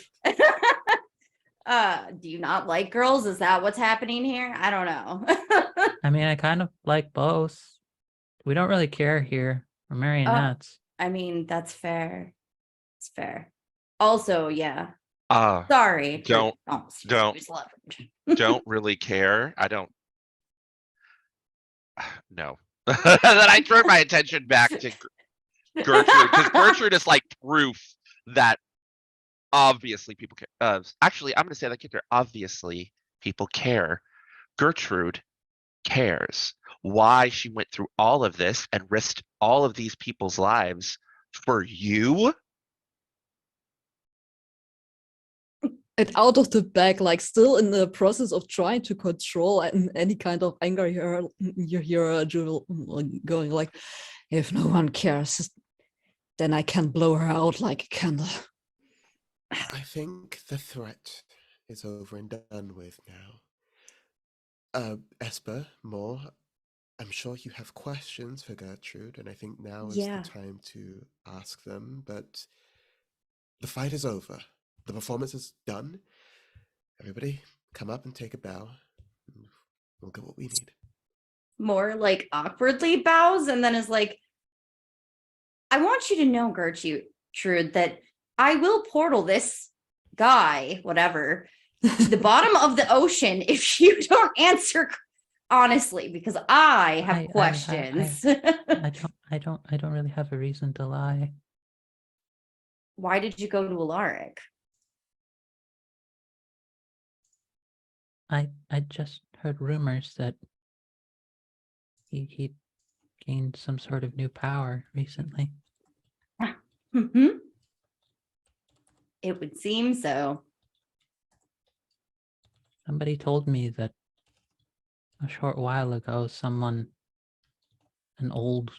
Do you not like girls? Is that what's happening here? I don't know. I mean, I kind of like both. We don't really care here. We're marionettes. I mean, that's fair. It's fair. Also, yeah. Uh, Sorry. don't Don't. don't really care. I don't. No. Then I turn my attention back to Gertrude, because Gertrude is like proof that obviously people care. Actually, I'm going to say that character. Obviously, people care. Gertrude cares. Why she went through all of this and risked all of these people's lives for you? And out of the back, like still in the process of trying to control any kind of anger, you hear Jewel going like, if no one cares, then I can blow her out like a candle. I think the threat is over and done with now. Esper, Moore, I'm sure you have questions for Gertrude, and I think now is Yeah. the time to ask them, but the fight is over. The performance is done. Everybody, come up and take a bow. We'll get what we need. More like awkwardly bows and then is like, I want you to know, Gertrude, that I will portal this guy, whatever, to the bottom of the ocean if you don't answer honestly, because I have questions. I don't really have a reason to lie. Why did you go to Alaric? I just heard rumors that he gained some sort of new power recently. Mm-hmm. It would seem so. Somebody told me that a short while ago, an old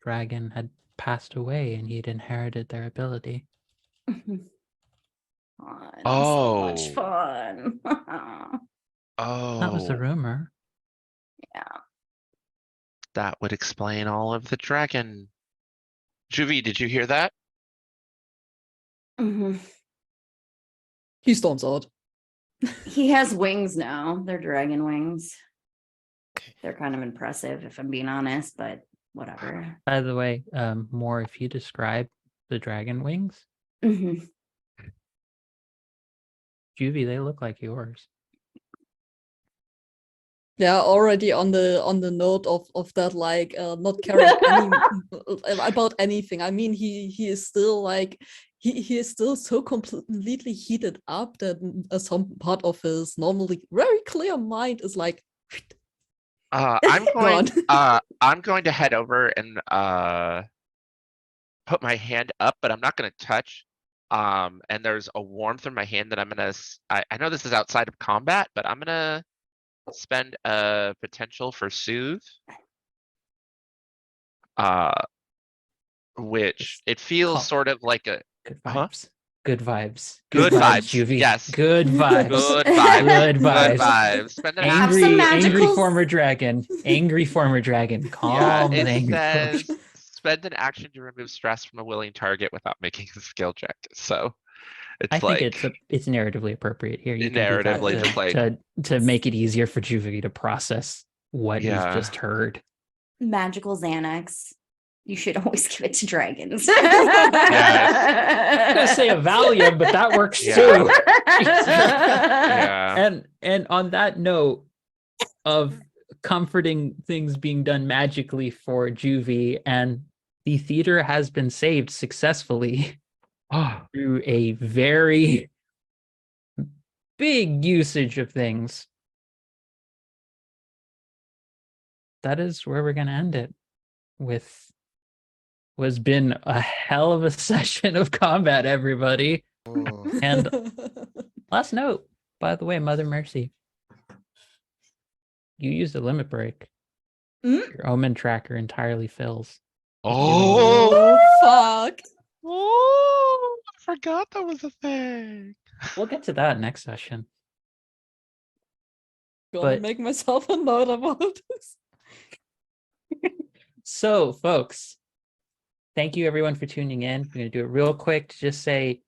dragon had passed away and he'd inherited their ability. Fun. Oh. So much fun. That was the Oh, rumor. Yeah. that would explain all of the dragon. Juvie, did you hear that? Mm-hmm. He storms out. He has wings now. They're dragon wings. Okay. They're kind of impressive, if I'm being honest, but whatever. By the way, more if you describe the dragon wings, Mm-hmm. Juvie, they look like yours. Yeah, already on the note of that, like not caring about anything. I mean, he is still like he is still so completely heated up that some part of his normally very clear mind is like I'm going. gone. I'm going to head over and put my hand up, but I'm not going to touch. And there's a warmth in my hand that I'm gonna. I know this is outside of combat, but I'm gonna spend a potential for soothe. Which it feels Call- sort of like a. Good Huh? vibes. Good vibes. Good vibes, Juvie. yes. Good vibes. Good vibes. Good Good vibes. vibes. Spend an Have some Angry magicals. former dragon. Angry former dragon. Yeah, Calm the it angry former says spend an action to remove stress from a willing target without making a skill check. So I it's think like it's narratively appropriate here. You can do that narratively just like to make it easier for Juvie to process what he's Yeah. just heard. Magical Xanax. You should always give it to dragons. I was gonna say a Valium, but that works Yeah. too. yeah. And on that note of comforting things being done magically for Juvie, and the theater has been saved successfully through a very big usage of things. That is where we're gonna end it with what's been a hell of a session of combat, everybody. Oh. And last note, by the way, Mother Mercy, you used a limit break. Your omen tracker entirely fills. Oh, fuck. oh, I forgot that was a thing. We'll get to that next session. Gonna But- make myself a note about this. So, folks, thank you everyone for tuning in. We're going to do it real quick to just say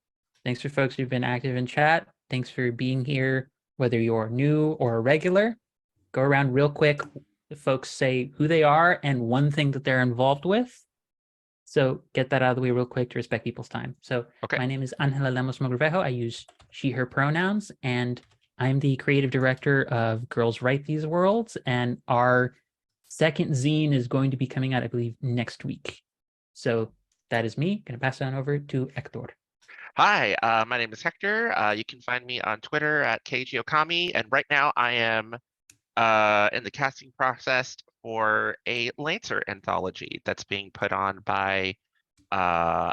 thanks for folks who've been active in chat. Thanks for being here, whether you're new or a regular. Go around real quick. The folks say who they are and one thing that they're involved with. So get that out of the way real quick to respect people's time. So Okay. my name is Angela Lemos Mogrovejo. I use she, her pronouns, and I'm the creative director of Girls Write These Worlds. And our second zine is going to be coming out, I believe, next week. So that is me. Going to pass it on over to Hector. Hi, my name is Hector. You can find me on Twitter at KGOkami, and right now I am in the casting process for a Lancer anthology that's being put on by I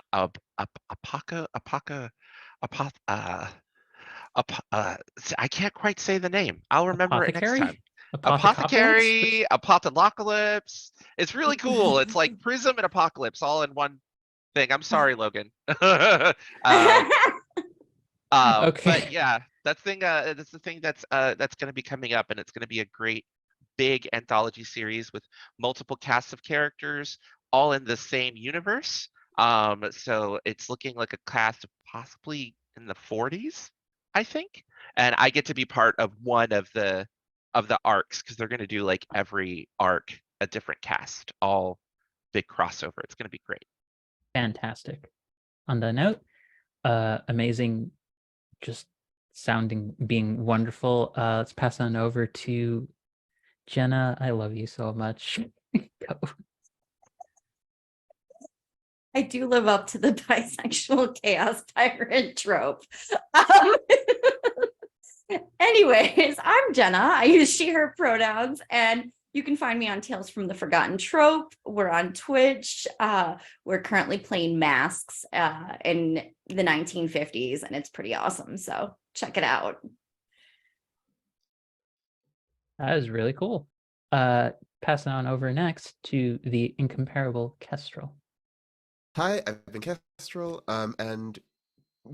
can't quite say the name. I'll remember it next time. Apothecary, Apothalocalypse. It's really cool. It's like Prism and Apocalypse all in one thing. I'm sorry, Logan. Okay. But yeah, that's the thing that's going to be coming up, and it's going to be a great big anthology series with multiple casts of characters all in the same universe. So it's looking like a cast of possibly in the 40s, I think, and I get to be part of one of the arcs because they're going to do like every arc a different cast, all big crossover. It's going to be great. Fantastic. On that note, amazing, just being wonderful. Let's pass on over to Jenna. I love you so much. Go. I do live up to the bisexual chaos tyrant trope. Anyways, I'm Jenna. I use she, her pronouns, and you can find me on Tales from the Forgotten Trope. We're on Twitch. We're currently playing Masks in the 1950s, and it's pretty awesome. So check it out. That is really cool. Passing on over next to the incomparable Kestrel. Hi, I've been Kestrel, and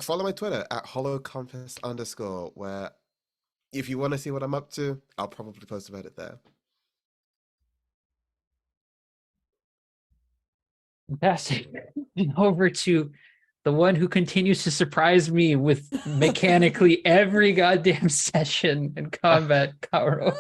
follow my Twitter at hollowcompass_, where if you want to see what I'm up to, I'll probably post about it there. Passing over to the one who continues to surprise me with mechanically every goddamn session in combat, Caro.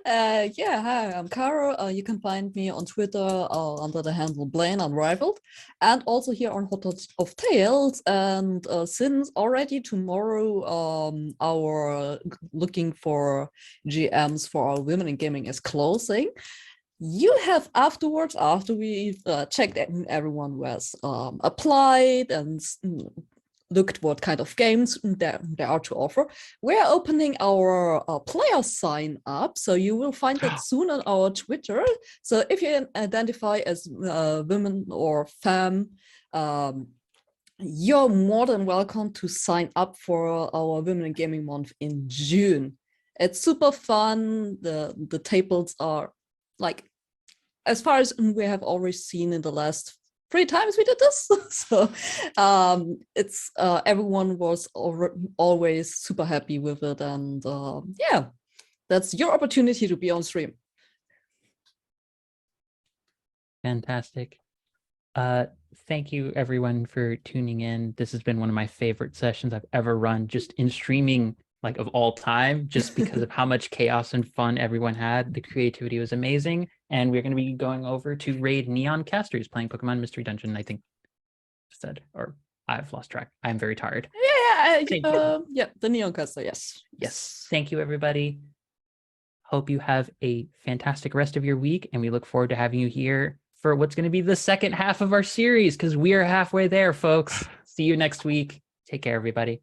Yeah, hi, I'm Caro. You can find me on Twitter under the handle Blaine Unrivaled, and also here on Hot Dots of Tales. And since already tomorrow, our looking for GMs for our Women in Gaming is closing. You have afterwards, after we've checked everyone who has applied and looked what kind of games there are to offer, we're opening our player sign up. So you will find that soon on our Twitter. So if you identify as women or femme, you're more than welcome to sign up for our Women in Gaming Month in June. It's super fun. The tables are like, as far as we have already seen in the last 3 times we did this. So it's everyone was always super happy with it, and yeah, that's your opportunity to be on stream. Fantastic. Thank you everyone for tuning in. This has been one of my favorite sessions I've ever run, just in streaming, like, of all time, just because of how much chaos and fun everyone had. The creativity was amazing. And we're going to be going over to raid Neon Casters, playing Pokemon Mystery Dungeon, I think said, or I've lost track. I'm very tired. Yeah, the Neon Caster, yes. Yes. Thank you, everybody. Hope you have a fantastic rest of your week, and we look forward to having you here for what's going to be the second half of our series, because we are halfway there, folks. See you next week. Take care, everybody.